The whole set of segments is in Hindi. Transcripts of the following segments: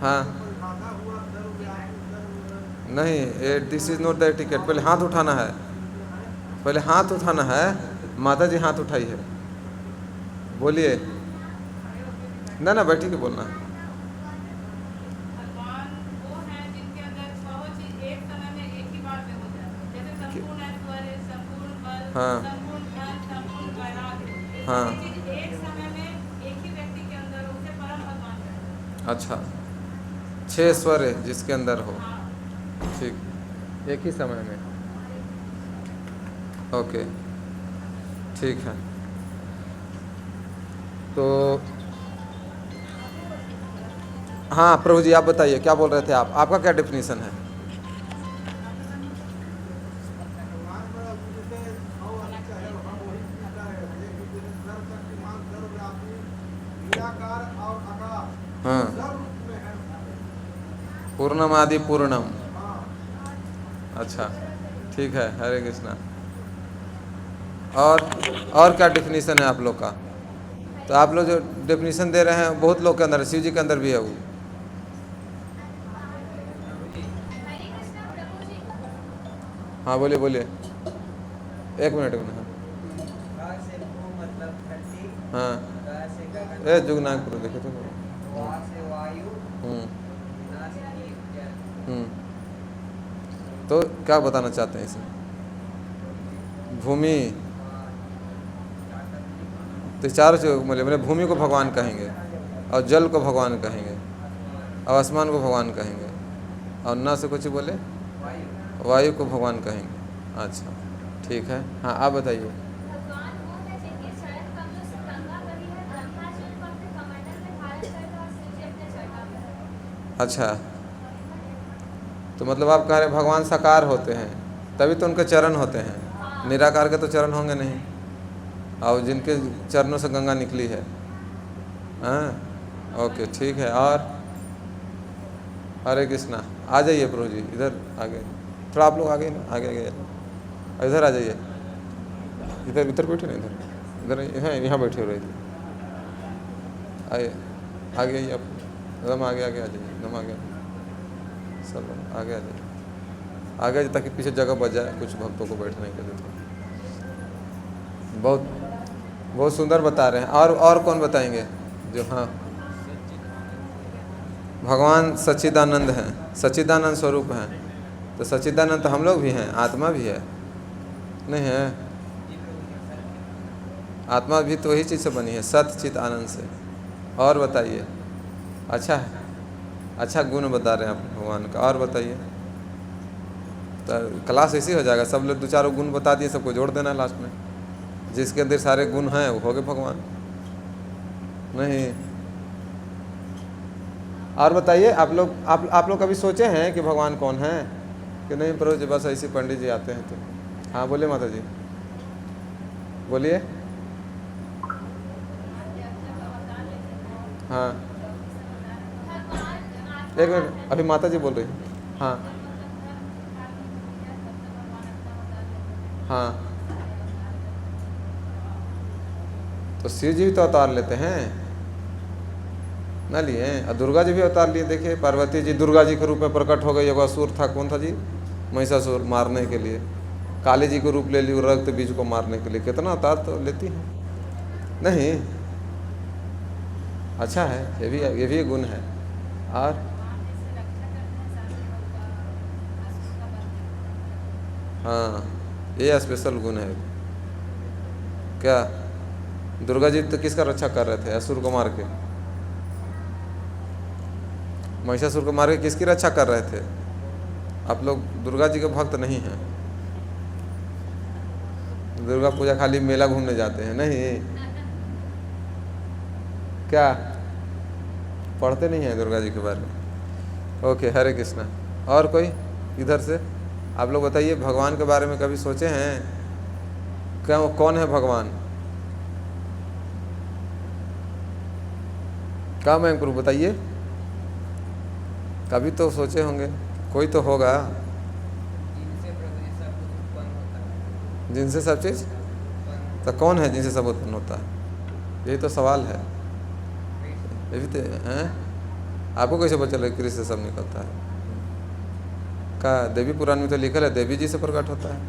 हाँ, नहीं, ये this is not the ticket. पहले हाथ उठाना है, पहले हाथ उठाना है। माता जी हाथ उठाई है, बोलिए। ना ना, बैठी के बोलना है। भगवान वो हैं जिनके अंदर सौ चीज एक समय में एक ही बार में हो जाए, जैसे संपूर्ण ऐश्वर्य, संपूर्ण बल, हाँ संपूर्ण धन, संपूर्ण वैराग्य, ये हाँ, सभी चीज एक समय में एक ही व्यक्ति के अंदर हो, उसे परम भगवान कहते हैं। अच्छा, छह स्वर है जिसके अंदर हो। हाँ। ठीक, एक ही समय में। ओके, ठीक है। तो हाँ प्रभु जी, आप बताइए क्या बोल रहे थे आप, आपका क्या डेफिनेशन है? हाँ, पूर्णम आदि पूर्णम। अच्छा, ठीक है, हरे कृष्णा। और क्या डेफिनेशन है आप लोग का? तो आप लोग जो डेफिनेशन दे रहे हैं बहुत लोग के अंदर है, शिव जी के अंदर भी है वो। हाँ बोलिए बोलिए, एक मिनट में। हाँ, ए जुगनागपुर देखे तो। हम्म। हम्म। तो क्या बताना चाहते हैं इसमें? भूमि, तो चारों चीज़ मतलब भूमि को भगवान कहेंगे, और जल को भगवान कहेंगे, और आसमान को भगवान कहेंगे, और न से कुछ बोले वायु को भगवान कहेंगे। अच्छा, ठीक है। हाँ, आप बताइए। अच्छा, तो मतलब आप कह रहे हैं भगवान साकार होते हैं तभी तो उनके चरण होते हैं, निराकार के तो चरण होंगे नहीं, और जिनके चरणों से गंगा निकली है। हाँ, ओके, ठीक है। और हरे कृष्णा। आ जाइए प्रभु जी, इधर आगे थोड़ा, आप लोग आगे ना, आगे आगे इधर आ जाइए। इधर इधर बैठे ना, इधर इधर हैं, यहाँ बैठे हो रहे थे। आइए, आगे आइए आप, एकदम आगे आगे आ जाइए, एकदम आगे सब आगे आ जाइए, आगे आ जाइए, ताकि पीछे जगह बच जाए कुछ भक्तों को बैठने के लिए। तो बहुत बहुत सुंदर बता रहे हैं। और कौन बताएंगे जो? हाँ, भगवान सच्चिदानंद हैं, सच्चिदानंद स्वरूप हैं। तो सच्चिदानंद तो हम लोग भी हैं, आत्मा भी है, नहीं है? आत्मा भी तो वही चीज़ से बनी है, सत चित आनंद से। और बताइए। अच्छा है, अच्छा गुण बता रहे हैं आप भगवान का। और बताइए, तो क्लास ऐसी हो जाएगा, सब लोग दो चारों गुण बता दिए, सबको जोड़ देना लास्ट में, जिसके अंदर सारे गुण हैं वो हो गए भगवान। नहीं, और बताइए, आप लोग कभी सोचे हैं कि भगवान कौन है कि नहीं? प्रभु जी बस ऐसे पंडित जी आते हैं तो। हाँ बोलिए माता जी, बोलिए। हाँ, एक मिनट, अभी माता जी बोल रही हैं। हाँ हाँ, तो शिव जी भी तो अवतार लेते हैं ना, लिए? और दुर्गा जी भी अवतार लिए। देखिए, पार्वती जी दुर्गा जी के रूप में प्रकट हो गई। एगो असुर था, कौन था जी? महिषासुर, मारने के लिए काली जी को रूप ले ली, रक्त बीज को मारने के लिए। कितना अवतार तो लेती हैं, नहीं? अच्छा है, ये भी एक गुण है। और हाँ, ये स्पेशल गुण है। क्या? दुर्गा जी तो किसका रक्षा कर रहे थे? असुर को मार के, महिषासुर को मार के किसकी रक्षा कर रहे थे? आप लोग दुर्गा जी के भक्त नहीं हैं, दुर्गा पूजा खाली मेला घूमने जाते हैं, नहीं? क्या पढ़ते नहीं हैं दुर्गा जी के बारे में? ओके, हरे कृष्णा। और कोई इधर से? आप लोग बताइए, भगवान के बारे में कभी सोचे हैं क्या? वो कौन है भगवान? क्या मैं प्रभु बताइए, कभी तो सोचे होंगे, कोई तो होगा जिनसे सब चीज़। तो कौन है जिनसे सब उत्पन्न होता है? यही तो सवाल है, ये भी तो हैं। आपको कैसे पता चला कृषि से सब निकलता है? का देवी पुराण में तो लिखल है देवी जी से प्रकट होता है।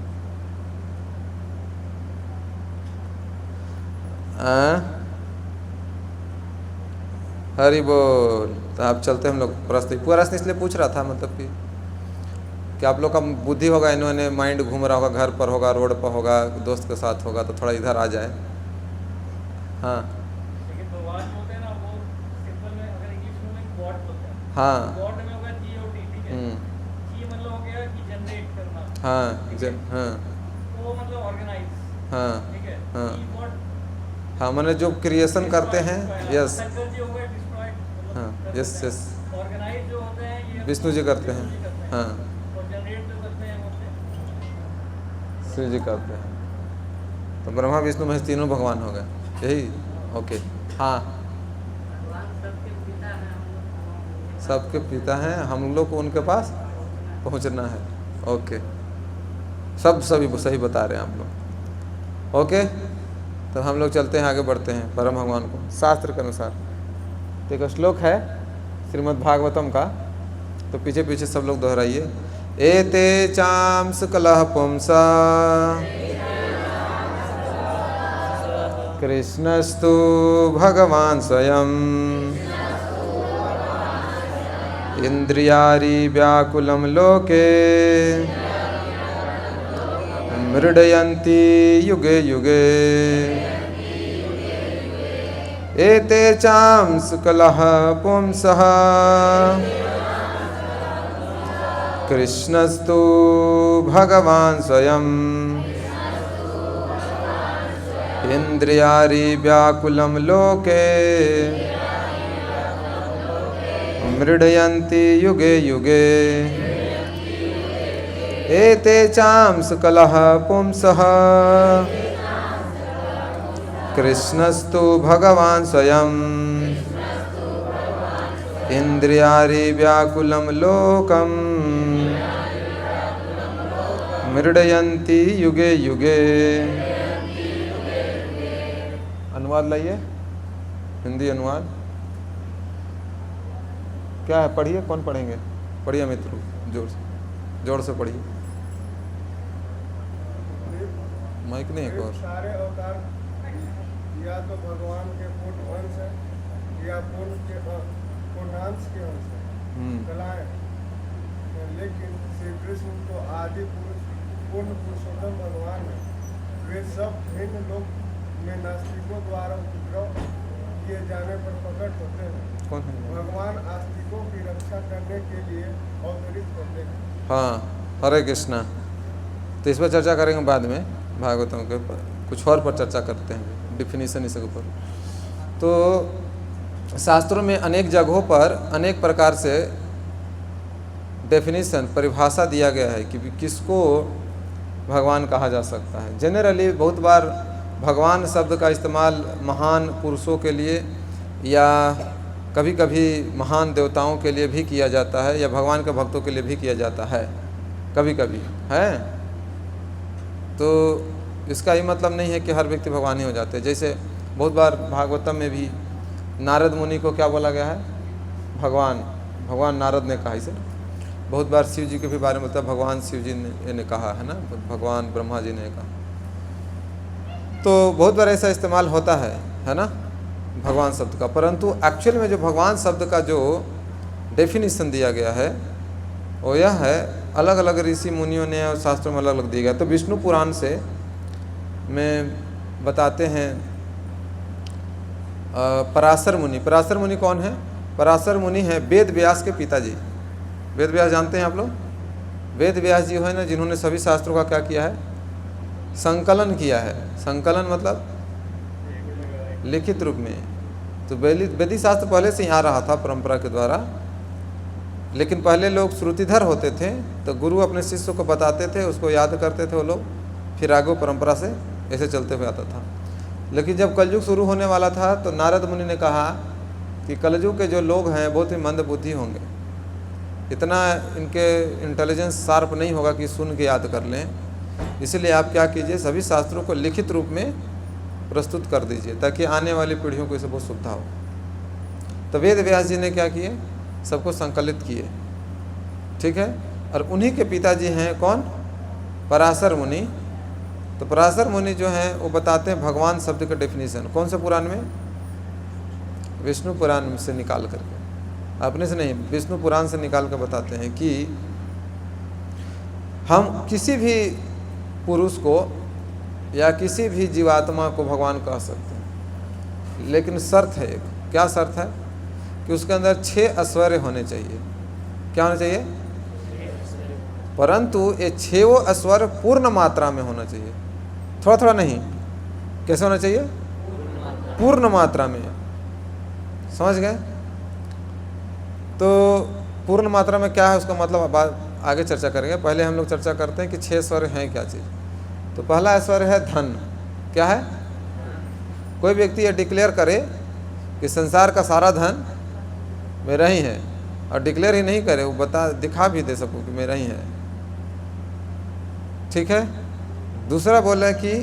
हरि बोल। तो आप चलते हम लोग प्रश्न, पूरा प्रश्न इसलिए पूछ रहा था मतलब कि आप लोग का बुद्धि होगा, इन्होंने माइंड घूम रहा होगा, घर पर होगा, रोड पर होगा, दोस्त के साथ होगा, तो थोड़ा इधर आ जाए। हाँ लेकिन भगवान जो होते हैं ना वो सिंपल में अगर इंग्लिश में गॉड होता है। हाँ गॉड में होगा GOD, ठीक है। जी मतलब हो गया कि जनरेट करना। हाँ हाँ वो मतलब ऑर्गेनाइज, हाँ ठीक है। हाँ जी गॉड हाँ, मैंने जो क्रिएशन करते हैं, यस शंकर जी हो गए डिस्ट्रॉय, हाँ यस यस, ऑर्गेनाइज जो होते हैं ये विष्णु जी करते हैं। हाँ और जनरेट जो करते हैं वो होते शिव जी करते हैं। तो ब्रह्मा विष्णु महेश तीनों भगवान हो गए, यही। ओके हाँ, भगवान सबके पिता हैं, हम लोग सबके पिता हैं, हम लोग को उनके पास पहुंचना है। ओके, सब सभी सही बता रहे हैं आप लोग। ओके, तो हम लोग चलते हैं, आगे बढ़ते हैं परम भगवान को शास्त्र के अनुसार। तो एक श्लोक है श्रीमद् भागवतम का, तो पीछे पीछे सब लोग दोहराइए। एते चांस कलह पुंसा कृष्णस्तु भगवान स्वयं इंद्रियारि व्याकुलं लोके मृडयन्ति युगे युगे। एते चांस कलह पुंसः कृष्णस्तु भगवान स्वयं इंद्रियारि व्याकुलं लोके मृडयन्ति युगे युगे। एते चांस कलह पुंसः कृष्णस्तु भगवान स्वयं इंद्रियारि व्याकुलं लोकं मृडयन्ति युगे युगे। अनुवाद लाइए, हिंदी अनुवाद क्या है? पढ़िए, कौन पढ़ेंगे? पढ़िए मित्रों, जोर से पढ़िए। माइक नहीं है और सारे अवतार या तो भगवान के पूर्ण अंश है या पूर्णांश के अंश है, कलाएं। लेकिन श्री कृष्ण तो आदि पुरुष पूर्ण पुरुषोत्तम भगवान है। वे सब भिन्न लोक में नास्तिकों द्वारा उपद्रव किए जाने पर प्रकट होते हैं। कौन है? भगवान आस्तिकों की रक्षा करने के लिए अवतरित होते हैं। हाँ, हरे कृष्णा। तो इस पर चर्चा करेंगे बाद में, भागवतों के ऊपर कुछ और पर चर्चा करते हैं, डिफिनीशन इसके ऊपर। तो शास्त्रों में अनेक जगहों पर अनेक प्रकार से डेफिनेशन, परिभाषा दिया गया है कि किसको भगवान कहा जा सकता है। जनरली बहुत बार भगवान शब्द का इस्तेमाल महान पुरुषों के लिए या कभी कभी महान देवताओं के लिए भी किया जाता है, या भगवान के भक्तों के लिए भी किया जाता है कभी कभी, है। तो इसका ये मतलब नहीं है कि हर व्यक्ति भगवान ही हो जाते हैं। जैसे बहुत बार भागवतम में भी नारद मुनि को क्या बोला गया है? भगवान नारद ने कहा इसे। बहुत बार शिव जी के भी बारे में मतलब भगवान शिव जी ने कहा है ना, भगवान ब्रह्मा जी ने कहा। तो बहुत बार ऐसा इस्तेमाल होता है ना भगवान शब्द का, परंतु एक्चुअल में जो भगवान शब्द का जो डेफिनेशन दिया गया है वो यह है, अलग अलग ऋषि मुनियों ने और शास्त्रों में अलग अलग दिया गया। तो विष्णु पुराण से में बताते हैं पराशर मुनि कौन है? पराशर मुनि है वेद व्यास के पिताजी। वेद व्यास जानते हैं आप लोग? वेद व्यास जी है ना, जिन्होंने सभी शास्त्रों का क्या किया है? संकलन किया है। संकलन मतलब लिखित रूप में। तो वेदिक शास्त्र पहले से ही आ रहा था परंपरा के द्वारा, लेकिन पहले लोग श्रुतिधर होते थे, तो गुरु अपने शिष्य को बताते थे, उसको याद करते थे वो लोग, फिर आगे परंपरा से ऐसे चलते हुए आता था। लेकिन जब कलयुग शुरू होने वाला था तो नारद मुनि ने कहा कि कलयुग के जो लोग हैं बहुत ही मंद बुद्धि होंगे, इतना इनके इंटेलिजेंस शार्प नहीं होगा कि सुन के याद कर लें, इसलिए आप क्या कीजिए, सभी शास्त्रों को लिखित रूप में प्रस्तुत कर दीजिए ताकि आने वाली पीढ़ियों को इसे बहुत सुविधा हो। तो वेद व्यास जी ने क्या किए? सबको संकलित किए, ठीक है। और उन्हीं के पिताजी हैं कौन? पराशर मुनि। तो पराशर मुनि जो हैं वो बताते हैं भगवान शब्द का डेफिनेशन कौन से पुराण में? विष्णु पुराण से निकाल करके, अपने से नहीं, विष्णु पुराण से निकाल कर बताते हैं कि हम किसी भी पुरुष को या किसी भी जीवात्मा को भगवान कह सकते हैं, लेकिन शर्त है एक। क्या शर्त है? कि उसके अंदर 6 ऐश्वर्य होने चाहिए। क्या होना चाहिए? परंतु ये 6 ऐश्वर्य पूर्ण मात्रा में होना चाहिए, थोड़ा थोड़ा नहीं। कैसे होना चाहिए? पूर्ण मात्रा में। समझ गए? तो पूर्ण मात्रा में क्या है उसका मतलब आगे चर्चा करेंगे। पहले हम लोग चर्चा करते हैं कि 6 ऐश्वर्य हैं क्या चीज़। तो पहला ऐश्वर्य है धन। क्या है? कोई व्यक्ति ये डिक्लेयर करे कि संसार का सारा धन मेरा ही है, और डिक्लेयर ही नहीं करे, वो दिखा भी दे सबको कि मेरा ही है, ठीक है। दूसरा बोले कि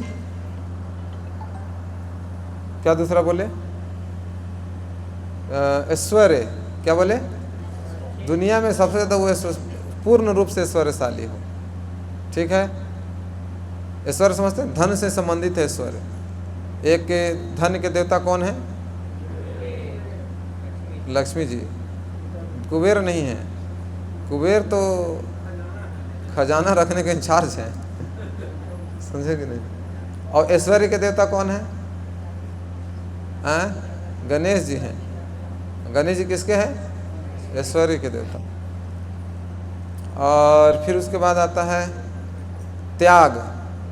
क्या? दूसरा बोले ऐश्वर्य। क्या बोले? दुनिया में सबसे ज़्यादा वो पूर्ण रूप से ऐश्वर्यशाली हो, ठीक है। ऐश्वर्य समझते हैं? धन से संबंधित है ऐश्वर्य। एक के धन के देवता कौन है? लक्ष्मी जी। कुबेर नहीं है, कुबेर तो खजाना रखने के इंचार्ज है, समझे कि नहीं। और ऐश्वर्य के देवता कौन है? गणेश जी हैं। गणेश जी किसके हैं? ऐश्वर्य के देवता। और फिर उसके बाद आता है त्याग।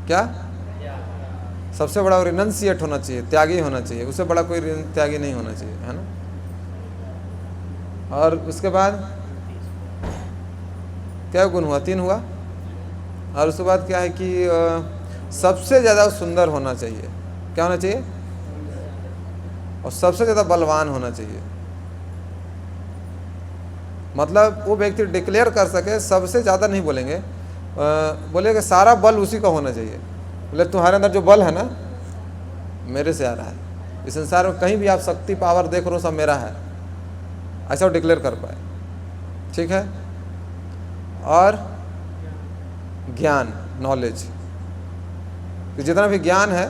क्या? सबसे बड़ा रिनंसिएट होना चाहिए, त्यागी होना चाहिए, उससे बड़ा कोई त्यागी नहीं होना चाहिए, है ना। और उसके बाद क्या गुण हुआ? 3 हुआ। और उसके बाद क्या है कि सबसे ज़्यादा सुंदर होना चाहिए। क्या होना चाहिए? और सबसे ज़्यादा बलवान होना चाहिए। मतलब वो व्यक्ति डिक्लेयर कर सके, सबसे ज़्यादा नहीं बोलेंगे, बोलेगा सारा बल उसी का होना चाहिए। बोले तुम्हारे अंदर जो बल है ना, मेरे से आ रहा है। इस संसार में कहीं भी आप शक्ति पावर देख रहे हो, सब मेरा है, ऐसा वो डिक्लेयर कर पाए, ठीक है। और ज्ञान, नॉलेज, कि जितना भी ज्ञान है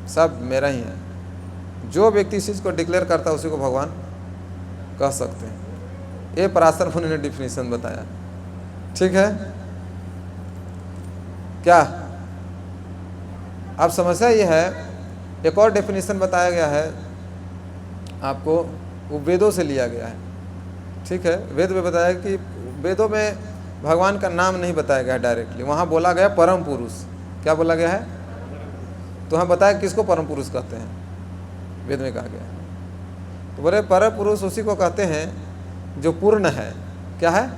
सब मेरा ही है। जो व्यक्ति इस चीज़ को डिक्लेयर करता है उसी को भगवान कह सकते हैं। ये पराशर मुनि ने डिफिनेशन बताया, ठीक है। क्या अब समस्या ये है, एक और डेफिनेशन बताया गया है आपको, वो वेदों से लिया गया है, ठीक है। वेद में बताया कि वेदों में भगवान का नाम नहीं बताया गया है डायरेक्टली, वहाँ बोला गया परम पुरुष। क्या बोला गया है? तो हम बताया किसको परम पुरुष कहते हैं, वेद में कहा गया है। तो बोले परम पुरुष उसी को कहते हैं जो पूर्ण है। क्या है?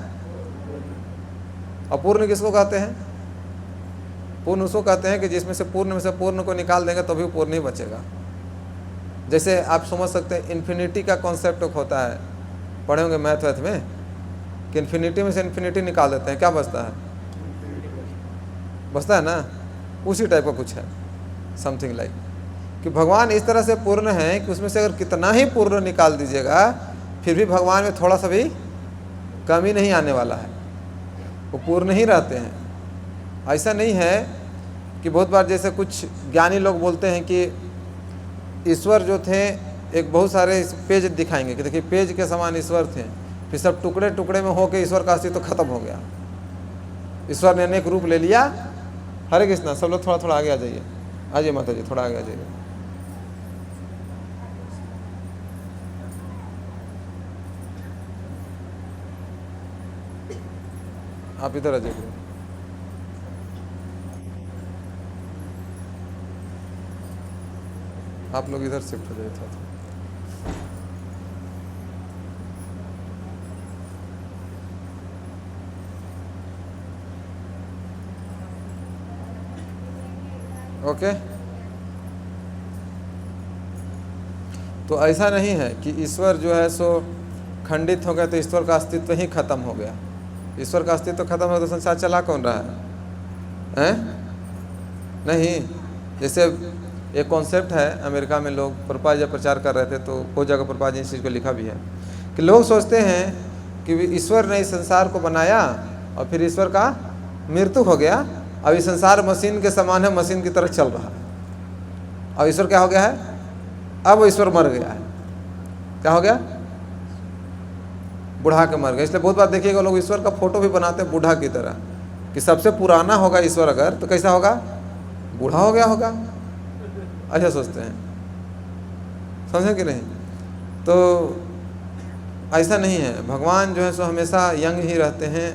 अपूर्ण किसको कहते हैं? पूर्ण उसको कहते हैं कि जिसमें से पूर्ण में से पूर्ण को निकाल देंगे तो भी पूर्ण ही बचेगा। जैसे आप समझ सकते हैं इन्फिनिटी का कॉन्सेप्ट होता है, पढ़े होंगे मैथ वैथ में, कि इन्फिनिटी में से इन्फिनिटी निकाल देते हैं, क्या बचता है? बचता है ना, उसी टाइप का कुछ है, समथिंग लाइक कि भगवान इस तरह से पूर्ण है कि उसमें से अगर कितना ही पूर्ण निकाल दीजिएगा फिर भी भगवान में थोड़ा सा भी कमी नहीं आने वाला है, वो पूर्ण ही रहते हैं। ऐसा नहीं है कि बहुत बार जैसे कुछ ज्ञानी लोग बोलते हैं कि ईश्वर जो थे एक बहुत सारे पेज दिखाएंगे कि देखिए पेज के समान ईश्वर थे, फिर सब टुकड़े टुकड़े में होकर ईश्वर का अस्तित्व खत्म हो गया, ईश्वर ने अनेक रूप ले लिया। हरे कृष्णा। सब लोग थोड़ा थोड़ा आगे आ जाइए, आ जाइए माता जी, थोड़ा आगे आ जाइए। आप इधर आ जाइए, आप लोग इधर शिफ्ट हो जाइए थोड़ा। ओके। तो ऐसा नहीं है कि ईश्वर जो है सो खंडित हो गया तो ईश्वर का अस्तित्व ही खत्म हो गया। ईश्वर का अस्तित्व खत्म हो तो संसार चला कौन रहा है? नहीं। जैसे एक कॉन्सेप्ट है, अमेरिका में लोग प्रभुपाद जब प्रचार कर रहे थे तो बहुत जगह प्रभुपाद जी ने इस चीज़ को लिखा भी है कि लोग सोचते हैं कि ईश्वर ने इस संसार को बनाया और फिर ईश्वर का मृत्यु हो गया, अब इस संसार मशीन के समान है, मशीन की तरह चल रहा है। अब ईश्वर क्या हो गया है? अब ईश्वर मर गया है। क्या हो गया? बूढ़ा के मर गया। इसलिए बहुत बार देखिएगा लोग ईश्वर का फोटो भी बनाते हैं बूढ़ा की तरह, कि सबसे पुराना होगा ईश्वर अगर तो कैसा होगा? बूढ़ा हो गया होगा, ऐसा सोचते हैं। समझे कि नहीं? तो ऐसा नहीं है। भगवान जो है सो हमेशा यंग ही रहते हैं,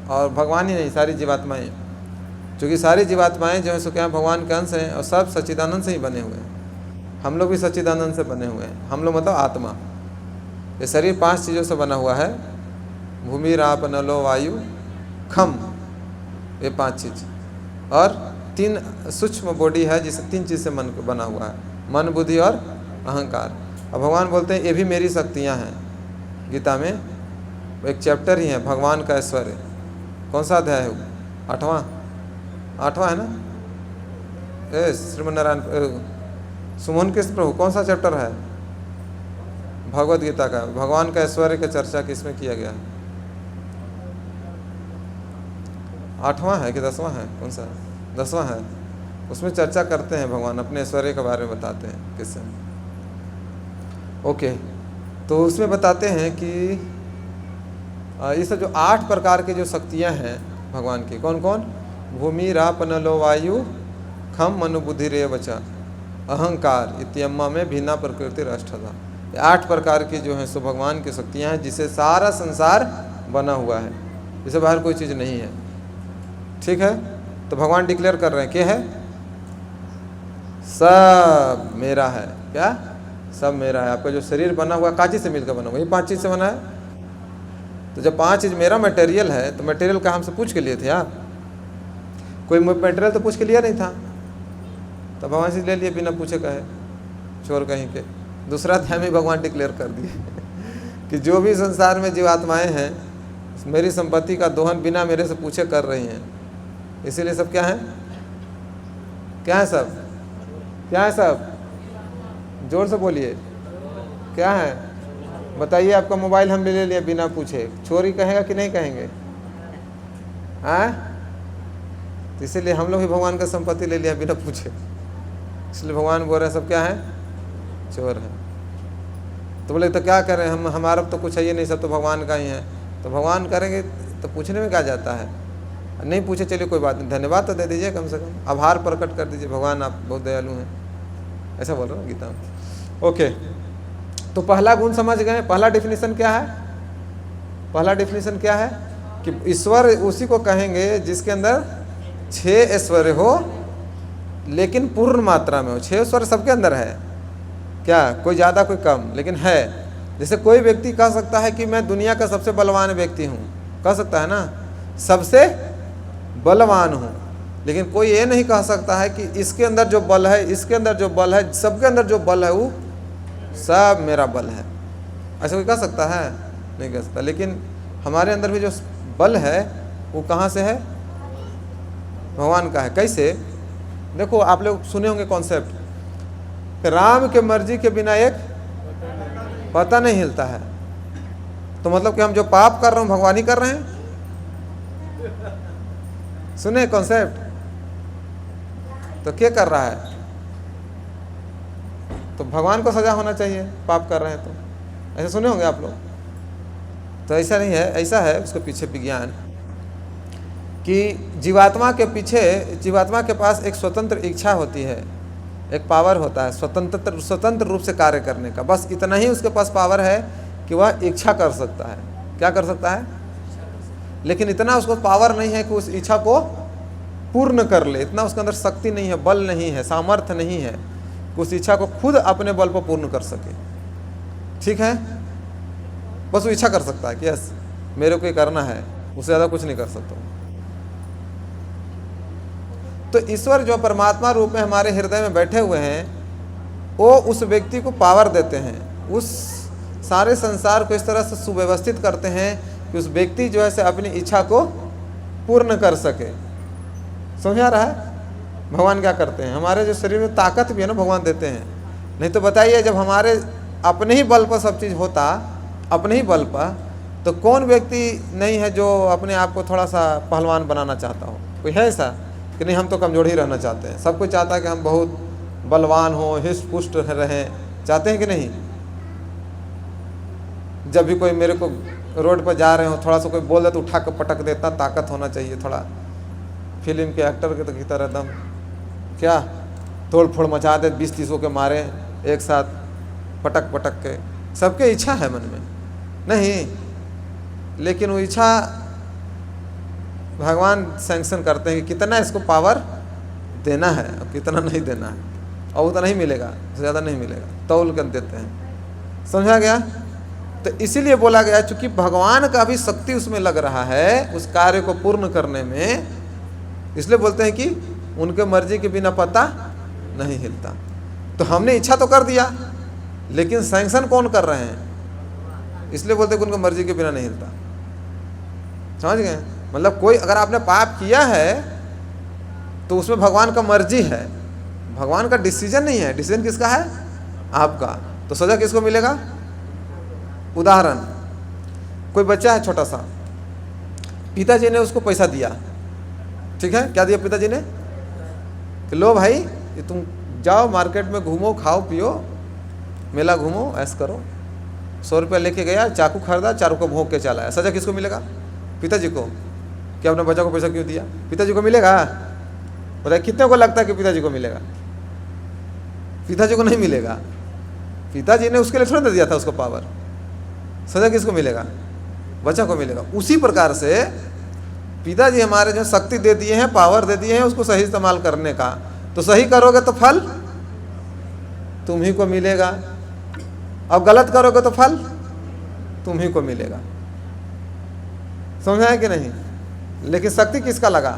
और भगवान ही नहीं, सारी जीवात्माएँ, क्योंकि सारी जीवात्माएँ जो है सो क्या भगवान के अंश हैं, और सब सच्चिदानंद से ही बने हुए हैं। हम लोग भी सच्चिदानंद से बने हुए हैं। हम लोग मतलब आत्मा। ये शरीर 5 चीज़ों से बना हुआ है, भूमि, राप, नलो, वायु, खम, ये 5 चीज़, और 3 सूक्ष्म बॉडी है जिसे 3 चीज़ से मन बना हुआ है, मन, बुद्धि और अहंकार। और भगवान बोलते हैं ये भी मेरी शक्तियाँ हैं। गीता में एक चैप्टर ही है भगवान का ऐश्वर्य। कौन सा अध्याय है? 8वां है ना? श्रीमन्नारायण सुमन कृष्ण प्रभु, कौन सा चैप्टर है भगवद गीता का? भगवान का ऐश्वर्य की चर्चा किसमें किया गया है? 8वां है कि 10वां है? कौन सा? 10वां है। उसमें चर्चा करते हैं, भगवान अपने ऐश्वर्य के बारे में बताते हैं किससे। ओके, तो उसमें बताते हैं कि ये सब जो 8 प्रकार की जो शक्तियां हैं भगवान की, कौन कौन? भूमि, राप, नलो, वायु, खम, मनु, बुद्धि, रे, वचा, अहंकार इत्यम्मा में भिन्ना प्रकृति अष्टधा। ये 8 प्रकार की जो हैं सो भगवान की शक्तियां हैं, जिसे सारा संसार बना हुआ है, इससे बाहर कोई चीज़ नहीं है। ठीक है? तो भगवान डिक्लेयर कर रहे हैं क्या है? सब मेरा है। क्या? सब मेरा है। आपका जो शरीर बना हुआ का चीज़ से मिलकर बना हुआ? ये 5 चीज़ से बना है। तो जब 5 चीज़ मेरा मटेरियल है, तो मटेरियल का हमसे पूछ के लिए थे आप? कोई मटेरियल तो पूछ के लिया नहीं था, तो भगवान से ले लिए बिना पूछे कहे, चोर कहीं के। दूसरा अध्याय में भगवान डिक्लेयर कर दिए कि जो भी संसार में जीवात्माएं हैं, मेरी संपत्ति का दोहन बिना मेरे से पूछे कर रही हैं। इसीलिए सब क्या है? क्या है सब? क्या है सब? जोर से बोलिए, क्या है? बताइए। आपका मोबाइल हम ले लिए बिना पूछे, चोरी कहेगा कि नहीं कहेंगे? हाँ, इसीलिए हम लोग भी भगवान का संपत्ति ले लिया बिना पूछे। इसलिए भगवान बोल रहे हैं सब क्या है? चोर है। तो बोले तो क्या करें हम, हमारा तो कुछ है ही नहीं, सब तो भगवान का ही है। तो भगवान करेंगे तो पूछने में क्या जाता है? नहीं पूछे चलिए कोई बात नहीं, धन्यवाद तो दे दीजिए, कम से कम आभार प्रकट कर दीजिए, भगवान आप बहुत दयालु हैं, ऐसा बोल रहा हूँ गीता में। ओके, तो पहला गुण समझ गए। पहला डेफिनेशन क्या है? पहला डेफिनेशन क्या है? कि ईश्वर उसी को कहेंगे जिसके अंदर 6 ऐश्वर्य हो, लेकिन पूर्ण मात्रा में हो। 6 ऐश्वर्य सबके अंदर है क्या? कोई ज़्यादा कोई कम, लेकिन है। जैसे कोई व्यक्ति कह सकता है कि मैं दुनिया का सबसे बलवान व्यक्ति हूँ, कह सकता है ना, सबसे बलवान हूँ, लेकिन कोई ये नहीं कह सकता है कि इसके अंदर जो बल है, इसके अंदर जो बल है, सबके अंदर जो बल है वो सब मेरा बल है। ऐसा कोई कह सकता है? नहीं कह सकता। लेकिन हमारे अंदर भी जो बल है वो कहाँ से है? भगवान का है। कैसे? देखो, आप लोग सुने होंगे कॉन्सेप्ट, राम के मर्जी के बिना एक पता नहीं हिलता है। तो मतलब कि हम जो पाप कर रहे हैं भगवान ही कर रहे हैं। सुने कॉन्सेप्ट? तो क्या कर रहा है? तो भगवान को सजा होना चाहिए, पाप कर रहे हैं तो। ऐसे सुने होंगे आप लोग। तो ऐसा नहीं है, ऐसा है उसके पीछे विज्ञान कि जीवात्मा के पीछे, जीवात्मा के पास एक स्वतंत्र इच्छा होती है, एक पावर होता है स्वतंत्र रूप से कार्य करने का। बस इतना ही उसके पास पावर है कि वह इच्छा कर सकता है। क्या कर सकता है? लेकिन इतना उसको पावर नहीं है कि उस इच्छा को पूर्ण कर ले। इतना उसके अंदर शक्ति नहीं है, बल नहीं है, सामर्थ्य नहीं है कि उस इच्छा को खुद अपने बल पर पूर्ण कर सके। ठीक है? बस वो इच्छा कर सकता है कि यस मेरे को ये करना है, उससे ज़्यादा कुछ नहीं कर सकता। तो ईश्वर जो परमात्मा रूप में हमारे हृदय में बैठे हुए हैं, वो उस व्यक्ति को पावर देते हैं, उस सारे संसार को इस तरह से सुव्यवस्थित करते हैं कि उस व्यक्ति जो है से अपनी इच्छा को पूर्ण कर सके। समझ आ रहा है? भगवान क्या करते हैं? हमारे जो शरीर में ताकत भी है ना, भगवान देते हैं। नहीं तो बताइए, जब हमारे अपने ही बल पर सब चीज़ होता अपने ही बल पर, तो कौन व्यक्ति नहीं है जो अपने आप को थोड़ा सा पहलवान बनाना चाहता हो? कोई है ऐसा कि नहीं हम तो कमज़ोर ही रहना चाहते हैं? सब कोई चाहता है कि हम बहुत बलवान हो, हिस्ट पुष्ट रहें, चाहते हैं कि नहीं? जब भी कोई मेरे को रोड पर जा रहे हो, थोड़ा सा कोई बोल दे तो उठा कर पटक दे, इतना ताकत होना चाहिए, थोड़ा फिल्म के एक्टर के की तरह एकदम क्या तोड़ फोड़ मचा दे, 20-30 के मारे एक साथ पटक पटक के। सबके इच्छा है मन में, नहीं, लेकिन वो इच्छा भगवान सैंक्शन करते हैं कि कितना इसको पावर देना है और कितना नहीं देना है, और उतना नहीं मिलेगा, ज़्यादा नहीं मिलेगा, तौल कर देते हैं। समझा गया? तो इसीलिए बोला गया चूँकि भगवान का भी शक्ति उसमें लग रहा है उस कार्य को पूर्ण करने में, इसलिए बोलते हैं कि उनके मर्जी के बिना पता नहीं हिलता। तो हमने इच्छा तो कर दिया, लेकिन सैंक्शन कौन कर रहे हैं? इसलिए बोलते हैं कि उनकी मर्जी के बिना नहीं हिलता। समझ गए? मतलब कोई अगर आपने पाप किया है तो उसमें भगवान का मर्जी है, भगवान का डिसीजन नहीं है। डिसीजन किसका है? आपका। तो सजा किसको मिलेगा? उदाहरण, कोई बच्चा है छोटा सा, पिताजी ने उसको पैसा दिया, ठीक है? क्या दिया पिताजी ने? कि लो भाई, ये तुम जाओ मार्केट में घूमो, खाओ पियो, मेला घूमो, ऐश करो। 100 रुपया लेके गया, चाकू खरीदा, चारों को भोंक के चला आया। सजा किसको मिलेगा? पिताजी को। क्या अपने बच्चा को पैसा क्यों दिया? पिताजी को मिलेगा? बताइए कितने को लगता है कि पिताजी को मिलेगा? पिताजी को नहीं मिलेगा। पिताजी ने उसके लिए थोड़ा दे दिया था उसको पावर। सजा किसको मिलेगा? बच्चा को मिलेगा। उसी प्रकार से पिताजी हमारे जो शक्ति दे दिए हैं, पावर दे दिए हैं, उसको सही इस्तेमाल करने का, तो सही करोगे तो फल तुम ही को मिलेगा, अब गलत करोगे तो फल तुम ही को मिलेगा। समझा है कि नहीं? लेकिन शक्ति किसका लगा?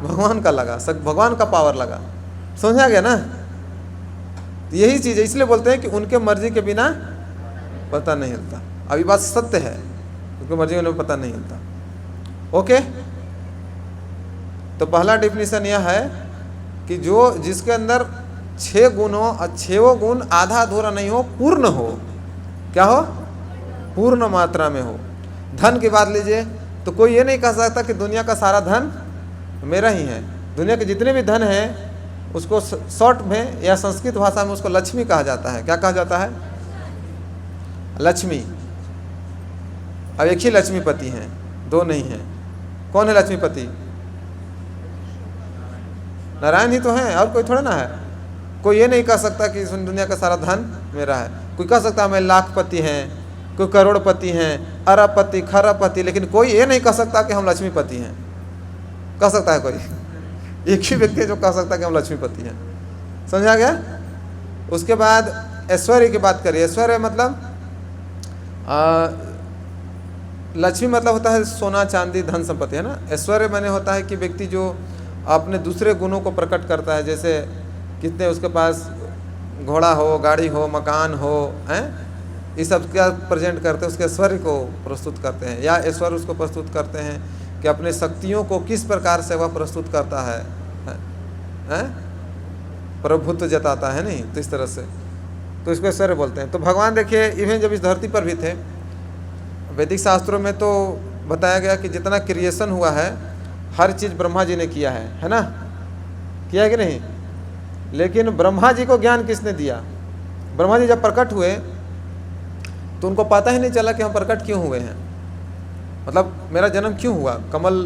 भगवान का लगा, भगवान का पावर लगा। समझा गया ना? यही चीज़ है, इसलिए बोलते हैं कि उनके मर्जी के बिना पता नहीं हिलता। अभी बात सत्य है, उनकी मर्जी के बिना पता नहीं हिलता। ओके, तो पहला डिफिनीशन यह है कि जो जिसके अंदर 6 गुण हो और 6 गुण आधा अधूरा नहीं हो, पूर्ण हो। क्या हो? पूर्ण मात्रा में हो। धन की बात लीजिए तो कोई ये नहीं कह सकता कि दुनिया का सारा धन मेरा ही है। दुनिया के जितने भी धन हैं उसको शॉर्ट में या संस्कृत भाषा में उसको लक्ष्मी कहा जाता है। क्या कहा जाता है? लक्ष्मी। अब एक ही लक्ष्मीपति हैं, 2 नहीं हैं। कौन है लक्ष्मीपति? नारायण ही तो हैं, और कोई थोड़ा ना है। कोई ये नहीं कह सकता कि इस दुनिया का सारा धन मेरा है। कोई कह सकता है मैं लाखपति हैं, कोई करोड़पति हैं, अरबपति, खरबपति, लेकिन कोई ये नहीं कह सकता कि हम लक्ष्मीपति हैं। कह सकता है कोई? एक ही व्यक्ति जो कह सकता है कि हम लक्ष्मीपति हैं। समझा गया? उसके बाद ऐश्वर्य की बात करिए। ऐश्वर्य मतलब लक्ष्मी मतलब होता है सोना चांदी धन संपत्ति, है ना। ऐश्वर्य माने होता है कि व्यक्ति जो अपने दूसरे गुणों को प्रकट करता है, जैसे कितने उसके पास घोड़ा हो, गाड़ी हो, मकान हो, हैं, ये सब क्या प्रेजेंट करते हैं? उसके ऐश्वर्य को प्रस्तुत करते हैं। या ऐश्वर्य उसको प्रस्तुत करते हैं कि अपने शक्तियों को किस प्रकार से वह प्रस्तुत करता है, हैं, प्रभुत्व जताता है, नहीं तो इस तरह से, तो इसको ऐश्वर्य बोलते हैं। तो भगवान देखिए इवन जब इस धरती पर भी थे, वैदिक शास्त्रों में तो बताया गया कि जितना क्रिएशन हुआ है हर चीज़ ब्रह्मा जी ने किया है ना? किया है कि नहीं? लेकिन ब्रह्मा जी को ज्ञान किसने दिया? ब्रह्मा जी जब प्रकट हुए तो उनको पता ही नहीं चला कि हम प्रकट क्यों हुए हैं, मतलब मेरा जन्म क्यों हुआ। कमल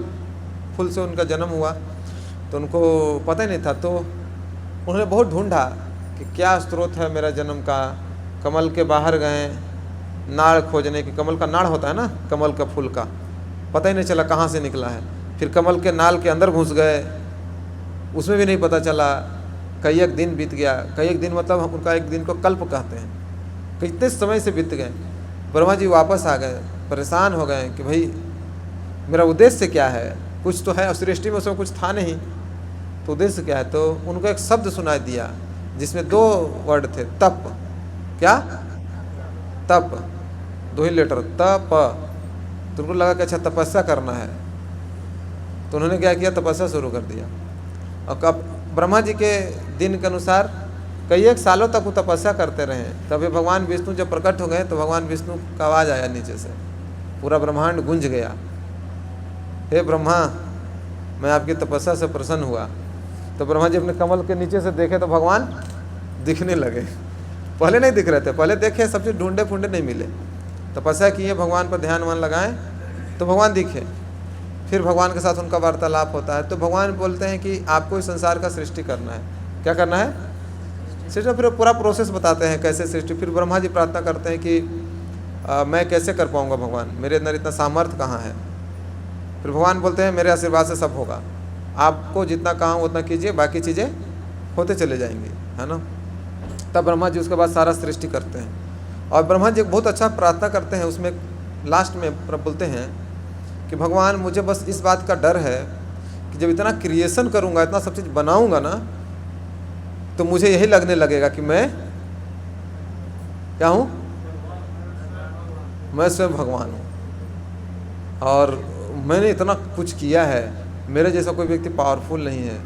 फूल से उनका जन्म हुआ तो उनको पता ही नहीं था। तो उन्होंने बहुत ढूंढा कि क्या स्रोत है मेरा जन्म का। कमल के बाहर गए नाड़ खोजने की। कमल का नाड़ होता है ना, कमल का फूल का, पता ही नहीं चला कहाँ से निकला है। फिर कमल के नाल के अंदर घुस गए, उसमें भी नहीं पता चला। कई एक दिन बीत गया। कई एक दिन मतलब उनका एक दिन को कल्प कहते हैं। कितने समय से बीत गए। ब्रह्मा जी वापस आ गए, परेशान हो गए कि भाई मेरा उद्देश्य क्या है, कुछ तो है। सृष्टि में उसमें कुछ था नहीं, तो उद्देश्य क्या है। तो उनको एक शब्द सुनाई दिया जिसमें 2 वर्ड थे, तप। क्या? तप, 2 ही लेटर, तप। तो उनको लगा कि अच्छा तपस्या करना है, तो उन्होंने क्या किया, तपस्या शुरू कर दिया। और कब ब्रह्मा जी के दिन के अनुसार कई एक सालों तक वो तपस्या करते रहे। तभी भगवान विष्णु जब प्रकट हो गए तो भगवान विष्णु का आवाज़ आया नीचे से, पूरा ब्रह्मांड गूंज गया, हे ब्रह्मा मैं आपकी तपस्या से प्रसन्न हुआ। तो ब्रह्मा जी अपने कमल के नीचे से देखे तो भगवान दिखने लगे। पहले नहीं दिख रहे थे, पहले देखे सब चीज़ ढूंढे फूंढे नहीं मिले, तपस्या किए, भगवान पर ध्यान वन लगाएं तो भगवान दिखे। फिर भगवान के साथ उनका वार्तालाप होता है। तो भगवान बोलते हैं कि आपको इस संसार का सृष्टि करना है। क्या करना है? सृष्टि। फिर पूरा प्रोसेस बताते हैं कैसे सृष्टि। फिर ब्रह्मा जी प्रार्थना करते हैं कि मैं कैसे कर पाऊँगा भगवान, मेरे अंदर इतना सामर्थ्य कहाँ है। फिर भगवान बोलते हैं मेरे आशीर्वाद से सब होगा, आपको जितना काम उतना कीजिए, बाकी चीज़ें होते चले जाएंगी, है ना। तब ब्रह्मा जी उसके बाद सारा सृष्टि करते हैं। और ब्रह्मा जी बहुत अच्छा प्रार्थना करते हैं, उसमें लास्ट में बोलते हैं कि भगवान मुझे बस इस बात का डर है कि जब इतना क्रिएशन करूँगा, इतना सब चीज़ बनाऊँगा ना, तो मुझे यही लगने लगेगा कि मैं क्या हूँ, मैं स्वयं भगवान हूँ और मैंने इतना कुछ किया है, मेरे जैसा कोई व्यक्ति पावरफुल नहीं है।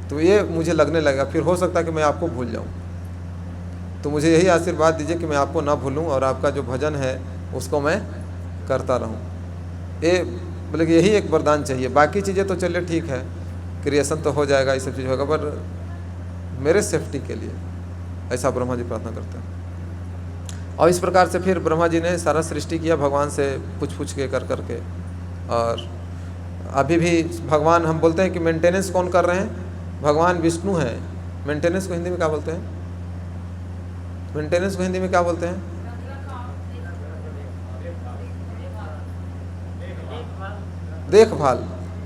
तो ये मुझे लगने लगेगा, फिर हो सकता है कि मैं आपको भूल जाऊँ। तो मुझे यही आशीर्वाद दीजिए कि मैं आपको ना भूलूं और आपका जो भजन है उसको मैं करता रहूं। ये बोले कि यही एक वरदान चाहिए, बाकी चीज़ें तो चलिए ठीक है, क्रिएशन तो हो जाएगा, ये सब चीज़ होगा, पर मेरे सेफ्टी के लिए, ऐसा ब्रह्मा जी प्रार्थना करते हैं। और इस प्रकार से फिर ब्रह्मा जी ने सारा सृष्टि किया भगवान से पूछ के कर करके। और अभी भी भगवान, हम बोलते हैं कि मेंटेनेंस कौन कर रहे हैं? भगवान विष्णु हैं। मेंटेनेंस को हिंदी में क्या बोलते हैं? मेंटेनेंस को हिंदी में क्या बोलते हैं? देखभाल।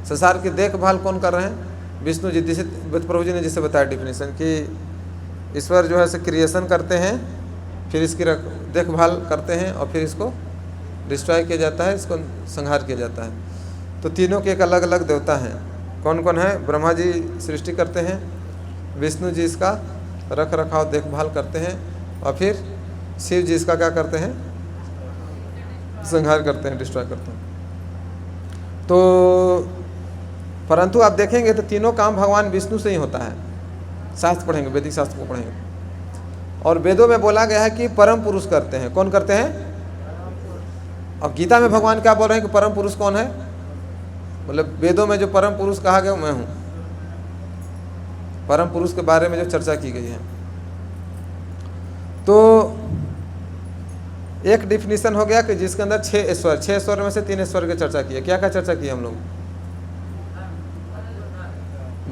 संसार की देखभाल कौन कर रहे हैं? विष्णु जी। जिसे प्रभु जी ने जिसे बताया डिफिनेशन कि ईश्वर जो है से क्रिएशन करते हैं, फिर इसकी देखभाल करते हैं और फिर इसको डिस्ट्रॉय किया जाता है, इसको संहार किया जाता है। तो तीनों के एक अलग अलग देवता हैं। कौन कौन है? ब्रह्मा जी सृष्टि करते हैं, विष्णु जी इसका रख रखाव देखभाल करते हैं और फिर शिव जी इसका क्या करते हैं? संहार करते हैं, डिस्ट्रॉय करते हैं। तो परंतु आप देखेंगे तो तीनों काम भगवान विष्णु से ही होता है। शास्त्र पढ़ेंगे, वैदिक शास्त्र को पढ़ेंगे, और वेदों में बोला गया है कि परम पुरुष करते हैं। कौन करते हैं? और गीता में भगवान क्या बोल रहे हैं कि परम पुरुष कौन है? मतलब वेदों में जो परम पुरुष कहा गया मैं हूँ। परम पुरुष के बारे में जो चर्चा की गई है, तो एक डिफिनीशन हो गया कि जिसके अंदर 6 ऐश्वर्य में से 3 ऐश्वर्य की चर्चा की है। क्या क्या चर्चा की है हम लोग?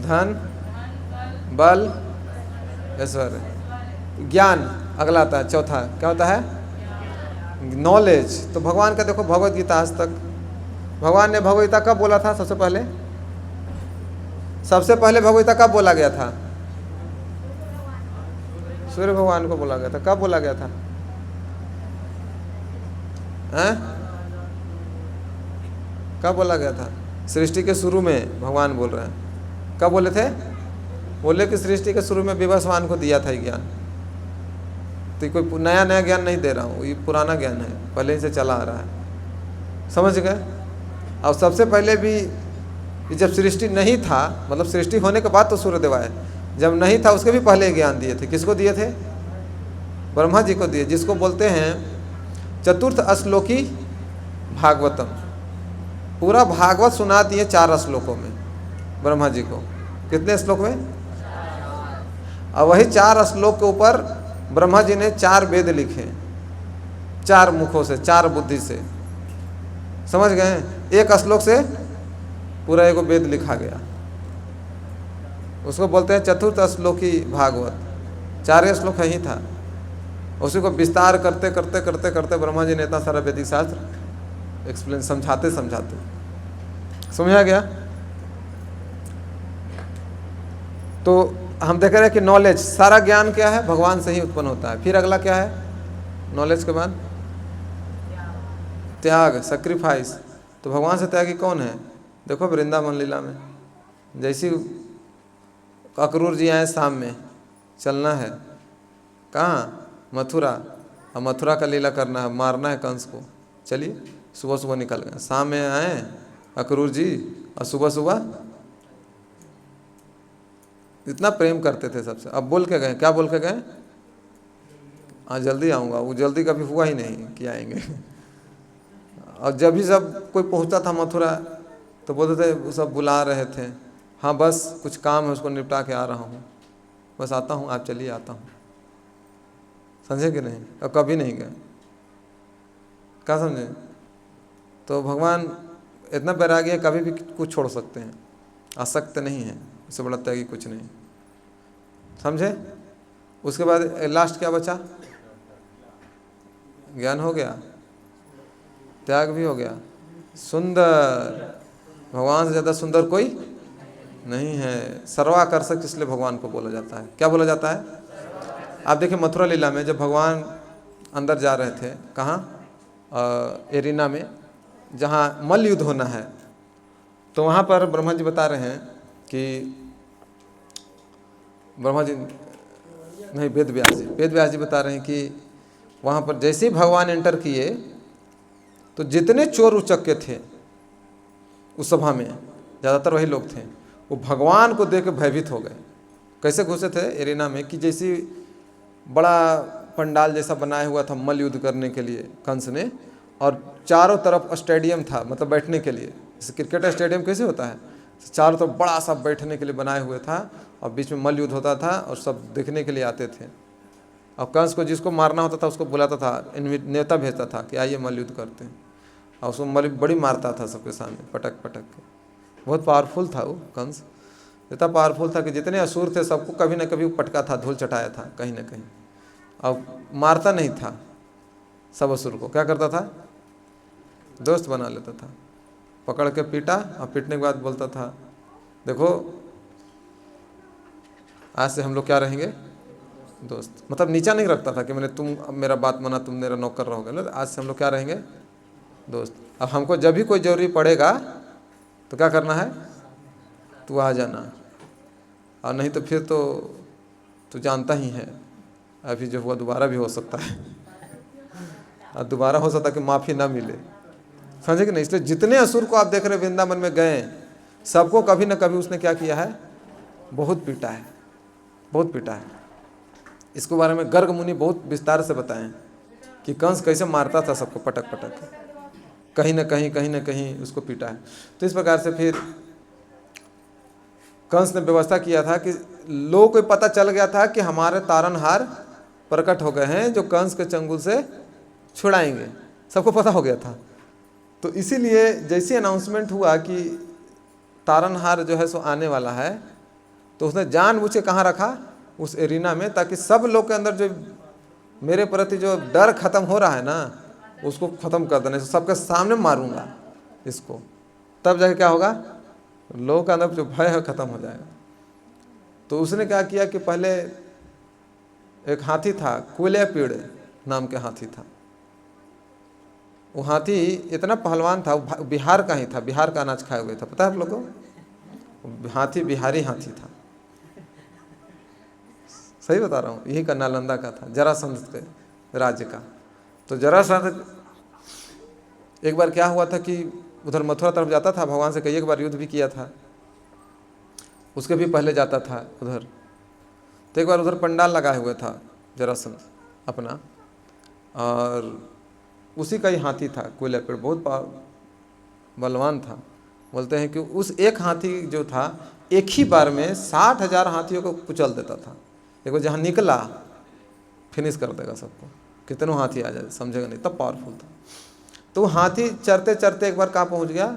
धन, बल, ऐश्वर्य, ज्ञान अगला आता है, चौथा क्या होता है? नॉलेज। तो भगवान का देखो भगवत गीता, आज तक भगवान ने भगवत गीता कब बोला था? सबसे पहले भगवत गीता कब बोला गया था? सूर्य भगवान को बोला गया था। कब बोला गया था? हैं? कब बोला गया था? सृष्टि के शुरू में भगवान बोल रहे हैं। कब बोले थे? बोले कि सृष्टि के शुरू में विवस्वान को दिया था ज्ञान। तो कोई नया ज्ञान नहीं दे रहा हूँ, ये पुराना ज्ञान है, पहले ही से चला आ रहा है। समझ गए? और सबसे पहले भी जब सृष्टि नहीं था, मतलब सृष्टि होने के बाद तो सूर्यदेव आए, जब नहीं था उसके भी पहले ज्ञान दिए थे। किसको दिए थे? ब्रह्मा जी को दिए, जिसको बोलते हैं चतुर्थ श्लोकी भागवतम। पूरा भागवत सुना दिए 4 श्लोकों में ब्रह्मा जी को। कितने श्लोक में? और वही 4 श्लोक के ऊपर ब्रह्मा जी ने 4 वेद लिखे, 4 मुखों से, 4 बुद्धि से। समझ गए? एक श्लोक से पूरा एक वेद लिखा गया, उसको बोलते हैं चतुर्थ श्लोकी भागवत। 4 श्लोक ही था, उसी को विस्तार करते करते करते करते ब्रह्मा जी ने इतना सारा वैदिक शास्त्र एक्सप्लेन, समझाते समझा गया। तो हम देख रहे हैं कि नॉलेज, सारा ज्ञान क्या है? भगवान से ही उत्पन्न होता है। फिर अगला क्या है नॉलेज के बाद? त्याग, सेक्रीफाइस। तो भगवान से त्यागी कौन है? देखो वृंदावन लीला में, जैसी अक्रूर जी आए शाम में, चलना है कहाँ? मथुरा, और मथुरा का लीला करना है, मारना है कंस को। चलिए सुबह सुबह निकल गए, शाम में आए अक्रूर जी, और सुबह सुबह इतना प्रेम करते थे सबसे। अब बोल के गए, क्या बोल के गए? हाँ जल्दी आऊँगा। वो जल्दी कभी हुआ ही नहीं कि आएंगे। और जब भी सब कोई पहुँचता था मथुरा तो बोलते थे, वो सब बुला रहे थे, हाँ बस कुछ काम है उसको निपटा के आ रहा हूँ, बस आता हूँ, आप चलिए आता हूँ। समझे कि नहीं? और कभी नहीं गए। क्या समझे? तो भगवान इतना बैरागी है, कभी भी कुछ छोड़ सकते हैं, आसक्त नहीं है, इससे बड़ा त्यागी कुछ नहीं। समझे? उसके बाद लास्ट क्या बचा? ज्ञान हो गया, त्याग भी हो गया, सुंदर। भगवान से ज़्यादा सुंदर कोई नहीं है। सर्वाकर्षक इसलिए भगवान को बोला जाता है। क्या बोला जाता है? आप देखिए मथुरा लीला में जब भगवान अंदर जा रहे थे, कहाँ? एरिना में, जहाँ मल्ल युद्ध होना है, तो वहाँ पर ब्रह्मा जी बता रहे हैं कि ब्रह्मा जी नहीं, वेद व्यास जी बता रहे हैं कि वहाँ पर जैसे ही भगवान एंटर किए तो जितने चोर उचक्के थे उस सभा में, ज़्यादातर वही लोग थे, वो भगवान को देख के भयभीत हो गए। कैसे घुसे थे एरिना में कि जैसे बड़ा पंडाल जैसा बनाया हुआ था मल्ल युद्ध करने के लिए कंस ने, और चारों तरफ स्टेडियम था, मतलब बैठने के लिए, जैसे क्रिकेट स्टेडियम कैसे होता है, चारों तरफ बड़ा सा बैठने के लिए बनाए हुए था, और बीच में मल्ल युद्ध होता था और सब देखने के लिए आते थे। और कंस को जिसको मारना होता था उसको बुलाता था, न्योता भेजता था कि आइए मल्ल युद्ध करते हैं, और उसको मल्ल बड़ी मारता था सबके सामने, पटक पटक के। बहुत पावरफुल था वो कंस, इतना पावरफुल था कि जितने असुर थे सबको कभी ना कभी पटका था, धूल चटाया था कहीं ना कहीं। और मारता नहीं था सब असुर को, क्या करता था? दोस्त बना लेता था, पकड़ के पीटा, और पीटने के बाद बोलता था, देखो आज से हम लोग क्या रहेंगे? दोस्त। मतलब नीचा नहीं रखता था कि मैंने तुम मेरा बात माना, तुम मेरा नौकर रहोगे, ना, आज से हम लोग क्या रहेंगे? दोस्त। अब हमको जब भी कोई जरूरी पड़ेगा तो क्या करना है? तू आ जाना, और नहीं तो फिर तो तू जानता ही है, अभी जो हुआ दोबारा भी हो सकता है, और दोबारा हो सकता है कि माफ़ी ना मिले। समझे कि नहीं? इसलिए जितने असुर को आप देख रहे वृंदावन में गए, सबको कभी ना कभी उसने क्या किया है? बहुत पीटा है, बहुत पीटा है। इसके बारे में गर्ग मुनि बहुत विस्तार से बताएं कि कंस कैसे मारता था सबको पटक पटक, कहीं ना कहीं उसको पीटा है। तो इस प्रकार से फिर कंस ने व्यवस्था किया था कि लोगों को पता चल गया था कि हमारे तारनहार प्रकट हो गए हैं जो कंस के चंगुल से छुड़ाएंगे, सबको पता हो गया था। तो इसीलिए जैसे अनाउंसमेंट हुआ कि तारनहार जो है सो आने वाला है, तो उसने जानबूझ के कहाँ रखा? उस एरिना में, ताकि सब लोग के अंदर जो मेरे प्रति जो डर खत्म हो रहा है ना, उसको ख़त्म कर देना, सबके सामने मारूंगा इसको, तब जाके क्या होगा? लोगों का अंदर जो भय है खत्म हो जाएगा। तो उसने क्या किया कि पहले एक हाथी था, कुलेपीड़ नाम के हाथी था। वो हाथी इतना पहलवान था, वो बिहार का ही था, बिहार का अनाज खाए हुए था, पता है आप लोगों को? हाथी बिहारी हाथी था, सही बता रहा हूँ, यही का नालंदा का था, जरासंध के राज्य का। तो जरासंध एक बार क्या हुआ था कि उधर मथुरा तरफ जाता था, भगवान से कई एक बार युद्ध भी किया था, उसके भी पहले जाता था उधर। तो एक बार उधर पंडाल लगाए हुए था जरासंध अपना, और उसी का ही हाथी था कुलेपीड़, बहुत बलवान था। बोलते हैं कि उस एक हाथी जो था एक ही बार में 60,000 हाथियों को कुचल देता था। एक बार जहाँ निकला फिनिश कर देगा सबको, कितनों हाथी आ जाए समझेगा नहीं, तब पावरफुल था। तो हाथी चरते चरते एक बार कहाँ पहुँच गया?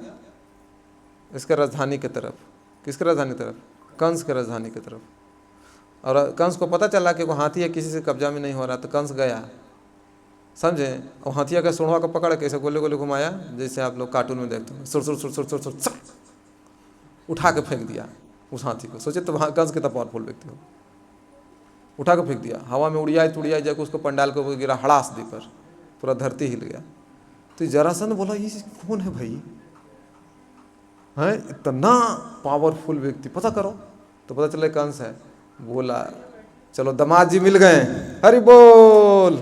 इसके राजधानी की तरफ। किसके राजधानी की तरफ? कंस के राजधानी की तरफ। और कंस को पता चला कि वो हाथी है, किसी से कब्जा में नहीं हो रहा, तो कंस गया, समझे, और हाथिया का सुढ़वा को पकड़ के ऐसे गोले गोले घुमाया, जैसे आप लोग कार्टून में देखते हो, सुर सुर सुर सुर सुर सुर सुर उठा के फेंक दिया उस हाथी को। सोचे तो कंस कितना पावरफुल व्यक्ति हो, उठा के फेंक दिया, हवा में उड़ियाई तुड़ियाई जाकर उसको पंडाल को गिरा, हड़ास दी पर, पूरा धरती हिल गया। तो जरासंध बोला ये कौन है भाई, है इतना पावरफुल व्यक्ति, पता करो। तो पता चला कंस है। बोला चलो दामाद जी मिल गए, हरि बोल।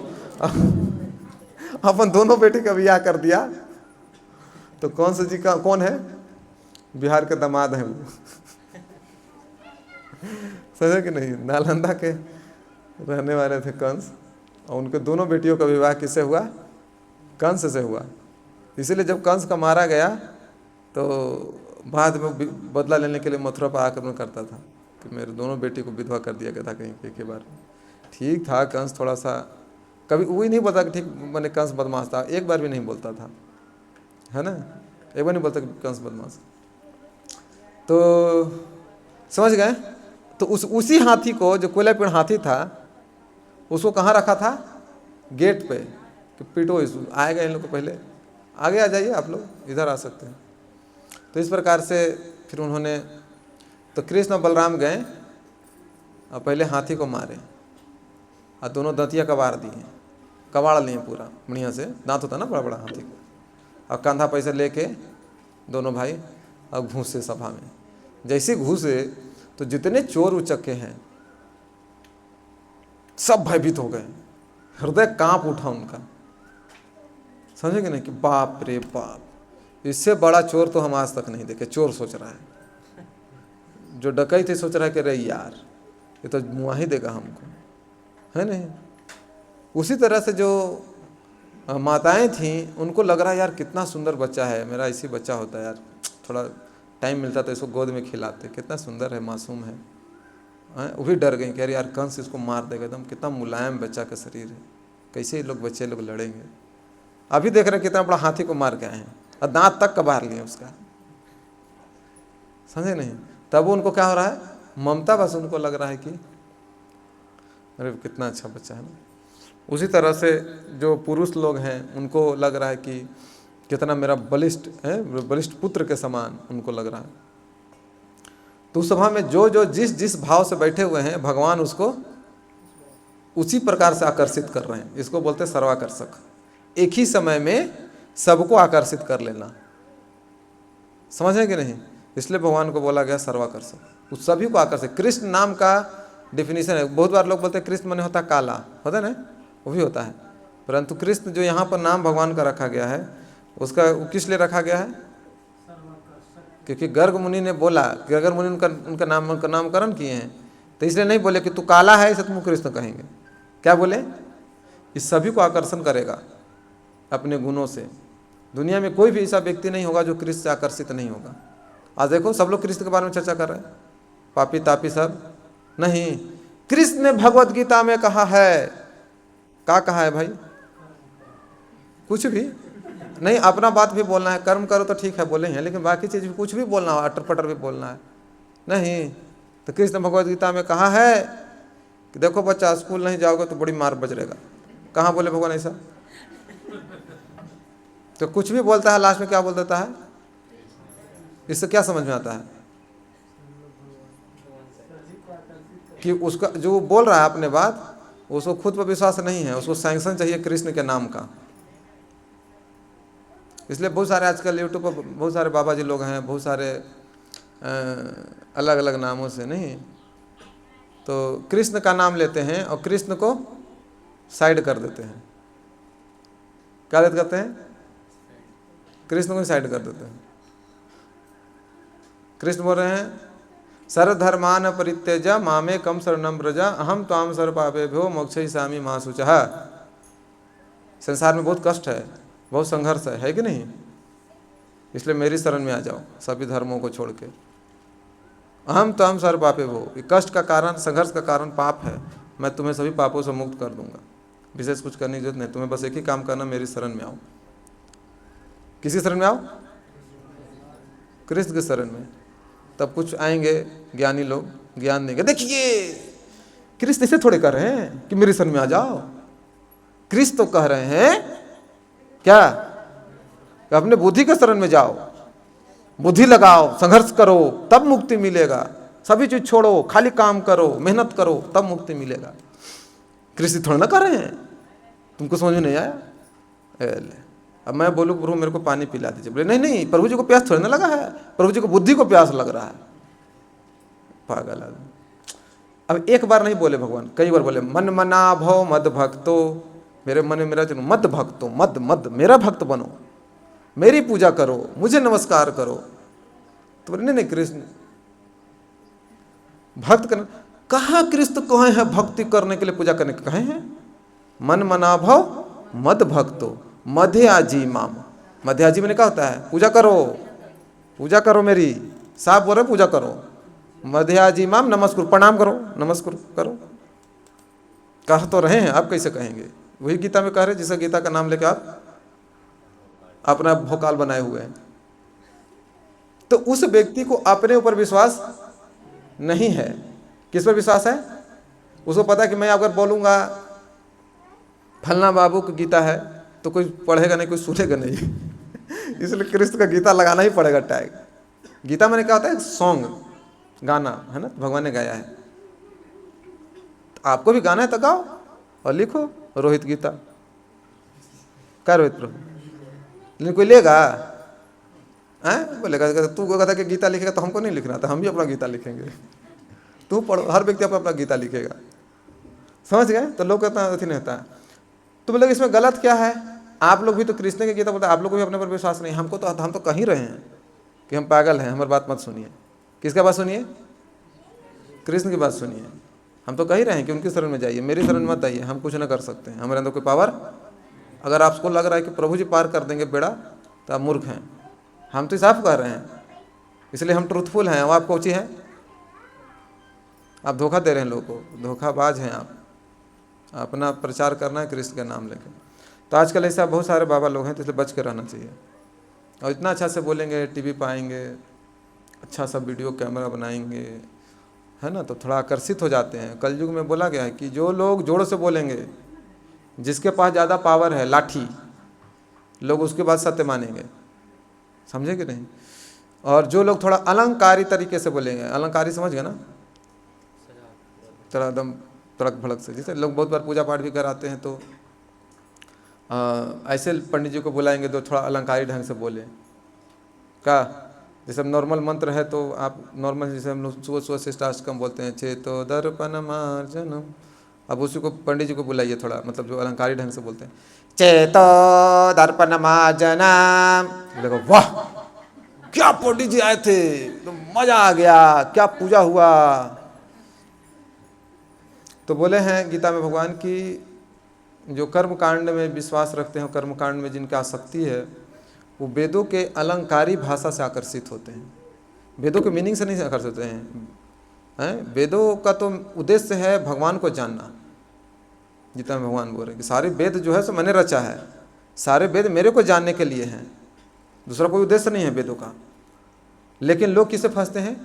अपन दोनों बेटे का ब्याह कर दिया। तो कंस जी का कौन है? बिहार के दामाद हैं वो। समझे कि नहीं। नालंदा के रहने वाले थे कंस, और उनके दोनों बेटियों का विवाह किससे हुआ? कंस से हुआ। इसीलिए जब कंस का मारा गया तो बाद में बदला लेने के लिए मथुरा पर आक्रमण करता था कि मेरे दोनों बेटी को विधवा कर दिया गया था कहीं एक ही बार। ठीक था, कंस थोड़ा सा कभी वही नहीं बोलता कि ठीक, मैंने कंस बदमाश था, एक बार भी नहीं बोलता था, है ना, एक बार नहीं बोलता कि कंस बदमाश। तो समझ गए। तो उसी हाथी को, जो कोयलापीण हाथी था, उसको कहाँ रखा था? गेट पे, कि पीटो इस, आएगा इन लोग को पहले, आगे आ जाइए आप लोग, इधर आ सकते हैं। तो इस प्रकार से फिर उन्होंने, तो कृष्ण और बलराम गए और पहले हाथी को मारे और दोनों दांतियाँ कबाड़ दिए, कबाड़ लिए पूरा बढ़िया से, दांत होता ना बड़ा बड़ा हाथी को, और कंधा पैसे लेके दोनों भाई और घुसे सभा में। जैसे घुसे तो जितने चोर उचक्के हैं सब भयभीत हो गए, हृदय कांप उठा उनका, समझेंगे नहीं कि बाप रे बाप, इससे बड़ा चोर तो हम आज तक नहीं देखे। चोर सोच रहा है, जो डकैत थे सोच रहा है कि अरे यार ये तो मुआ ही देगा हमको, है नहीं। उसी तरह से जो माताएं थीं उनको लग रहा है यार कितना सुंदर बच्चा है मेरा, इसी बच्चा होता है यार, थोड़ा टाइम मिलता तो इसको गोद में खिलाते, कितना सुंदर है, मासूम है। वो भी डर गई कि अरे यार कंस इसको मार देगा, एकदम कितना मुलायम बच्चा का शरीर है, कैसे ये लोग बच्चे लोग लड़ेंगे। अभी देख रहे कितना बड़ा हाथी को मार के आए हैं और दांत तक कबार लिए उसका, समझे नहीं। तब उनको क्या हो रहा है? ममता, बस उनको लग रहा है कि अरे कितना अच्छा बच्चा है ना। उसी तरह से जो पुरुष लोग हैं उनको लग रहा है कि कितना मेरा बलिष्ठ है, बलिष्ठ पुत्र के समान उनको लग रहा है। तो सभा में जो जो जिस भाव से बैठे हुए हैं भगवान उसको उसी प्रकार से आकर्षित कर रहे हैं। इसको बोलते हैं सर्वाकर्षक, एक ही समय में सबको आकर्षित कर लेना, समझे कि नहीं। इसलिए भगवान को बोला गया सर्वाकर्षक, उस सभी को आकर्षित। कृष्ण नाम का डिफिनीशन है, बहुत बार लोग बोलते हैं कृष्ण माने होता काला, होता है ना, वो भी होता है, परंतु कृष्ण जो यहाँ पर नाम भगवान का रखा गया है उसका किस लिए रखा गया है? क्योंकि गर्ग मुनि ने बोला, गर्ग मुनि उनका नामकरण किए हैं, तो इसलिए नहीं बोले कि तू काला है इसे तुम कृष्ण कहेंगे। क्या बोले? इस सभी को आकर्षण करेगा अपने गुणों से। दुनिया में कोई भी ऐसा व्यक्ति नहीं होगा जो कृष्ण से आकर्षित नहीं होगा। आज देखो सब लोग कृष्ण के बारे में चर्चा कर रहे हैं, पापी तापी सब नहीं। कृष्ण ने भगवत गीता में कहा है, क्या कहा है भाई? कुछ भी नहीं, अपना बात भी बोलना है, कर्म करो तो ठीक है बोले हैं, लेकिन बाकी चीज भी कुछ भी बोलना हो, अटर पटर भी बोलना है नहीं। तो कृष्ण भगवत गीता में कहा है कि देखो बच्चा स्कूल नहीं जाओगे तो बड़ी मार बजरेगा। कहाँ बोले भगवान ऐसा? तो कुछ भी बोलता है, लास्ट में क्या बोल देता है? इससे क्या समझ में आता है? कि उसका जो बोल रहा है अपने बात, उसको खुद पर विश्वास नहीं है, उसको सैंक्शन चाहिए कृष्ण के नाम का। इसलिए बहुत सारे आजकल यूट्यूब पर बहुत सारे बाबा जी लोग हैं, बहुत सारे अलग अलग नामों से नहीं, तो कृष्ण का नाम लेते हैं और कृष्ण को साइड कर देते हैं। क्या करते हैं? कृष्ण को साइड कर देते हैं। कृष्ण बोल रहे हैं सर्वधर्मान परित्यज मामे कम शरणम व्रज अहम त्वाम सर्वपापेभ्यो मोक्षयिष्यामि मा शुचः। संसार में बहुत कष्ट है, बहुत संघर्ष है कि नहीं? इसलिए मेरी शरण में आ जाओ सभी धर्मों को छोड़ के। अहम त्वाम सर्वपापेभ्यो, ये कष्ट का कारण, संघर्ष का कारण पाप है, मैं तुम्हें सभी पापों से मुक्त कर दूंगा, विशेष कुछ करने की जरूरत नहीं, तुम्हें बस एक ही काम करना, मेरी शरण में आओ। किसी शरण में आओ? कृष्ण की शरण में। तब कुछ आएंगे ज्ञानी लोग, ज्ञान देंगे, देखिए कृष्ण ऐसे थोड़े कर रहे हैं कि मेरी शरण में आ जाओ। कृष्ण तो कह रहे हैं क्या? कि अपने बुद्धि के शरण में जाओ, बुद्धि लगाओ, संघर्ष करो, तब मुक्ति मिलेगा। सभी चीज छोड़ो, खाली काम करो, मेहनत करो, तब मुक्ति मिलेगा। कृष्ण थोड़ा ना कर रहे हैं, तुमको समझ में नहीं आया? अब मैं बोलूँ प्रभु मेरे को पानी पिला दीजिए, बोले नहीं नहीं, प्रभु जी को प्यास थोड़ी ना लगा है, प्रभु जी को बुद्धि को प्यास लग रहा है। पागल आदमी। अब एक बार नहीं बोले भगवान, कई बार बोले मन मना भव मद भक्तो, मेरे मन में मेरा जन्म, मद भक्तो, मद मद मेरा भक्त बनो, मेरी पूजा करो, मुझे नमस्कार करो। तो बोले नहीं नहीं कृष्ण भक्त कहाँ कृष्ण कहे हैं भक्ति करने के लिए, पूजा करने के कहे हैं? मन मना भव मद भक्तो मध्याजी माम। मध्याजी मैंने क्या होता है? पूजा करो, पूजा करो मेरी। साहब बोल रहे पूजा करो। मध्याजी माम नमस्कुर, प्रणाम करो, नमस्कुर करो। कह तो रहे हैं, आप कैसे कहेंगे? वही गीता में कह रहे, जिसे गीता का नाम लेकर आप अपना भोकाल बनाए हुए हैं। तो उस व्यक्ति को अपने ऊपर विश्वास नहीं है। किस पर विश्वास है? उसको पता है कि मैं अगर बोलूँगा फलना बाबू की गीता है तो कोई पढ़ेगा नहीं, कोई सुनेगा नहीं इसलिए कृष्ण का गीता लगाना ही पड़ेगा टैग। गीता मैंने क्या होता है? सॉन्ग, गाना है ना, भगवान ने गाया है। तो आपको भी गाना है तो गाओ और लिखो रोहित गीता। क्या रोहित प्रभु? लेकिन कोई लेगा? बोलेगा तू कहता कि गीता लिखेगा तो हमको नहीं लिखना था, हम भी अपना गीता लिखेंगे। तू पढ़ो, हर व्यक्ति अपना गीता लिखेगा। समझ गए? तो लोग कहते हैं नहीं होता। तो बोले इसमें गलत क्या है? आप लोग भी तो कृष्ण की गीता बोलते हैं, आप लोग को भी अपने पर विश्वास नहीं। हमको तो, हम तो कहीं रहे हैं कि हम पागल हैं, हमारी बात मत सुनिए। किसका बात सुनिए? कृष्ण की बात सुनिए। हम तो कहीं रहे हैं कि उनकी शरण में जाइए, मेरी शरण मत आइए, हम कुछ ना कर सकते हैं, हमारे अंदर कोई पावर। अगर आपको लग रहा है कि प्रभु जी पार कर देंगे बेड़ा, तो आप मूर्ख हैं। हम तो साफ कह रहे हैं, इसलिए हम ट्रूथफुल हैं। और आप कोची हैं? आप धोखा दे रहे हैं लोगों को, धोखाबाज हैं आप। अपना प्रचार करना है कृष्ण का नाम लेकर। तो आजकल ऐसा बहुत सारे बाबा लोग हैं, तो इसलिए बच के रहना चाहिए। और इतना अच्छा से बोलेंगे, टीवी पाएंगे, अच्छा सा वीडियो कैमरा बनाएंगे, है ना, तो थोड़ा आकर्षित हो जाते हैं। कलयुग में बोला गया है कि जो लोग जोर से बोलेंगे, जिसके पास ज़्यादा पावर है, लाठी, लोग उसके बाद सत्य मानेंगे। समझे कि नहीं? और जो लोग थोड़ा अलंकारी तरीके से बोलेंगे, अलंकारी समझ गए ना, थोड़ा एकदम तड़क भड़क से, जैसे लोग बहुत बार पूजा पाठ भी कराते हैं, तो ऐसे पंडित जी को बुलाएंगे तो थोड़ा अलंकारी ढंग से बोले। क्या? जैसे नॉर्मल मंत्र है तो आप नॉर्मल, जैसे हम लोग सुबह सुबह शिष्टाष्टकम बोलते हैं, चेतो दर्पण मार्जनम, अब उसी को पंडित जी को बुलाइए थोड़ा, मतलब जो अलंकारी ढंग से बोलते हैं, चेतो दर्पण मार्जनम। बोलेगा वाह क्या पंडित जी आए थे, तो मजा आ गया, क्या पूजा हुआ। तो बोले हैं गीता में भगवान की, जो कर्म कांड में विश्वास रखते हैं, कर्म कांड में जिनका आसक्ति है, वो वेदों के अलंकारी भाषा से आकर्षित होते हैं, वेदों के मीनिंग से नहीं आकर्षित होते हैं। वेदों का तो उद्देश्य है भगवान को जानना। गीता में भगवान बोल रहे हैं कि सारे वेद जो है सो मैंने रचा है, सारे वेद मेरे को जानने के लिए हैं, दूसरा कोई उद्देश्य नहीं है वेदों का। लेकिन लोग किसे फंसते हैं?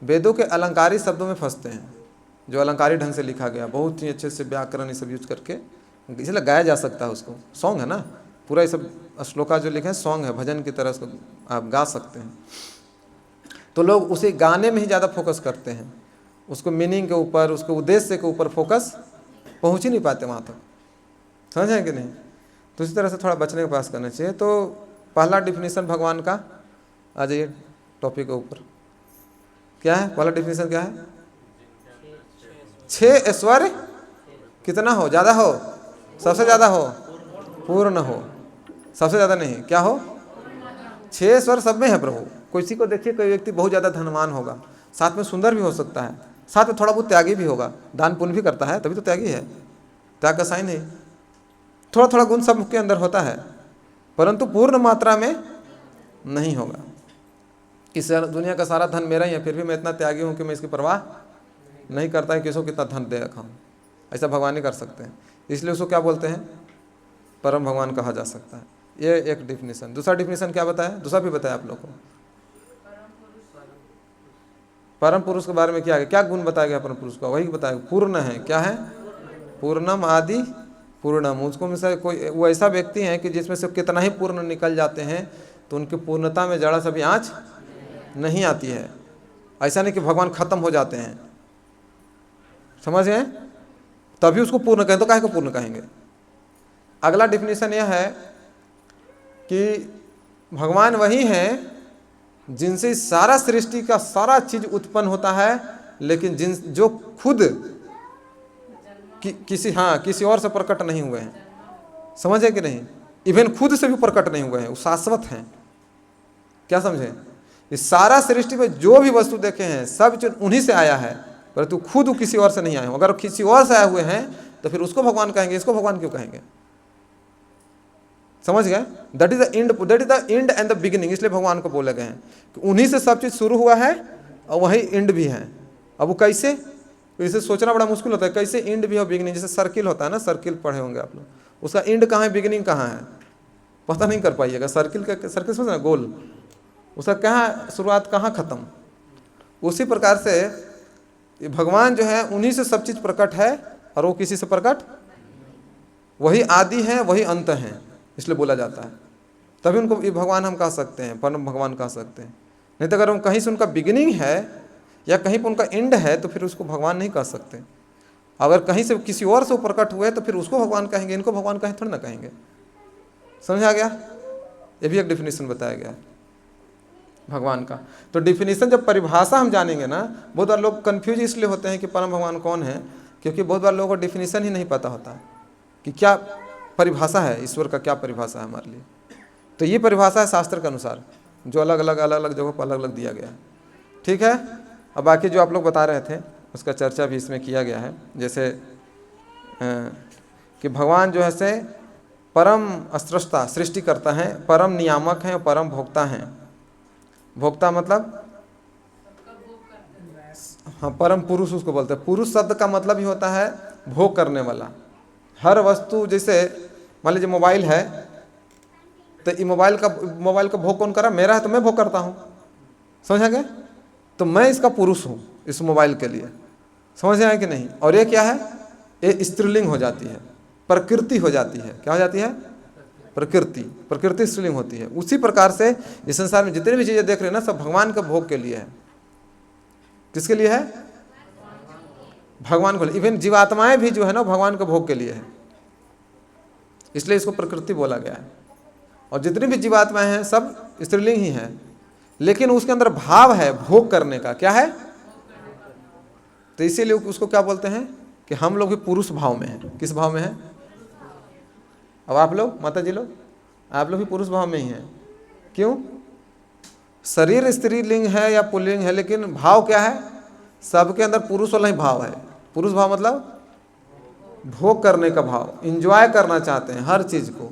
वेदों के अलंकारी शब्दों में फंसते हैं, जो अलंकारी ढंग से लिखा गया, बहुत ही अच्छे से व्याकरण ये सब यूज करके, इसलिए गाया जा सकता है उसको। सॉन्ग है ना, पूरा ये सब श्लोका जो लिखे हैं सॉन्ग है, भजन की तरह उसको आप गा सकते हैं। तो लोग उसे गाने में ही ज़्यादा फोकस करते हैं, उसको मीनिंग के ऊपर, उसके उद्देश्य के ऊपर फोकस पहुंच ही नहीं पाते वहाँ तक। समझें कि नहीं? तो इसी तरह से थोड़ा बचने का प्रयास करना चाहिए। तो पहला डिफिनीशन भगवान का, आ जाइए टॉपिक के ऊपर, क्या है पहला डिफिनीशन? क्या है? 6 ऐश्वर्य कितना हो? ज़्यादा हो, सबसे ज़्यादा हो, पूर्ण हो, सबसे ज़्यादा नहीं, क्या हो? 6 ऐश्वर्य सब में है प्रभु। किसी को देखिए, कोई व्यक्ति बहुत ज़्यादा धनवान होगा, साथ में सुंदर भी हो सकता है, साथ में थोड़ा बहुत त्यागी भी होगा, दान पुण्य भी करता है, तभी तो त्यागी है। त्याग का साइन है, थोड़ा थोड़ा गुण सब के अंदर होता है, परंतु पूर्ण मात्रा में नहीं होगा। इस दुनिया का सारा धन मेरा ही है, फिर भी मैं इतना त्यागी हूँ कि मैं इसकी परवाह नहीं करता है किसको कितना धन दे रखा हूँ। ऐसा भगवान नहीं कर सकते हैं, इसलिए उसको क्या बोलते हैं? परम भगवान कहा जा सकता है। ये एक डिफिनीशन। दूसरा डिफिनीशन क्या बताया? दूसरा भी बताया आप लोग को। परम पुरुष के बारे में क्या है, क्या गुण बताया गया परम पुरुष का? वही बताया, पूर्ण है। क्या है? पूर्णम आदि पूर्णम। उसको में से कोई वो ऐसा व्यक्ति है कि जिसमें से कितना ही पूर्ण निकल जाते हैं तो उनकी पूर्णता में जरा सा भी आँच नहीं आती है। ऐसा नहीं कि भगवान खत्म हो जाते हैं, समझ गए? तभी उसको पूर्ण कहें, तो काहे को पूर्ण कहेंगे? अगला डिफिनीशन यह है कि भगवान वही हैं जिनसे सारा सृष्टि का सारा चीज उत्पन्न होता है, लेकिन जो खुद किसी और से प्रकट नहीं हुए हैं। समझे कि नहीं? इवन खुद से भी प्रकट नहीं हुए हैं, वो शाश्वत हैं। क्या समझे? इस सारा सृष्टि में जो भी वस्तु देखे हैं सब उन्हीं से आया है, परंतु खुद वो किसी और से नहीं आए हो। अगर किसी और से आए हुए हैं तो फिर उसको भगवान कहेंगे, इसको भगवान क्यों कहेंगे? समझ गए? That is the end and the beginning. इसलिए भगवान को बोले गए हैं कि उन्हीं से सब चीज़ शुरू हुआ है और वही एंड भी है। अब वो कैसे, तो इसे सोचना बड़ा मुश्किल होता है, कैसे एंड भी और बिगिनिंग। जैसे सर्किल होता है ना, सर्किल पढ़े होंगे आप लोग, उसका एंड कहाँ है, बिगिनिंग कहाँ है, पता नहीं कर पाइएगा। सर्किल समझ ना, गोल, उसका कहाँ शुरुआत कहाँ खत्म। उसी प्रकार से ये भगवान जो है उन्हीं से सब चीज़ प्रकट है और वो किसी से प्रकट, वही आदि है वही अंत है, इसलिए बोला जाता है। तभी उनको ये भगवान हम कह सकते हैं, परम भगवान कह सकते हैं। नहीं तो अगर हम कहीं से उनका बिगिनिंग है या कहीं पर उनका एंड है तो फिर उसको भगवान नहीं कह सकते। अगर कहीं से किसी और से प्रकट हुए तो फिर उसको भगवान कहेंगे, इनको भगवान कहें थोड़ा ना कहेंगे। समझा गया? ये भी एक डिफिनीशन बताया गया है भगवान का। तो डिफिनीशन जब परिभाषा हम जानेंगे ना, बहुत बार लोग कंफ्यूज इसलिए होते हैं कि परम भगवान कौन है, क्योंकि बहुत बार लोगों को डिफिनीशन ही नहीं पता होता कि क्या परिभाषा है, ईश्वर का क्या परिभाषा है हमारे लिए। तो ये परिभाषा है शास्त्र के अनुसार, जो अलग अलग जगहों पर अलग अलग दिया गया है। ठीक है, अब बाकी जो आप लोग बता रहे थे उसका चर्चा भी इसमें किया गया है। जैसे कि भगवान जो है से परम स्रष्टा, सृष्टि करता है, परम नियामक हैं और परम भोक्ता हैं। भोक्ता मतलब हाँ, परम पुरुष उसको बोलते हैं। पुरुष शब्द का मतलब ही होता है भोग करने वाला। हर वस्तु, जैसे मान लीजिए मोबाइल है, तो ये मोबाइल का भोग कौन करा? मेरा है तो मैं भोग करता हूँ। समझा गया? तो मैं इसका पुरुष हूँ इस मोबाइल के लिए। समझ आए कि नहीं? और ये क्या है? ये स्त्रीलिंग हो जाती है, प्रकृति हो जाती है। क्या हो जाती है? प्रकृति स्त्रीलिंग होती है। उसी प्रकार से इस संसार में जितनी भी चीज़ें देख रहे हैं ना, सब भगवान के भोग के लिए है। किसके लिए है? भगवान को। इवन जीवात्माएं भी जो है ना, भगवान के भोग के लिए है, इसलिए इसको प्रकृति बोला गया है। और जितनी भी जीवात्माएं हैं सब स्त्रीलिंग ही हैं, लेकिन उसके अंदर भाव है भोग करने का। क्या है? तो इसीलिए उसको क्या बोलते हैं कि हम लोग भी पुरुष भाव में हैं। किस भाव में है? अब आप लोग, माता जी लोग, आप लोग भी पुरुष भाव में ही हैं। क्यों? शरीर स्त्रीलिंग है या पुल्लिंग है, लेकिन भाव क्या है? सबके अंदर पुरुष वाला ही भाव है। पुरुष भाव मतलब भोग करने का भाव, इंजॉय करना चाहते हैं, हर चीज़ को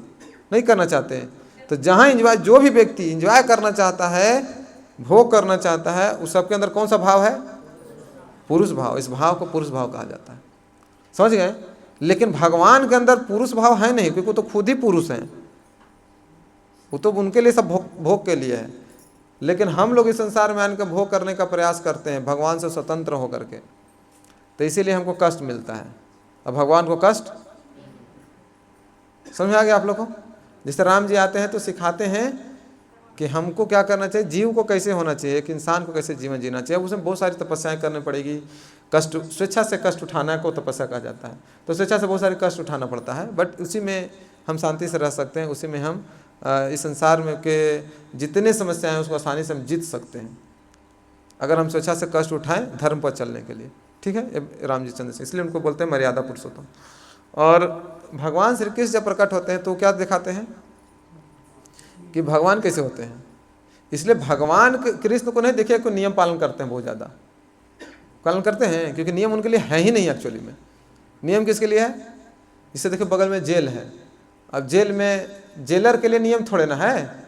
नहीं करना चाहते हैं। तो जहाँ इंजॉय, जो भी व्यक्ति इंजॉय करना चाहता है, भोग करना चाहता है, उस सबके अंदर कौन सा भाव है? पुरुष भाव। इस भाव को पुरुष भाव कहा जाता है। समझ गए? लेकिन भगवान के अंदर पुरुष भाव है नहीं, क्योंकि वो तो खुद ही पुरुष हैं। वो तो उनके लिए सब भोग के लिए है। लेकिन हम लोग इस संसार में आने का भोग करने का प्रयास करते हैं भगवान से स्वतंत्र होकर के, तो इसीलिए हमको कष्ट मिलता है। अब भगवान को कष्ट समझ आ गया आप लोग को? जैसे राम जी आते हैं तो सिखाते हैं कि हमको क्या करना चाहिए, जीव को कैसे होना चाहिए, एक इंसान को कैसे जीवन जीना चाहिए। उसमें बहुत सारी तपस्याएं करनी पड़ेगी। कष्ट, स्वेच्छा से कष्ट उठाना को तपस्या कहा जाता है। तो स्वेच्छा से बहुत सारे कष्ट उठाना पड़ता है, बट उसी में हम शांति से रह सकते हैं। उसी में हम इस संसार में के जितने समस्याएं हैं उसको आसानी से हम जीत सकते हैं, अगर हम स्वेच्छा से कष्ट उठाएं धर्म पर चलने के लिए। ठीक है, ये राम जी चंद्र से, इसलिए उनको बोलते हैं मर्यादा पुरुषोत्तम। और भगवान श्री कृष्ण जब प्रकट होते हैं तो क्या दिखाते हैं कि भगवान कैसे होते हैं। इसलिए भगवान कृष्ण को नहीं देखिए कोई नियम पालन करते हैं, बहुत ज़्यादा पालन करते हैं, क्योंकि नियम उनके लिए है ही नहीं। एक्चुअली में नियम किसके लिए है? इससे देखिए बगल में जेल है। अब जेल में जेलर के लिए नियम थोड़े ना है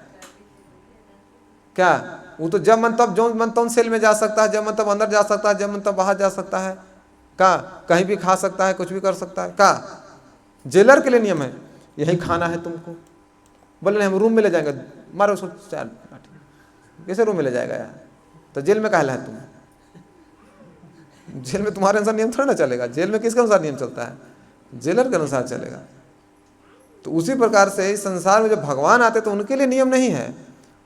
क्या? वो तो जब मन तब, जो मन तब सेल में जा सकता है, जब मन तब अंदर जा सकता है, जब मन तब बाहर जा सकता है। का कहीं भी खा सकता है, कुछ भी कर सकता है। का जेलर के लिए नियम है, यही खाना है तुमको। बोले हम रूम में ले जाएंगे, मारो उसको चार। कैसे रूम में ले जाएगा यार? तो जेल में काहे है तुम? जेल में तुम्हारे अनुसार नियम थोड़ा ना चलेगा। जेल में किसके अनुसार नियम चलता है? जेलर के अनुसार चलेगा। तो उसी प्रकार से इस संसार में जब भगवान आते तो उनके लिए नियम नहीं है।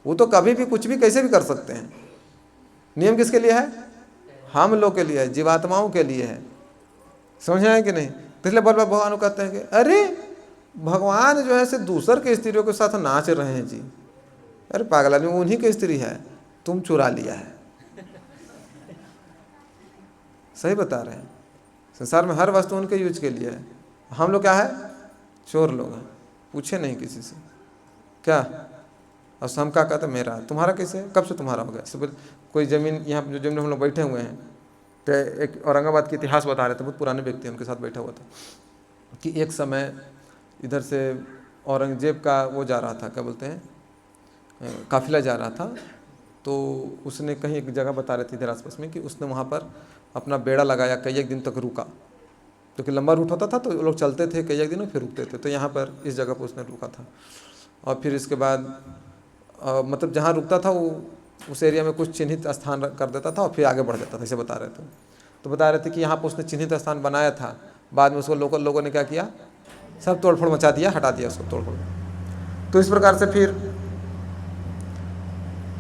वो तो कभी भी कुछ भी कैसे भी कर सकते हैं। नियम किसके लिए है? हम लोग के लिए है, जीवात्माओं के लिए है। समझ आए कि नहीं? तो इसलिए बार बार भगवान को कहते हैं कि अरे भगवान जो है से दूसर के स्त्रियों के साथ नाच रहे हैं जी। अरे पागल आदमी, उन्हीं की स्त्री है, तुम चुरा लिया है। सही बता रहे हैं। संसार में हर वस्तु उनके यूज के लिए है। हम लोग क्या है? चोर लोग हैं, पूछे नहीं किसी से। क्या? और हम क्या कहते हैं? मेरा। तुम्हारा कैसे? कब से तुम्हारा हो गया? कोई ज़मीन, यहाँ जो जमीन हम लोग बैठे हुए हैं, तो एक औरंगाबाद के इतिहास बता रहे थे, बहुत पुराने व्यक्ति उनके साथ बैठा हुआ था, कि एक समय इधर से औरंगजेब का वो जा रहा था, क्या बोलते हैं, काफिला जा रहा था। तो उसने कहीं एक जगह बता रहे थे इधर आसपास में कि उसने वहाँ पर अपना बेड़ा लगाया, कई एक दिन तक रुका, क्योंकि लंबा रूट होता था तो लोग चलते थे कई एक दिन फिर रुकते थे। तो यहाँ पर इस जगह पर उसने रुका था, और फिर इसके बाद मतलब जहाँ रुकता था वो उस एरिया में कुछ चिन्हित स्थान कर देता था और फिर आगे बढ़ जाता था, इसे बता रहे थे। तो बता रहे थे कि यहाँ पर उसने चिन्हित स्थान बनाया था, बाद में उसको लोकल लोगों ने क्या किया, सब तोड़फोड़ मचा दिया, हटा दिया उसको तोड़फोड़। तो इस प्रकार से फिर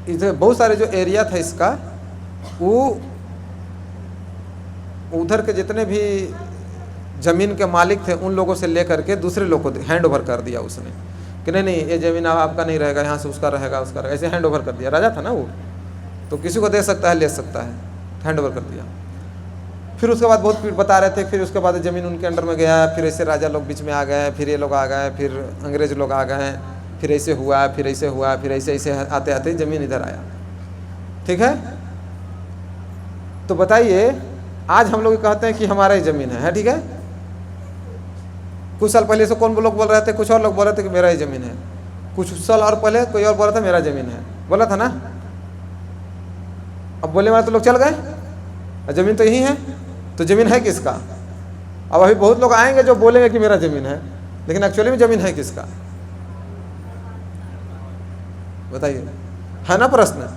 इधर बहुत सारे जो एरिया था इसका, वो उधर के जितने भी ज़मीन के मालिक थे उन लोगों से लेकर के दूसरे लोगों को हैंड ओवर कर दिया उसने, कि नहीं नहीं ये ज़मीन आपका नहीं रहेगा, यहाँ से उसका रहेगा, उसका रहेगा, ऐसे हैंड ओवर कर दिया। राजा था ना वो, तो किसी को दे सकता है, ले सकता है, हैंड ओवर कर दिया। फिर उसके बाद बहुत बता रहे थे, फिर उसके बाद ज़मीन उनके अंडर में गया, फिर ऐसे राजा लोग बीच में आ गए, फिर ये लोग आ गए, फिर अंग्रेज लोग आ गए, फिर ऐसे हुआ, फिर ऐसे हुआ, फिर ऐसे ऐसे आते आते ज़मीन इधर आया। ठीक है, तो बताइए आज हम लोग कहते हैं कि हमारा ही ज़मीन है, ठीक है। कुछ साल पहले से कौन लोग बोल रहे थे, कुछ और लोग बोल रहे थे कि मेरा ही ज़मीन है। कुछ साल और पहले कोई और बोल रहा था मेरा ज़मीन है, बोला था ना। अब बोले वाले तो लोग चल गए, ज़मीन तो यही है, तो ज़मीन है किसका। अब अभी बहुत लोग आएंगे जो बोलेंगे कि मेरा ज़मीन है, लेकिन एक्चुअली में ज़मीन है किसका, बताइए। है ना प्रश्न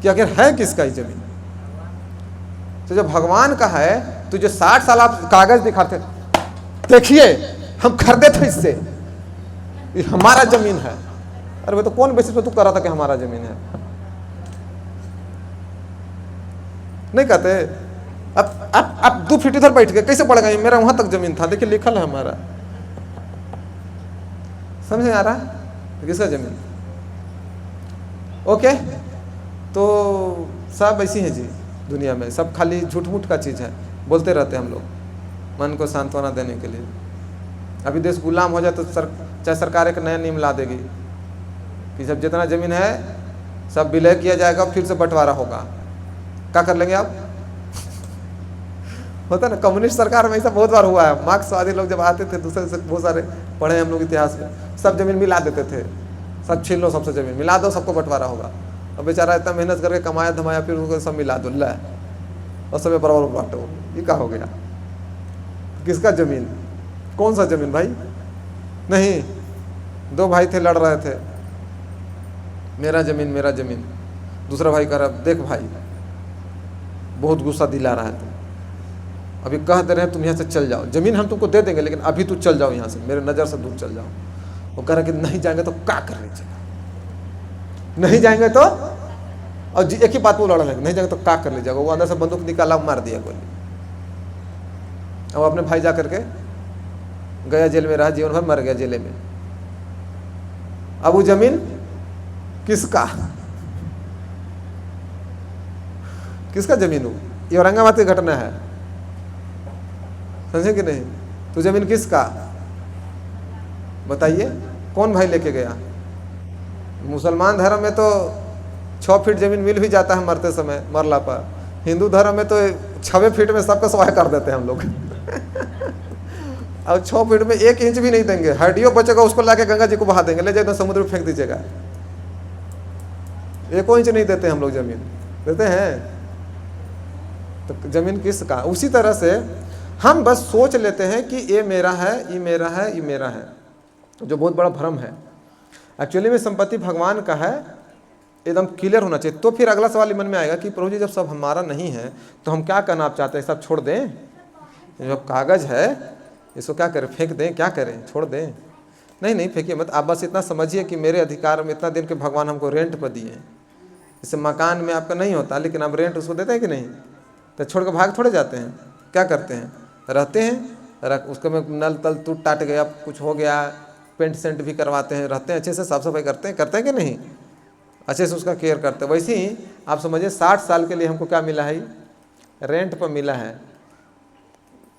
कि आखिर है किसका ही ज़मीन। तो जब भगवान का है तो जो 60 साल आप कागज दिखाते, देखिए हम खरीदे थे इससे, ये हमारा ज़मीन है। अरे भाई तो कौन बेसिस पे तू कर रहा था कि हमारा ज़मीन है, नहीं कहते। अब आप 2 फीट इधर बैठ गए, कैसे पड़ गए, मेरा वहां तक ज़मीन था, देखिए लिखल है हमारा, समझ में आ रहा है किसका ज़मीन। ओके, तो सब ऐसी है जी दुनिया में, सब खाली झूठ मूठ का चीज़ है, बोलते रहते हैं हम लोग मन को सांत्वना देने के लिए। अभी देश गुलाम हो जाए तो चाहे सरकार एक नया नियम ला देगी कि सब जितना ज़मीन है सब विलय किया जाएगा, फिर से बंटवारा होगा। क्या कर लेंगे आप होता ना, कम्युनिस्ट सरकार में ऐसा बहुत बार हुआ है। मार्क्सवादी लोग जब आते थे दूसरे से, बहुत सारे पढ़े हम लोग इतिहास में, सब ज़मीन मिला देते थे, सब छीन लो, सबसे ज़मीन मिला दो, सबको बंटवारा होगा। अब बेचारा इतना मेहनत करके कमाया धमाया, फिर उसको सब मिला दो ला और सब बराबर बांटो, ये क्या हो गया। किसका ज़मीन, कौन सा ज़मीन भाई। नहीं, 2 भाई थे लड़ रहे थे, मेरा ज़मीन मेरा ज़मीन। दूसरा भाई कह रहा देख भाई बहुत गुस्सा दिला रहा है, तुम अभी कह दे रहे हैं तुम यहाँ से चल जाओ, ज़मीन हम तुमको दे देंगे लेकिन अभी तू चल जाओ यहाँ से, मेरे नज़र से दूर चल जाओ। वो कह रहा कि नहीं जाएंगे तो क्या कर लीजिएगा, नहीं जाएंगे तो, और एक ही बात वो लड़ रहे, नहीं जाएंगे तो क्या कर लीजिएगा। वो अंदर से बंदूक निकाला, मार दिया गोली। अब अपने भाई जा करके गया, जेल में रहा, जीवन भर मर गया जेल में। अब वो ज़मीन किसका, किसका ज़मीन हो। ये औरंगाबाद की घटना है, समझे कि नहीं। तो ज़मीन किसका बताइए, कौन भाई लेके गया। मुसलमान धर्म में तो 6 फीट ज़मीन मिल भी जाता है मरते समय, मरला पर। हिंदू धर्म में तो 6 फीट में सबका सवाय कर देते हैं हम लोग और 6 फीट में 1 इंच भी नहीं देंगे, हड्डियों बचेगा उसको लाके गंगा जी को बहा देंगे, ले जाए समुद्र में फेंक दीजिएगा। 1 इंच नहीं देते हम लोग ज़मीन, देते हैं। तो ज़मीन किसका। उसी तरह से हम बस सोच लेते हैं कि ये मेरा है, ये मेरा है, ये मेरा है, जो बहुत बड़ा भ्रम है। एक्चुअली में संपत्ति भगवान का है, एकदम क्लियर होना चाहिए। तो फिर अगला सवाल मन में आएगा कि प्रभु जी जब सब हमारा नहीं है तो हम क्या करना आप चाहते हैं, सब छोड़ दें, जो कागज़ है इसको क्या करें, फेंक दें, क्या करें, छोड़ दें। नहीं नहीं फेंकिए मत, आप बस इतना समझिए कि मेरे अधिकार में इतना दिन के भगवान हमको रेंट पर दिए। जैसे मकान में आपका नहीं होता लेकिन आप रेंट उसको देते हैं कि नहीं, तो छोड़ कर भाग थोड़े जाते हैं, क्या करते हैं, रहते हैं। उसके में नल तल टूट टाट गया, कुछ हो गया, पेंट सेंट भी करवाते हैं, रहते हैं अच्छे से, साफ सफाई करते हैं कि नहीं, अच्छे से उसका केयर करते हैं। वैसे ही आप समझिए 60 साल के लिए हमको क्या मिला है, रेंट पर मिला है।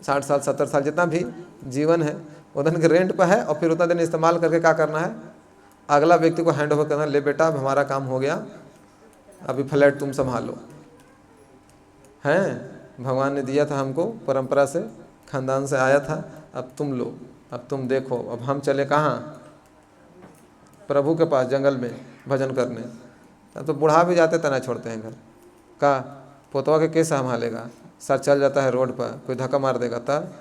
60 साल 70 साल जितना भी जीवन है उतना के रेंट पर है, और फिर उतना दिन इस्तेमाल करके क्या करना है, अगला व्यक्ति को हैंड ओवर करना, ले बेटा अब हमारा काम हो गया, अभी फ्लैट तुम संभालो हैं। भगवान ने दिया था हमको, परंपरा से, खानदान से आया था, अब तुम लो, अब तुम देखो। अब हम चले कहाँ? प्रभु के पास, जंगल में भजन करने। तब तो बुढ़ा भी जाते तना छोड़ते हैं घर का। पोतवा के कैसे संभालेगा? सर चल जाता है रोड पर, कोई धक्का मार देगा तब,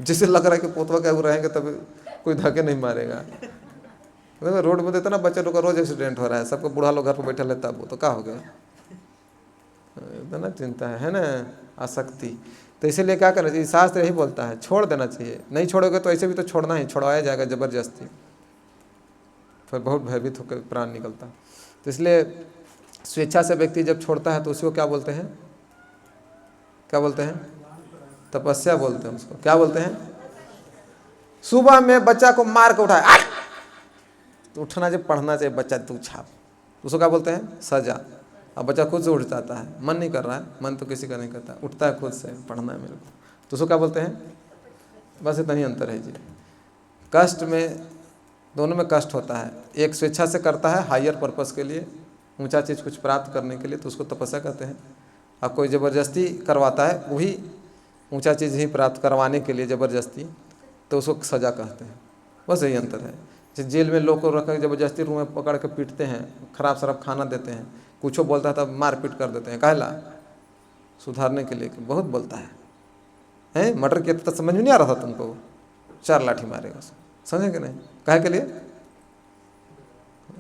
जिसे लग रहा है कि पोतवा क्या रहेंगे तब कोई धक्के नहीं मारेगा। देखो रोड में तो इतना बच्चे लोग का रोज एक्सीडेंट हो रहा है, सबको बूढ़ा लोग घर पर बैठे है, तब वो तो क्या हो गया? इतना चिंता है ना, आसक्ति। तो इसीलिए क्या करना चाहिए? शास्त्र यही बोलता है, छोड़ देना चाहिए। नहीं छोड़ोगे तो ऐसे भी तो छोड़ना ही, छुड़वाया जाएगा जबरदस्ती, फिर बहुत भयभीत होकर प्राण निकलता। तो इसलिए स्वेच्छा से व्यक्ति जब छोड़ता है तो उसको क्या बोलते हैं? क्या बोलते हैं? तपस्या बोलते हैं उसको। क्या बोलते हैं? सुबह में बच्चा को मार के उठाए, तो उठना जब पढ़ना चाहिए बच्चा, तू छाप, उसको क्या बोलते हैं? सजा। अब बच्चा खुद से उठ जाता है, मन नहीं कर रहा है, मन तो किसी का नहीं करता, उठता है खुद से, पढ़ना है मेरे को, तो उसको क्या बोलते हैं? बस इतना ही अंतर है जी। कष्ट में, दोनों में कष्ट होता है। एक स्वेच्छा से करता है हायर पर्पस के लिए, ऊंचा चीज़ कुछ प्राप्त करने के लिए, तो उसको तपस्या कहते हैं। अब कोई ज़बरदस्ती करवाता है वही ऊंचा चीज़ ही प्राप्त करवाने के लिए ज़बरदस्ती, तो उसको सजा कहते हैं। बस यही अंतर है। जैसे जेल में लोग को रख कर ज़बरदस्ती रूम में पकड़ के पीटते हैं, खराब शराब खाना देते हैं, कुछ बोलता है तब मार पीट कर देते हैं, काहेला? सुधारने के लिए। बहुत बोलता है मर्डर किया तो समझ में नहीं आ रहा था तुमको, 4 लाठी मारेगा उसको, समझे कि नहीं? काहे के लिए?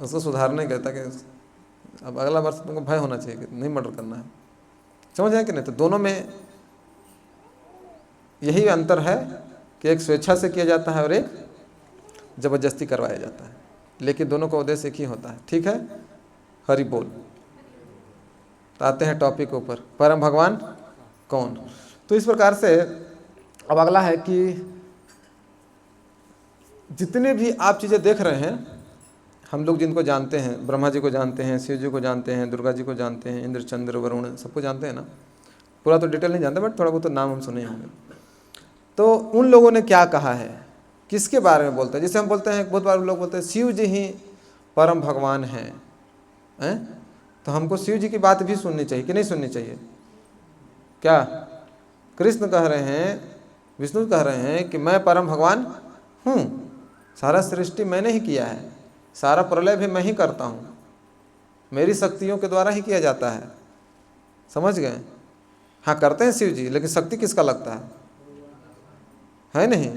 उसको सुधारने कहता कि अब अगला बार तुमको भय होना चाहिए कि नहीं मर्डर करना है, समझ आए कि नहीं? तो दोनों में यही अंतर है कि एक स्वेच्छा से किया जाता है और एक जबरदस्ती करवाया जाता है, लेकिन दोनों का उद्देश्य एक ही होता है। ठीक है, हरि बोल। तो आते हैं टॉपिक के ऊपर, परम भगवान कौन? तो इस प्रकार से अब अगला है कि जितने भी आप चीज़ें देख रहे हैं, हम लोग जिनको जानते हैं, ब्रह्मा जी को जानते हैं, शिव जी को जानते हैं, दुर्गा जी को जानते हैं, इंद्र चंद्र वरुण सबको जानते हैं ना, पूरा तो डिटेल नहीं जानते, बट थोड़ा बहुत तो नाम हम सुने होंगे। तो उन लोगों ने क्या कहा है, किसके बारे में बोलते हैं? जैसे हम बोलते हैं, बहुत बार लोग बोलते हैं शिव जी ही परम भगवान हैं, तो हमको शिव जी की बात भी सुननी चाहिए कि नहीं सुननी चाहिए? क्या कृष्ण कह रहे हैं, विष्णु कह रहे हैं कि मैं परम भगवान हूँ, सारा सृष्टि मैंने ही किया है, सारा प्रलय भी मैं ही करता हूँ, मेरी शक्तियों के द्वारा ही किया जाता है, समझ गए? हाँ करते हैं शिव जी, लेकिन शक्ति किसका लगता है नहीं?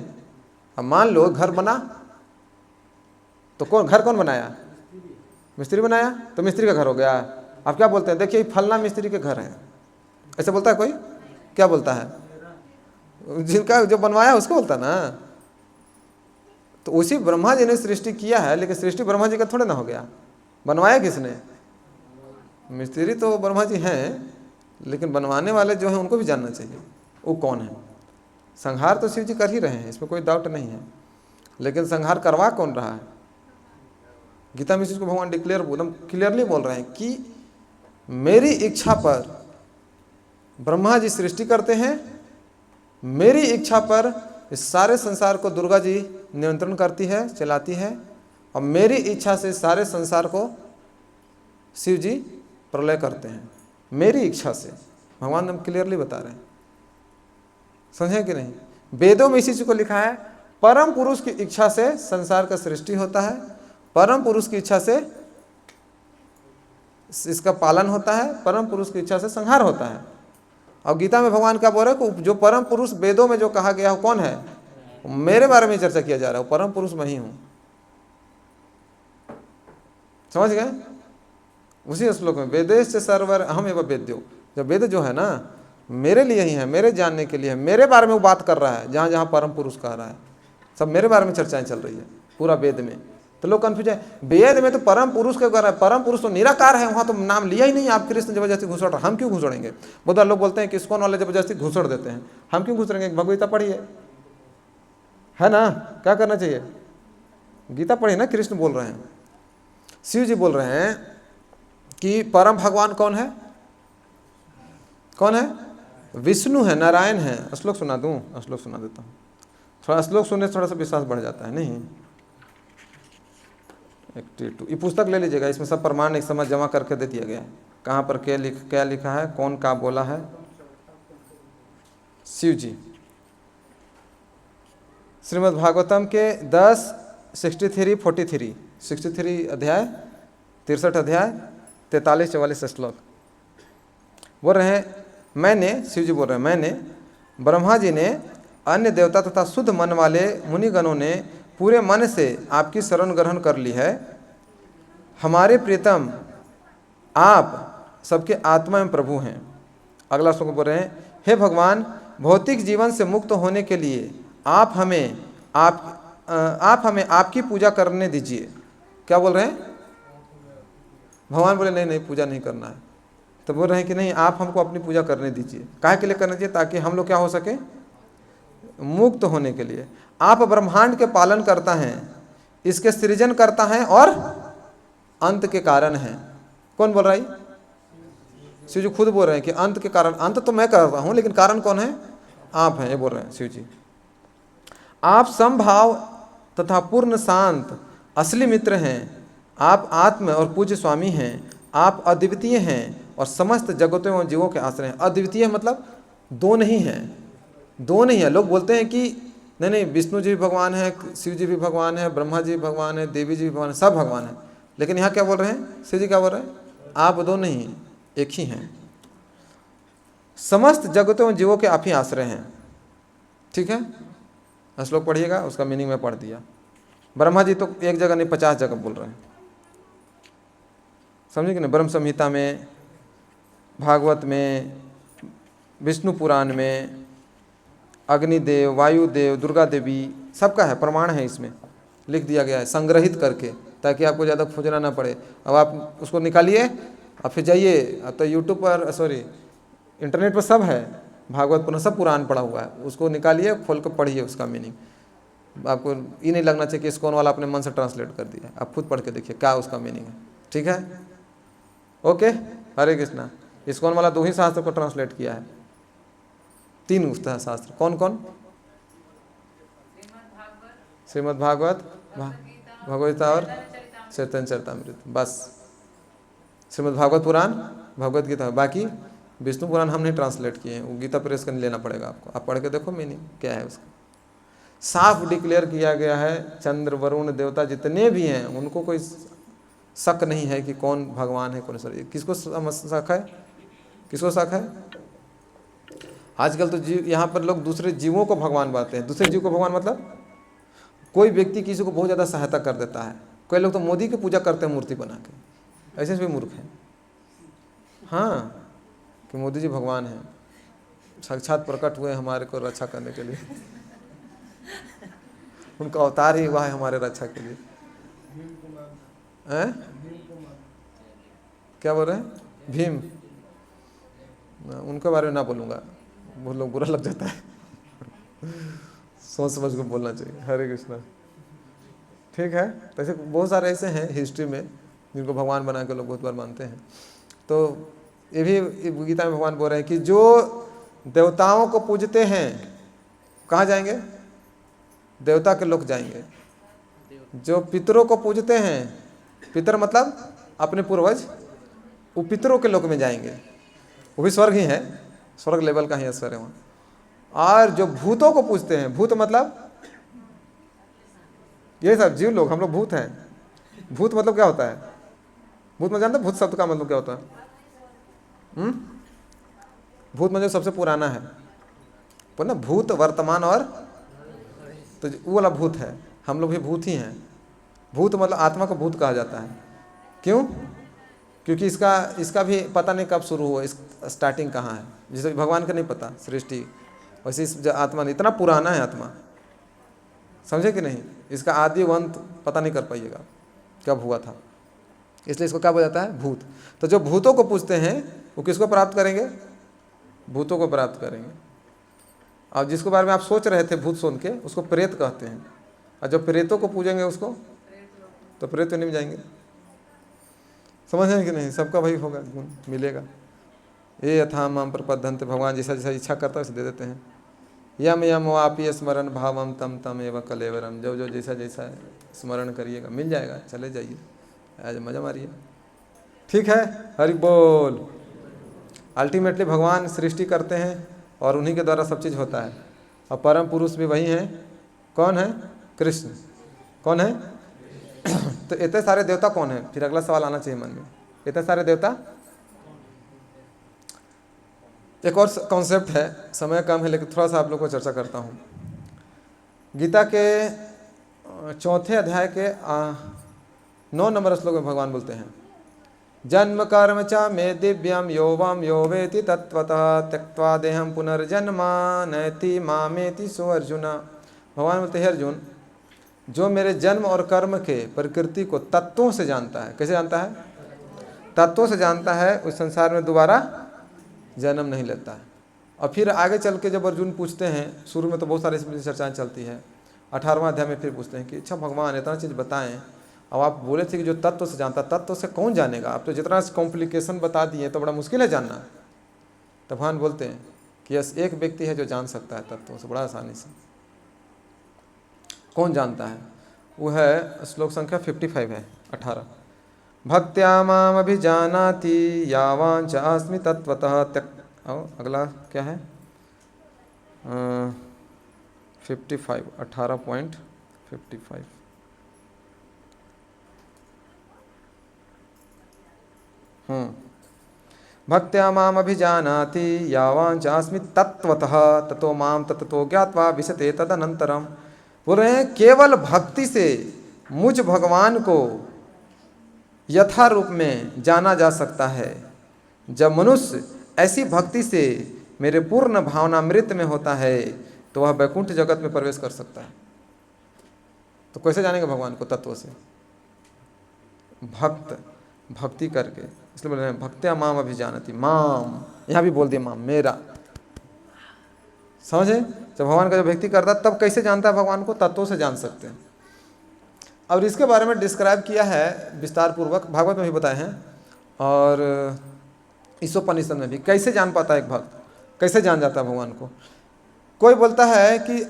अब मान लो घर बना, तो घर कौन बनाया? मिस्त्री बनाया, तो मिस्त्री का घर हो गया। आप क्या बोलते हैं? देखिए फलना मिस्त्री के घर है, ऐसे बोलता है कोई? क्या बोलता है? जिनका जो बनवाया उसको बोलता ना। तो उसी ब्रह्मा जी ने सृष्टि किया है, लेकिन सृष्टि ब्रह्मा जी का थोड़े ना हो गया, बनवाया किसने? मिस्त्री तो ब्रह्मा जी हैं, लेकिन बनवाने वाले जो हैं उनको भी जानना चाहिए वो कौन है। संहार तो शिव जी कर ही रहे हैं, इसमें कोई डाउट नहीं है, लेकिन संहार करवा कौन रहा है? गीता में इसको भगवान एकदम क्लियरली बोल रहे हैं कि मेरी इच्छा पर ब्रह्मा जी सृष्टि करते हैं, मेरी इच्छा पर इस सारे संसार को दुर्गा जी नियंत्रण करती है, चलाती है, और मेरी इच्छा से सारे संसार को शिव जी प्रलय करते हैं, मेरी इच्छा से। भगवान हम क्लियरली बता रहे हैं, समझे कि नहीं? वेदों में इसी चीज को लिखा है, परम पुरुष की इच्छा से संसार का सृष्टि होता है, परम पुरुष की इच्छा से इसका पालन होता है, परम पुरुष की इच्छा से संहार होता है। और गीता में भगवान क्या बोल रहे हैं? जो परम पुरुष वेदों में जो कहा गया वो कौन है? मेरे बारे में चर्चा किया जा रहा है, परम पुरुष मैं ही हूं, समझ गए? उसी श्लोक में वेदेश सर्वर अहम एवं वेद्यो, जब वेद जो है ना मेरे लिए ही है, मेरे जानने के लिए है, मेरे बारे में वो बात कर रहा है, जहाँ जहाँ परम पुरुष कह रहा है सब मेरे बारे में चर्चाएं चल रही है पूरा वेद में। तो लोग कन्फ्यूज है, वेद में तो परम पुरुष के कर रहा है, परम पुरुष तो निराकार है, वहाँ तो नाम लिया ही नहीं। आप कृष्ण जबरदस्ती घुसड़ रहे, हम क्यों घुसड़ेंगे? बहुत बार लोग बोलते हैं कि इस्कॉन वाले जबरदस्ती घुसड़ देते हैं, हम क्यों घुसड़ेंगे? भगवत गीता पढ़िए, है ना? क्या करना चाहिए? गीता पढ़िए ना, कृष्ण बोल रहे हैं, शिव जी बोल रहे हैं कि परम भगवान कौन है? कौन है? विष्णु है, नारायण है। श्लोक सुना दूं? श्लोक सुना देता हूँ, थोड़ा श्लोक सुनने से थोड़ा सा विश्वास बढ़ जाता है। नहीं 82 ये पुस्तक ले लीजिएगा, इसमें सब प्रमाण एक समय जमा करके दे दिया गया है, कहाँ पर क्या लिखा है, कौन क्या बोला है, शिव जी। श्रीमद् भागवतम के 63 अध्याय 63 अध्याय 43-44 श्लोक बोल रहे हैं, मैंने, शिव जी बोल रहे हैं, मैंने, ब्रह्मा जी ने, अन्य देवता तथा शुद्ध मन वाले मुनिगणों ने पूरे मन से आपकी शरण ग्रहण कर ली है। हमारे प्रियतम आप सबके आत्मा एवं प्रभु हैं। अगला श्लोक बोल रहे हैं, हे भगवान, भौतिक जीवन से मुक्त होने के लिए आप हमें आपकी पूजा करने दीजिए। क्या बोल रहे हैं? भगवान बोले नहीं नहीं, पूजा नहीं करना है। तो बोल रहे हैं कि नहीं, आप हमको अपनी पूजा करने दीजिए। काहे के लिए करने दीजिए? ताकि हम लोग क्या हो सके, मुक्त होने के लिए। आप ब्रह्मांड के पालन करता हैं, इसके सृजन करता है और अंत के कारण हैं। कौन बोल रहा है? शिव जी खुद बोल रहे हैं कि अंत के कारण। अंत तो मैं कर रहा हूं, लेकिन कारण कौन है? आप हैं, ये बोल रहे हैं शिव जी। आप समभाव तथा पूर्ण शांत असली मित्र हैं। आप आत्म और पूज्य स्वामी हैं। आप अद्वितीय हैं और समस्त जगतों एवं जीवों के आश्रय हैं। अद्वितीय मतलब दो नहीं हैं, दो नहीं है। लोग बोलते हैं कि नहीं नहीं, विष्णु जी भी भगवान है, शिव जी भी भगवान है, ब्रह्मा जी भी भगवान है, देवी जी भी भगवान है, सब भगवान है। लेकिन यहाँ क्या बोल रहे हैं? शिव जी क्या बोल रहे हैं? आप दो नहीं, एक ही हैं। समस्त जगतों एवं जीवों के आप ही आश्रय हैं। ठीक है, श्लोक पढ़िएगा, उसका मीनिंग मैं पढ़ दिया। ब्रह्मा जी तो एक जगह नहीं 50 जगह बोल रहे हैं, समझे कि नहीं? ब्रह्म संहिता में, भागवत में, विष्णु पुराण में, अग्निदेव, वायुदेव, दुर्गा देवी, सबका है, प्रमाण है, इसमें लिख दिया गया है संग्रहित करके, ताकि आपको ज़्यादा खोजना ना पड़े। अब आप उसको निकालिए और फिर जाइए, अब तो यूट्यूब पर, सॉरी, इंटरनेट पर सब है, भागवत पुराण सब पुराण पड़ा हुआ है। उसको निकालिए, खोल कर पढ़िए उसका मीनिंग। आपको ये नहीं लगना चाहिए कि इस्कॉन वाला अपने मन से ट्रांसलेट कर दिया। आप खुद पढ़ के देखिए क्या उसका मीनिंग है। ठीक है, ओके, हरे कृष्णा। इस्कॉन वाला 2 ही शास्त्र को ट्रांसलेट किया है, 3 उसका शास्त्र। कौन कौन? श्रीमद् भागवत, भगवद गीता और चैतन्य चरितामृत, बस। श्रीमद् भागवत पुराण, भगवद गीता, बाकी विष्णु पुराण हमने ट्रांसलेट किए हैं। वो गीता प्रेस का नहीं लेना पड़ेगा आपको, आप पढ़ के देखो मीनिंग क्या है उसका। साफ डिक्लेयर किया गया है, चंद्र वरुण देवता जितने भी हैं उनको कोई शक नहीं है कि कौन भगवान है, कौन सर। किसको शक है? किसको शक है? आजकल तो जीव, यहाँ पर लोग दूसरे जीवों को भगवान बनाते हैं। दूसरे जीव को भगवान मतलब कोई व्यक्ति किसी को बहुत ज़्यादा सहायता कर देता है। कोई लोग तो मोदी की पूजा करते हैं मूर्ति बना के, ऐसे भी मूर्ख हैं। हाँ, कि मोदी जी भगवान हैं, साक्षात प्रकट हुए हमारे को रक्षा करने के लिए। उनका अवतार ही हुआ है हमारे रक्षा के लिए। क्या बोल रहे हैं? भीम, उनके बारे में ना बोलूँगा, वो लोग बुरा लग जाता है। सोच समझ को बोलना चाहिए। हरे कृष्णा। ठीक है, तो ऐसे बहुत सारे ऐसे हैं हिस्ट्री में जिनको भगवान बना के लोग बहुत बार मानते हैं। तो ये भी गीता में भगवान बोल रहे हैं कि जो देवताओं को पूजते हैं कहाँ जाएंगे? देवता के लोक जाएंगे। जो पितरों को पूजते हैं, पितर मतलब अपने पूर्वज, वो पितरों के लोक में जाएंगे। वो भी स्वर्ग ही है, स्वर्ग लेवल का ही स्वर्ग है वहाँ। और जो भूतों को पूजते हैं, भूत मतलब ये सब जीव लोग, हम लोग भूत हैं। भूत मतलब क्या होता है? भूत में जानते? भूत शब्द का मतलब क्या होता है? भूत मतलब सबसे पुराना है, पर ना भूत वर्तमान और, तो वो वाला भूत है। हम लोग भी भूत ही हैं। भूत मतलब आत्मा को भूत कहा जाता है। क्यों? क्योंकि इसका भी पता नहीं कब शुरू हुआ, इस स्टार्टिंग कहाँ है, जिसे भगवान का नहीं पता सृष्टि। वैसे इस आत्मा ने इतना पुराना है आत्मा, समझे कि नहीं? इसका आदि अंत पता नहीं कर पाइएगा कब हुआ था, इसलिए इसको क्या बोला जाता है? भूत। तो जो भूतों को पूजते हैं वो किसको प्राप्त करेंगे? भूतों को प्राप्त करेंगे। और जिसके बारे में आप सोच रहे थे भूत सुन के, उसको प्रेत कहते हैं। और जब प्रेतों को पूजेंगे उसको, तो प्रेत नहीं जाएंगे। समझ रहे कि नहीं? सबका वही होगा, गुण मिलेगा। ये यथा माम प्रपद्यन्ते, भगवान जैसा जैसा इच्छा करता है उसे दे देते हैं। यम यम वापी स्मरण भावम तम तम एवं कलेवरम, जो जो जैसा जैसा स्मरण करिएगा मिल जाएगा। चले जाइए, आज मजा मारिए। ठीक है, हरि बोल। अल्टीमेटली भगवान सृष्टि करते हैं, और उन्हीं के द्वारा सब चीज़ होता है। और परम पुरुष भी वही हैं। कौन है? कृष्ण। कौन है? तो इतने सारे देवता कौन है? फिर अगला सवाल आना चाहिए मन में, इतने सारे देवता। एक और कॉन्सेप्ट है, समय कम है लेकिन थोड़ा सा आप लोग को चर्चा करता हूँ। गीता के 4 अध्याय के 9 नंबर श्लोक में भगवान बोलते हैं, जन्म कर्म च मे दिव्यम योवम यो वेति तत्वतः त्यक्त्वा देहम पुनर्जन्मा नैति मामेति सो अर्जुन। भगवान बोलते हैं, अर्जुन, जो मेरे जन्म और कर्म के प्रकृति को तत्वों से जानता है। कैसे जानता है? तत्वों से जानता है, उस संसार में दोबारा जन्म नहीं लेता है। और फिर आगे चल के जब अर्जुन पूछते हैं, शुरू में तो बहुत सारी इसमें चर्चाएं चलती है, 18वां अध्याय में फिर पूछते हैं कि अच्छा भगवान इतना चीज़ बताएं, अब आप बोले थे कि जो तत्व से जानता, तत्व से कौन जानेगा? आप तो जितना कॉम्प्लिकेशन बता दिए तो बड़ा मुश्किल है जानना। तो भगवान बोलते हैं कि यस, एक व्यक्ति है जो जान सकता है तत्वों से बड़ा आसानी से। कौन जानता है? वो है श्लोक संख्या 55 है 18, भक्त्या माम अभिजानाति यावांच अस्मि तत्वतः त्यक। अगला क्या है? 55 18.55। भक्त्या माम अभिजानाति यावांच अस्मि तत्वतः ततो माम तत्तो ज्ञात्वा विशते तदनंतरम। बोल रहे हैं केवल भक्ति से मुझ भगवान को यथा रूप में जाना जा सकता है। जब मनुष्य ऐसी भक्ति से मेरे पूर्ण भावनामृत में होता है तो वह वैकुंठ जगत में प्रवेश कर सकता है। तो कैसे जानेंगे भगवान को? तत्व से, भक्ति करके। इसलिए बोल रहे हैं भक्त्या माम अभिजानति, माम यहाँ भी बोल दिया माम, मेरा। समझे? जब भगवान का जब भक्ति करता तब कैसे जानता है भगवान को? तत्वों से जान सकते हैं। और इसके बारे में डिस्क्राइब किया है विस्तार पूर्वक, भागवत में भी बताए हैं और ईशोपनिषद में भी। कैसे जान पाता है एक भक्त, कैसे जान जाता है भगवान को? कोई बोलता है कि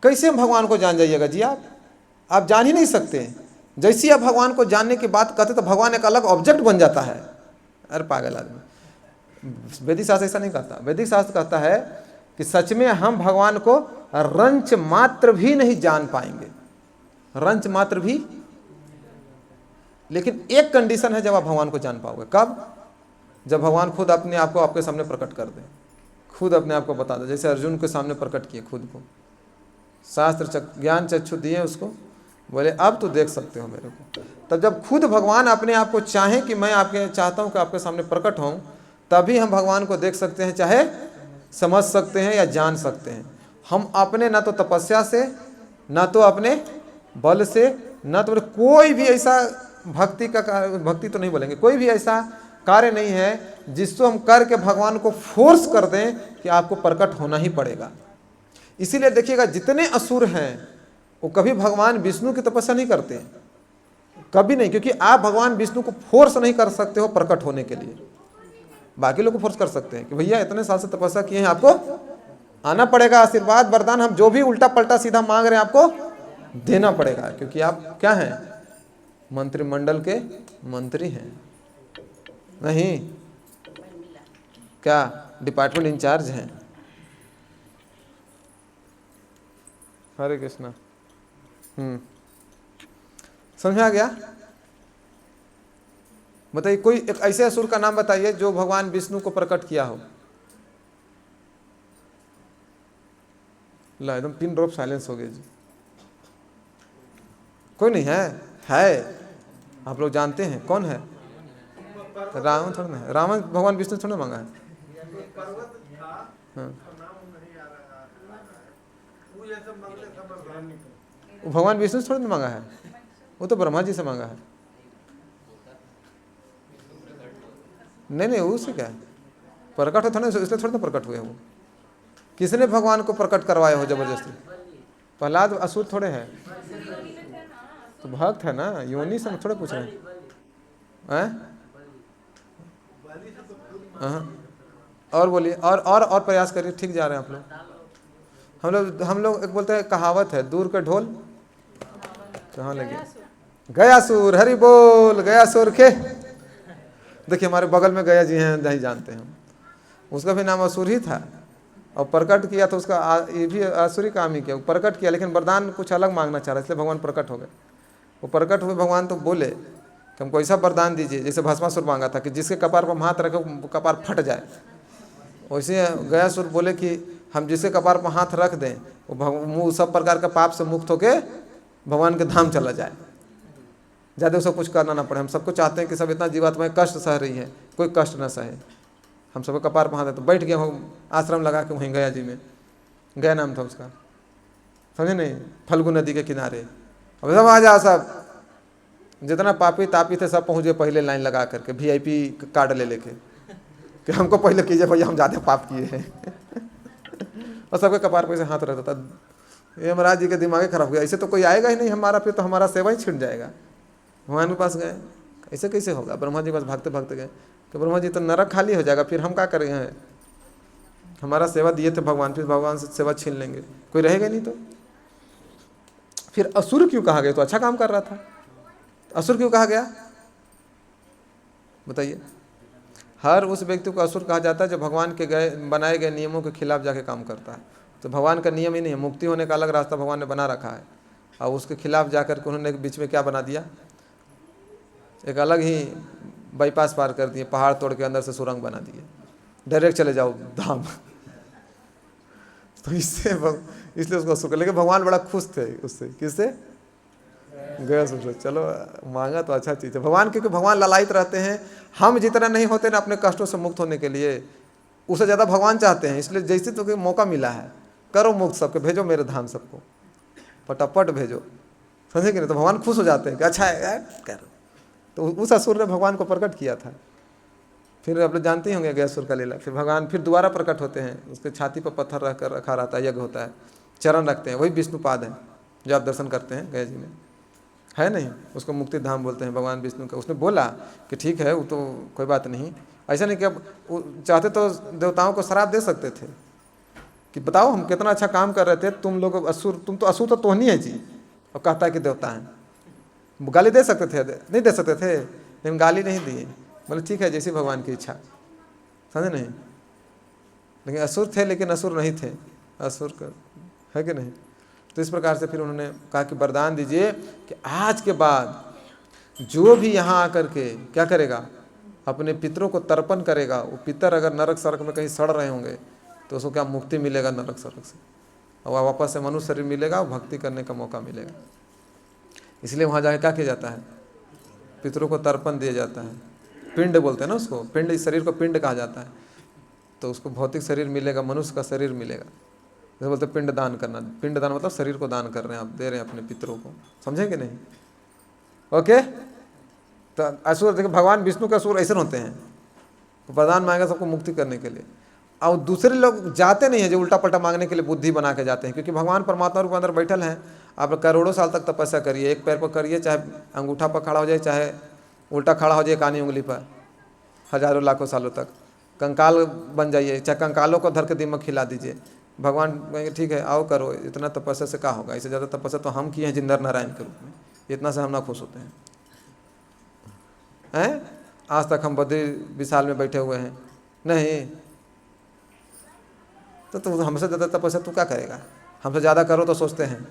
कैसे हम भगवान को जान जाइएगा जी? आप जान ही नहीं सकते। जैसे आप भगवान को जानने की बात करते तो भगवान एक अलग ऑब्जेक्ट बन जाता है। अरे पागल आदमी, वैदिक शास्त्र ऐसा नहीं कहता। वैदिक शास्त्र कहता है कि सच में हम भगवान को रंच मात्र भी नहीं जान पाएंगे, रंच मात्र भी। लेकिन एक कंडीशन है जब आप भगवान को जान पाओगे। कब? जब भगवान खुद अपने आप को आपके सामने प्रकट कर दे, खुद अपने आप को बता दे। जैसे अर्जुन के सामने प्रकट किए खुद को, शास्त्र ज्ञान चक्षु दिए उसको, बोले अब तो देख सकते हो मेरे को। तब जब खुद भगवान अपने आप को चाहे कि मैं आपके चाहता हूँ कि आपके सामने प्रकट हों, तभी हम भगवान को देख सकते हैं, चाहे समझ सकते हैं या जान सकते हैं। हम अपने ना तो तपस्या से, ना तो अपने बल से, ना तो कोई भी ऐसा भक्ति तो नहीं बोलेंगे, कोई भी ऐसा कार्य नहीं है जिसको हम करके भगवान को फोर्स कर दें कि आपको प्रकट होना ही पड़ेगा। इसीलिए देखिएगा जितने असुर हैं वो कभी भगवान विष्णु की तपस्या नहीं करते, कभी नहीं, क्योंकि आप भगवान विष्णु को फोर्स नहीं कर सकते हो प्रकट होने के लिए। बाकी लोग को फोर्स कर सकते हैं कि भैया इतने साल से तपस्या किए हैं, आपको आना पड़ेगा, आशीर्वाद वरदान हम जो भी उल्टा पलटा सीधा मांग रहे हैं आपको देना पड़ेगा, क्योंकि आप क्या हैं? मंत्रिमंडल के मंत्री हैं, नहीं क्या डिपार्टमेंट इंचार्ज हैं। हरे कृष्णा। समझ में आ गया? बताइए कोई एक ऐसे असुर का नाम बताइए जो भगवान विष्णु को प्रकट किया हो। ला एकदम पिन ड्रॉप साइलेंस हो गए जी, कोई नहीं है आप लोग जानते हैं कौन है? रावण थोड़ा ना है, रावण भगवान विष्णु थोड़ा मांगा है। हाँ। वो भगवान विष्णु से थोड़ा ना मांगा है, वो तो ब्रह्मा जी से मांगा है। नहीं उससे क्या है? प्रकट हो थोड़ा, इसलिए थोड़ा ना प्रकट हुए वो। किसने भगवान को प्रकट करवाया हो जबरदस्ती? प्रहलाद असुर थोड़े हैं, तो भक्त है ना, योनि से थोड़े पूछ रहे हैं। और बोलिए, और प्रयास करिए, ठीक जा रहे हैं आप लोग। हम लोग एक बोलते हैं, कहावत है, दूर के ढोल कहाँ लगे? गया सुर, हरि बोल गया सुर के। देखिए हमारे बगल में गया जी हैं, नहीं जानते हम। उसका भी नाम असुर ही था, और प्रकट किया तो उसका ये भी असुरी काम ही किया, प्रकट किया, लेकिन वरदान कुछ अलग मांगना चाह रहा, इसलिए भगवान प्रकट हो गए। वो प्रकट हुए भगवान तो बोले कि हमको ऐसा वरदान दीजिए, जैसे भस्मासुर मांगा था कि जिसके कपार पर हाथ रखे वो कपार फट जाए, वैसे गयासुर बोले कि हम जिसके कपार पर हाथ रख दें वो सब प्रकार के पाप से मुक्त होके भगवान के धाम चला जाए, ज़्यादा उसको कुछ करना ना पड़े। हम सबको चाहते हैं कि सब इतना जीवात्माएं कष्ट सह रही है, कोई कष्ट ना सहे, हम सबको कपार पर हाथ है। तो बैठ गया हम आश्रम लगा के वहीं गया जी में, गया नाम था उसका, समझे नहीं, फल्गु नदी के किनारे। अब सब आ जाओ, सब जितना पापी तापी थे सब पहुँच गए पहले लाइन लगा करके, VIP कार्ड ले लेके कि हमको पहले कीजिए भैया, हम ज़्यादा पाप किए हैं और सबके कपार पर से हाथ रहता था। ये महाराज जी के दिमाग खराब हो गया, ऐसे तो कोई आएगा ही नहीं हमारा, फिर तो हमारा सेवा ही छिड़ जाएगा। भगवान के पास गए, ऐसे कैसे होगा, ब्रह्मा जी के पास भागते भागते गए कि ब्रह्मा जी तो नरक खाली हो जाएगा, फिर हम क्या करेंगे, हमारा सेवा दिए थे भगवान, फिर भगवान से सेवा छीन लेंगे, कोई रहेगा नहीं। तो फिर असुर क्यों कहा गया, तो अच्छा काम कर रहा था, असुर क्यों कहा गया बताइए। हर उस व्यक्ति को असुर कहा जाता है जो भगवान के बनाए गए नियमों के खिलाफ जाके काम करता है। तो भगवान का नियम ही नहीं है, मुक्ति होने का अलग रास्ता भगवान ने बना रखा है, और उसके खिलाफ जाकर के उन्होंने बीच में क्या बना दिया, एक अलग ही बाईपास पार कर दिए, पहाड़ तोड़ के अंदर से सुरंग बना दिए, डायरेक्ट चले जाओ धाम तो इसलिए उसको असुर, लेकिन भगवान बड़ा खुश थे उससे, किससे, गया सोच, चलो मांगा तो अच्छा चीज़ है। भगवान क्योंकि भगवान ललायित रहते हैं, हम जितना नहीं होते ना अपने कष्टों से मुक्त होने के लिए, उससे ज़्यादा भगवान चाहते हैं। इसलिए जैसे तो मौका मिला है, करो मुक्त सबके, भेजो मेरे धाम सबको, फटाफट भेजो, समझे कि नहीं। तो भगवान खुश हो जाते हैं कि अच्छा है करो। तो उस असुर ने भगवान को प्रकट किया था। फिर आप लोग जानते ही होंगे गयासुर का लीला। फिर भगवान फिर दोबारा प्रकट होते हैं, उसके छाती पर पत्थर रख कर रखा रहता है, यज्ञ होता है, चरण रखते हैं, वही विष्णुपाद है जो आप दर्शन करते हैं गया जी में, है नहीं, उसको मुक्ति धाम बोलते हैं भगवान विष्णु का। उसने बोला कि ठीक है वो तो कोई बात नहीं, ऐसा नहीं कि अब चाहते तो देवताओं को श्राप दे सकते थे कि बताओ हम कितना अच्छा काम कर रहे थे, तुम लोग असुर, तुम तो असुर तो नहीं है जी, और कहता है कि देवता हैं। गाली दे सकते थे, नहीं दे सकते थे, लेकिन गाली नहीं दी, बोले ठीक है जैसी भगवान की इच्छा, समझे नहीं। लेकिन असुर थे, लेकिन असुर नहीं थे, असुर का है कि नहीं। तो इस प्रकार से फिर उन्होंने कहा कि वरदान दीजिए कि आज के बाद जो भी यहाँ आकर के क्या करेगा, अपने पितरों को तर्पण करेगा, वो पितर अगर नरक सड़क में कहीं सड़ रहे होंगे तो उसको क्या मुक्ति मिलेगा नरक सड़क से, और वापस से मनुष्य शरीर मिलेगा और भक्ति करने का मौका मिलेगा। इसलिए वहाँ जाके क्या किया जाता है, पितरों को तर्पण दिया जाता है, पिंड बोलते हैं ना उसको, पिंड, इस शरीर को पिंड कहा जाता है। तो उसको भौतिक शरीर मिलेगा, मनुष्य का शरीर मिलेगा, जैसे बोलते पिंड दान करना। पिंड दान मतलब शरीर को दान कर रहे हैं आप, दे रहे हैं अपने पितरों को, समझेंगे नहीं। ओके, तो असुर देखिए भगवान विष्णु के असुर ऐसे होते हैं, तो वरदान मांगा सबको मुक्ति करने के लिए। और दूसरे लोग जाते नहीं हैं जो उल्टा पल्टा मांगने के लिए बुद्धि बना के जाते हैं, क्योंकि भगवान परमात्मा रूप अंदर बैठल हैं। आप करोड़ों साल तक तपस्या करिए, एक पैर पर करिए, चाहे अंगूठा पर खड़ा हो जाए, चाहे उल्टा खड़ा हो जाए कानी उंगली पर, हजारों लाखों सालों तक कंकाल बन जाइए, चाहे कंकालों को धर के दीमक खिला दीजिए, भगवान कहेंगे ठीक है आओ करो, इतना तपस्या से क्या होगा, इससे ज़्यादा तपस्या तो हम किए हैं जिंदर नारायण के रूप में, इतना से हम ना खुश होते हैं। आज तक हम बद्री विशाल में बैठे हुए हैं, नहीं तो हमसे ज़्यादा तपस्या तू क्या करेगा, हमसे ज़्यादा करो तो सोचते हैं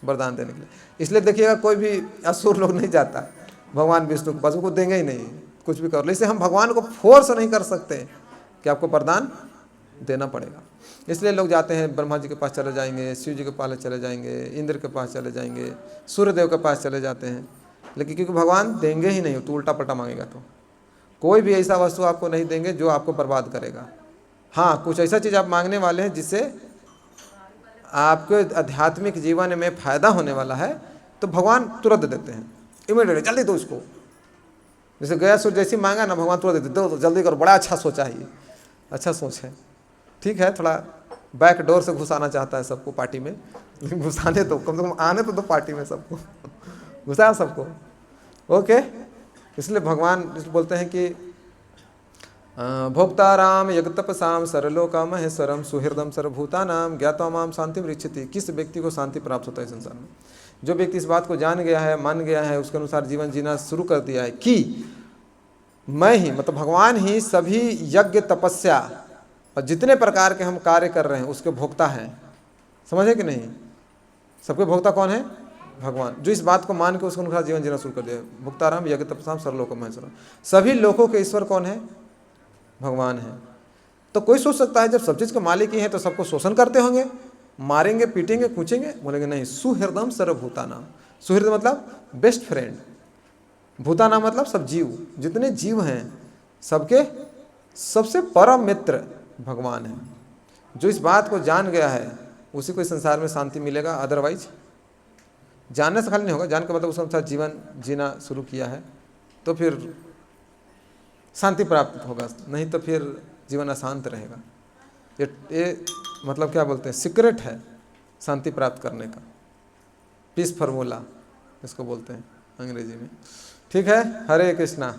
वरदान देने के लिए। इसलिए देखिएगा कोई भी असुर लोग नहीं जाता भगवान विष्णु के पास, उनको देंगे ही नहीं, कुछ भी कर लो। इसलिए हम भगवान को फोर्स नहीं कर सकते कि आपको वरदान देना पड़ेगा। इसलिए लोग जाते हैं, ब्रह्मा जी के पास चले जाएंगे, शिव जी के पास चले जाएंगे, इंद्र के पास चले जाएंगे, सूर्यदेव के पास चले जाते हैं, लेकिन क्योंकि भगवान देंगे ही नहीं, तो उल्टा पल्टा मांगेगा तो कोई भी ऐसा वस्तु आपको नहीं देंगे जो आपको बर्बाद करेगा। हाँ, कुछ ऐसा चीज़ आप मांगने वाले हैं जिससे आपके आध्यात्मिक जीवन में फ़ायदा होने वाला है, तो भगवान तुरंत देते हैं, इमीडिएटली, जल्दी दो उसको। जैसे गयासुर जैसी मांगा ना, भगवान तुरंत देते, दो जल्दी करो, बड़ा अच्छा सोचा है ये, अच्छा सोच है, ठीक है। थोड़ा बैक डोर से घुसाना चाहता है सबको पार्टी में, लेकिन घुसाने तो कम से कम आने तो दो पार्टी में सबको, घुसा सबको। ओके, इसलिए भगवान बोलते हैं कि भोक्ताराम यज्ञतपसाम सरलोका महेश्वरम सुहृदम सर्वभूतानाम ज्ञात्वा माम शांति रिच्छति। किस व्यक्ति को शांति प्राप्त होता है संसार में? जो व्यक्ति इस बात को जान गया है, मान गया है, उसके अनुसार जीवन जीना शुरू कर दिया है कि मैं ही मतलब भगवान ही सभी यज्ञ तपस्या और जितने प्रकार के हम कार्य कर रहे हैं उसके भोक्ता हैं। समझे कि नहीं? सबके भोक्ता कौन है? भगवान। जो इस बात को मान के उसके अनुसार जीवन जीना शुरू कर दिया, भुक्ताराम यज्ञ तपसाम सर्वलोकम महेश्वरम, सभी लोगों के ईश्वर कौन है? भगवान है। तो कोई सोच सकता है जब सब चीज़ के मालिक ही है तो सबको शोषण करते होंगे, मारेंगे, पीटेंगे, कूचेंगे। बोलेंगे नहीं, सुहृदम सर्वभूतानाम। सुहृद मतलब बेस्ट फ्रेंड, भूतानाम मतलब सब जीव, जितने जीव हैं सबके सबसे परम मित्र भगवान है। जो इस बात को जान गया है उसी को इस संसार में शांति मिलेगा, अदरवाइज जानने से खाली नहीं होगा। जान का मतलब उसके अनुसार जीवन जीना शुरू किया है तो फिर शांति प्राप्त होगा, नहीं तो फिर जीवन अशांत रहेगा। ये मतलब क्या बोलते हैं, सीक्रेट है शांति प्राप्त करने का, पीस फार्मूला इसको बोलते हैं अंग्रेजी में। ठीक है, हरे कृष्णा।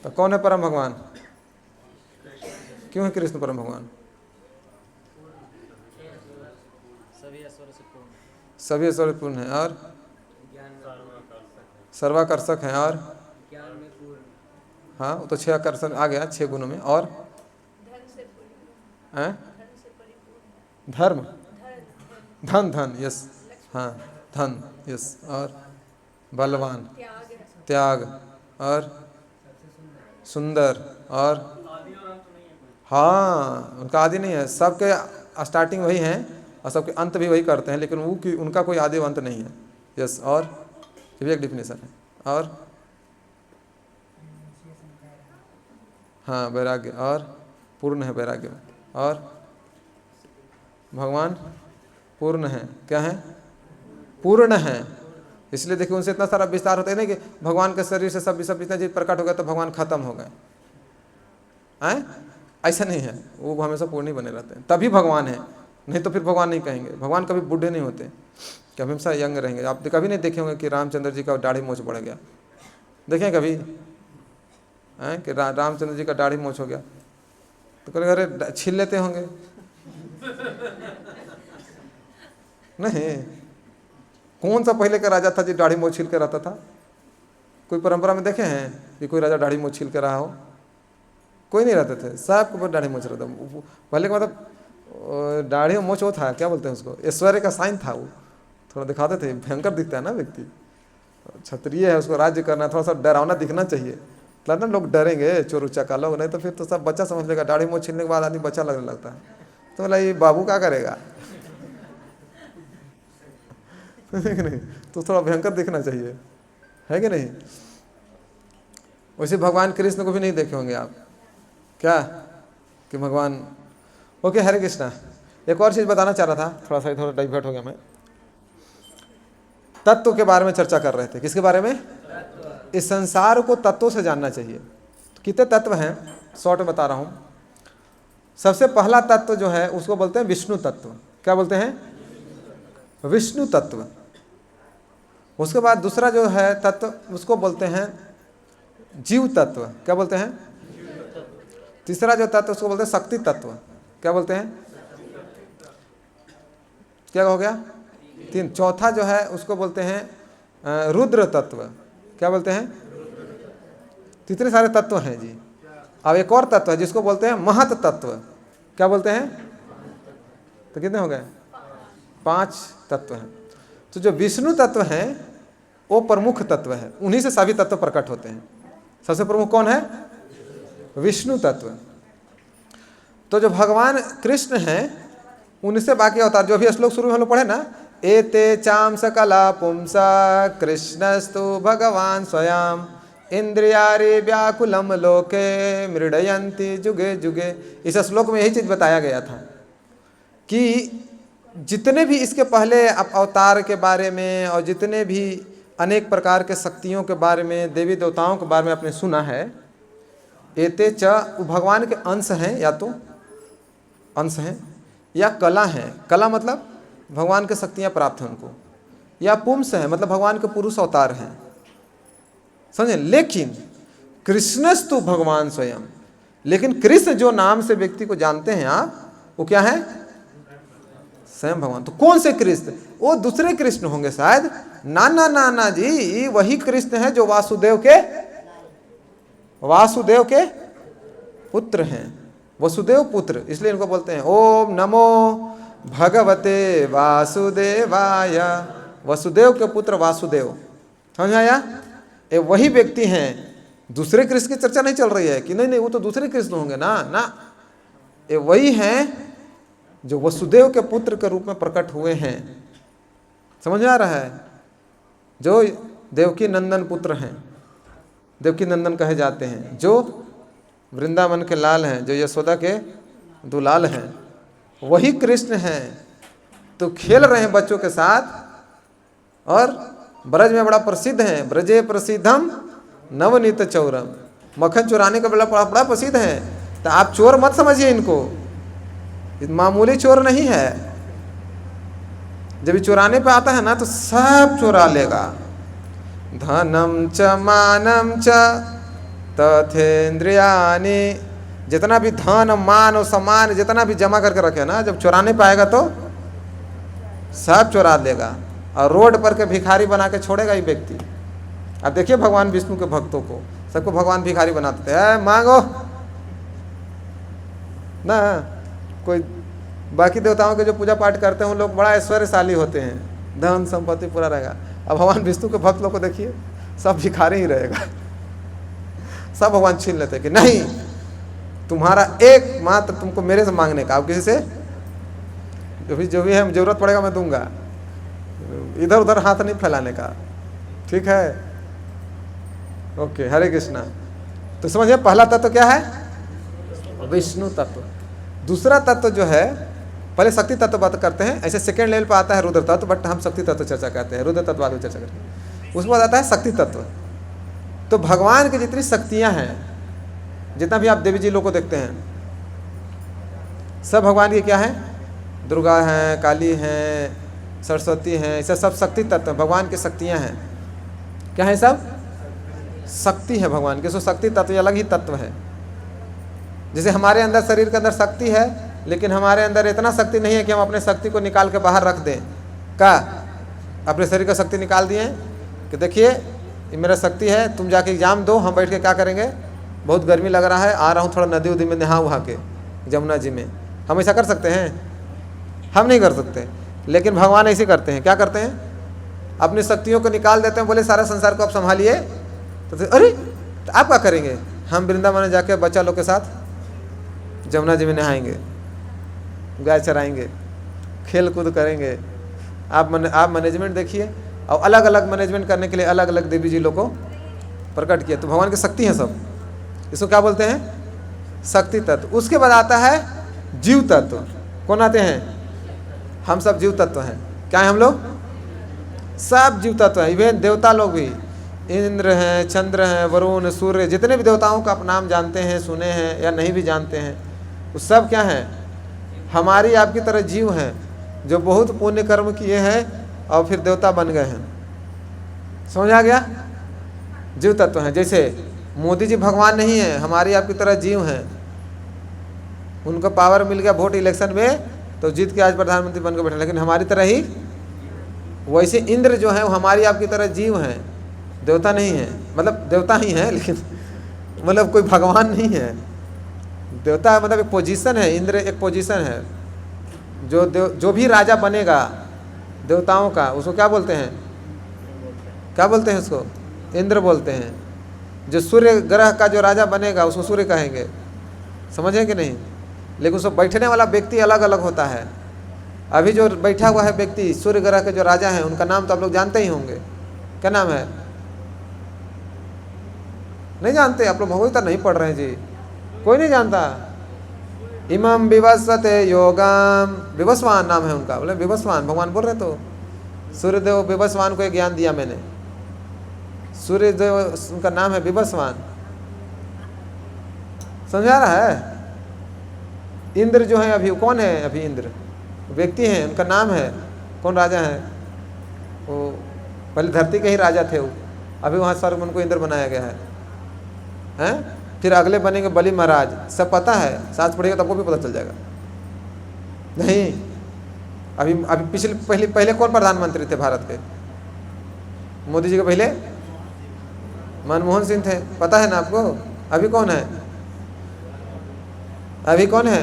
तो कौन है परम भगवान? क्यों है कृष्ण परम भगवान? सभी ऐश्वर्य पूर्ण है और सर्वाकर्षक है और हाँ, वो तो 6 आकर्षण आ गया 6 गुणों में। और धर्म, धन, धन, यस, हाँ धन, यस, और बलवान, त्याग, और सुंदर, और हाँ उनका आदि नहीं है। सबके स्टार्टिंग वही हैं और सबके अंत भी वही करते हैं, लेकिन वो कि उनका कोई आदि अंत नहीं है। यस, और ये भी एक डिफिनेशन है। और हाँ वैराग्य, और पूर्ण है वैराग्य में। और भगवान पूर्ण है, क्या है? पूर्ण है। इसलिए देखिए उनसे इतना सारा विस्तार होता है ना कि भगवान के शरीर से सब इतना चीज प्रकट हो गया तो भगवान खत्म हो गए, ऐसा नहीं है। वो हमेशा पूर्ण ही बने रहते हैं, तभी भगवान है। नहीं तो फिर भगवान नहीं कहेंगे। भगवान कभी बूढ़े नहीं होते, कि हमेशा यंग रहेंगे। आप कभी नहीं देखे होंगे कि रामचंद्र जी का दाढ़ी मूछ बढ़ गया, देखें कभी कि रामचंद्र जी का दाढ़ी मूछ हो गया? तो कहेंगे अरे छील लेते होंगे। नहीं, कौन सा पहले का राजा था जो दाढ़ी मूछ छील के रहता था? कोई परंपरा में देखे हैं कि कोई राजा दाढ़ी मूछ छील के रहा हो? कोई नहीं रहते थे, सबके ऊपर दाढ़ी मूछ रहता। पहले का मतलब दाढ़ी में मूछ वो था, क्या बोलते हैं उसको, ऐश्वर्य का साइन था। वो थोड़ा दिखाते थे, भयंकर दिखता है ना व्यक्ति, क्षत्रिय है, उसको राज्य करना, थोड़ा सा डरावना दिखना चाहिए। मतलब ना लोग डरेंगे, चोर उच्चा लोग, नहीं तो फिर तो सब बच्चा समझ लेगा। दाढ़ी मूछ छीलने के बाद आदमी बच्चा लगने लगता है, तो बोला ये बाबू क्या करेगा? नहीं, तो थोड़ा भयंकर दिखना चाहिए, है कि नहीं? वैसे भगवान कृष्ण को भी नहीं देखे होंगे आप, क्या कि भगवान। ओके, हरे कृष्णा। एक और चीज़ बताना चाह रहा था, थोड़ा डाइवर्ट हो गया मैं। तत्व के बारे में चर्चा कर रहे थे। किसके बारे में? इस संसार को तत्वों से जानना चाहिए। तो कितने तत्व हैं, शॉर्ट में बता रहा हूँ। सबसे पहला तत्व जो है उसको बोलते हैं विष्णु तत्व। क्या बोलते हैं? विष्णु तत्व। उसके बाद दूसरा जो है तत्व उसको बोलते हैं जीव तत्व। क्या बोलते हैं? तीसरा जो तत्व उसको बोलते हैं शक्ति तत्व। क्या बोलते हैं? क्या हो गया? 3। चौथा जो है उसको बोलते हैं रुद्र तत्व। क्या बोलते हैं? इतने सारे तत्व हैं जी। अब एक और तत्व है जिसको बोलते हैं महत तत्व। क्या बोलते हैं? तो कितने हो गए? 5 तत्व हैं। तो जो विष्णु तत्व हैं वो प्रमुख तत्व है, उन्हीं से सभी तत्व प्रकट होते हैं। सबसे प्रमुख कौन है? विष्णु तत्व। तो जो भगवान कृष्ण हैं उनसे बाकी अवतार, जो भी श्लोक शुरू में हम लोग पढ़े ना, एते चाम सकला पुंसा कृष्णस्तु भगवान स्वयं इंद्रियारे व्याकुलम लोके मृडयंती जुगे जुगे। इस श्लोक में यही चीज बताया गया था कि जितने भी इसके पहले अवतार के बारे में और जितने भी अनेक प्रकार के शक्तियों के बारे में, देवी देवताओं के बारे में आपने सुना है, एते च भगवान के अंश हैं, या तो अंश हैं या कला हैं। कला मतलब भगवान के शक्तियाँ प्राप्त हैं उनको, या पुंस हैं मतलब भगवान के पुरुष अवतार हैं, समझे। लेकिन कृष्णस्तु भगवान स्वयं, लेकिन कृष्ण जो नाम से व्यक्ति को जानते हैं आप, वो क्या है? स्वयं भगवान। तो कौन से कृष्ण? वो दूसरे कृष्ण होंगे शायद। ना ना ना ना जी, वही कृष्ण है जो वासुदेव के पुत्र हैं। वसुदेव पुत्र, इसलिए इनको बोलते हैं ओम नमो भगवते वासुदेवाय। वसुदेव के पुत्र वासुदेव, समझ में आया? ये वही व्यक्ति हैं। दूसरे कृष्ण की चर्चा नहीं चल रही है कि नहीं नहीं वो तो दूसरे कृष्ण होंगे ना, ना, ये वही हैं जो वसुदेव के पुत्र के रूप में प्रकट हुए हैं। समझ में आ रहा है? जो देवकी नंदन पुत्र हैं, देवकी नंदन कहे जाते हैं, जो वृंदावन के लाल हैं, जो यशोदा के दुलाल हैं, वही कृष्ण हैं। तो खेल रहे हैं बच्चों के साथ और ब्रज में बड़ा प्रसिद्ध है। ब्रजे प्रसिद्धम नवनीत चौरम, मक्खन चुराने का बड़ा प्रसिद्ध है। तो आप चोर मत समझिए इनको, मामूली चोर नहीं है। जब ये चुराने पे आता है ना तो सब चुरा लेगा। धनम च मानम च तथेन्द्रियानि, जितना भी धन मान और सम्मान जितना भी जमा करके रखे ना, जब चुराने पे आएगा तो सब चुरा लेगा और रोड पर के भिखारी बना के छोड़ेगा ये व्यक्ति। अब देखिए भगवान विष्णु के भक्तों को, सबको भगवान भिखारी बनाते हैं, मांगो ना। कोई बाकी देवताओं के जो पूजा पाठ करते हैं उन लोग बड़ा ऐश्वर्यशाली होते हैं, धन संपत्ति पूरा रहेगा। अब भगवान विष्णु के भक्त लोग को देखिए, सब भिखारी ही रहेगा। सब भगवान छीन लेते हैं कि नहीं, तुम्हारा एकमात्र तुमको मेरे से मांगने का, अब किसी से जो भी है जरूरत पड़ेगा मैं दूंगा, इधर उधर हाथ नहीं फैलाने का। ठीक है, ओके, हरे कृष्णा। तो समझिए पहला तत्व क्या है? विष्णु तत्व। दूसरा तत्व जो है, पहले शक्ति तत्व बात करते हैं, ऐसे सेकेंड लेवल पर आता है रुद्र तत्व, बट हम शक्ति तत्व चर्चा करते हैं, रुद्र तत्व बाद में चर्चा करते हैं। उसके बाद आता है शक्ति तत्व। तो भगवान की जितनी शक्तियां हैं, जितना भी आप देवी जी लोग को देखते हैं, सब भगवान की क्या है? दुर्गा हैं, काली हैं, सरस्वती हैं, ऐसा सब शक्ति तत्व भगवान की शक्तियां हैं। क्या है? सब शक्ति है भगवान की। सो शक्ति तत्व अलग ही तत्व है। जैसे हमारे अंदर शरीर के अंदर शक्ति है, लेकिन हमारे अंदर इतना शक्ति नहीं है कि हम अपने शक्ति को निकाल के बाहर रख दें। क्या अपने शरीर का शक्ति निकाल दिए कि देखिए ये मेरा शक्ति है, तुम जाके एग्जाम दो, हम बैठ के क्या करेंगे, बहुत गर्मी लग रहा है, आ रहा हूँ थोड़ा नदी उदी में नहा वहा के, जमुना जी में। हम ऐसा कर सकते हैं? हम नहीं कर सकते। लेकिन भगवान ऐसे करते हैं। क्या करते हैं? अपनी शक्तियों को निकाल देते हैं, बोले सारा संसार को आप संभालिए। तो अरे तो आप क्या करेंगे? हम वृंदावन जाके बच्चा लोग के साथ जमुना जी में नहाएंगे, गाय चराएंगे, खेल कूद करेंगे। आप मैनेजमेंट देखिए, और अलग अलग मैनेजमेंट करने के लिए अलग अलग देवी जी लोग को प्रकट किया। तो भगवान की शक्ति है सब। इसको क्या बोलते हैं? शक्ति तत्व। उसके बाद आता है जीव तत्व। कौन आते हैं? हम सब जीव तत्व हैं। क्या है हम लोग? सब जीव तत्व हैं। इवन देवता लोग भी, इंद्र हैं, चंद्र हैं, वरुण, सूर्य, जितने भी देवताओं का आप नाम जानते हैं, सुने हैं या नहीं भी जानते हैं, वो सब क्या हैं? हमारी आपकी तरह जीव हैं, जो बहुत पुण्य कर्म किए हैं और फिर देवता बन गए हैं। समझ आ गया? जीव तत्व हैं। जैसे मोदी जी भगवान नहीं है, हमारी आपकी तरह जीव हैं। उनको पावर मिल गया वोट इलेक्शन में तो जीत के आज प्रधानमंत्री बन के बैठे, लेकिन हमारी तरह ही। वैसे इंद्र जो है वो हमारी आपकी तरह जीव हैं, देवता नहीं है। मतलब देवता ही हैं, लेकिन मतलब कोई भगवान नहीं है। देवता मतलब एक पोजीशन है, इंद्र एक पोजीशन है। जो भी राजा बनेगा देवताओं का, उसको क्या बोलते हैं? क्या बोलते हैं उसको? इंद्र बोलते हैं। जो सूर्य ग्रह का जो राजा बनेगा उसको सूर्य कहेंगे। समझे कि नहीं? लेकिन उसको बैठने वाला व्यक्ति अलग अलग होता है। अभी जो बैठा हुआ है व्यक्ति, सूर्य ग्रह के जो राजा हैं, उनका नाम तो आप लोग जानते ही होंगे। क्या नाम है? नहीं जानते? आप लोग भगवत नहीं पढ़ रहे हैं जी, कोई नहीं जानता। इमम विवस्वते योगम, विवस्वान नाम है उनका। बोले विवस्वान, भगवान बोल रहे तो सूर्यदेव विवस्वान को एक ज्ञान दिया मैंने। सूर्यदेव उनका नाम है विवस्वान। समझा रहा है? इंद्र जो है, अभी कौन है? अभी इंद्र व्यक्ति हैं, उनका नाम है। कौन राजा है वो? पहले धरती के ही राजा थे वो, अभी वहाँ स्वर्ग में उनको इंद्र बनाया गया है। हैं? फिर अगले बनेंगे बलि महाराज। सब पता है, साथ पढ़ेगा तो आपको भी पता चल जाएगा। नहीं, अभी पहले कौन प्रधानमंत्री थे भारत के? मोदी जी के पहले मनमोहन सिंह थे, पता है ना आपको? अभी कौन है? अभी कौन है?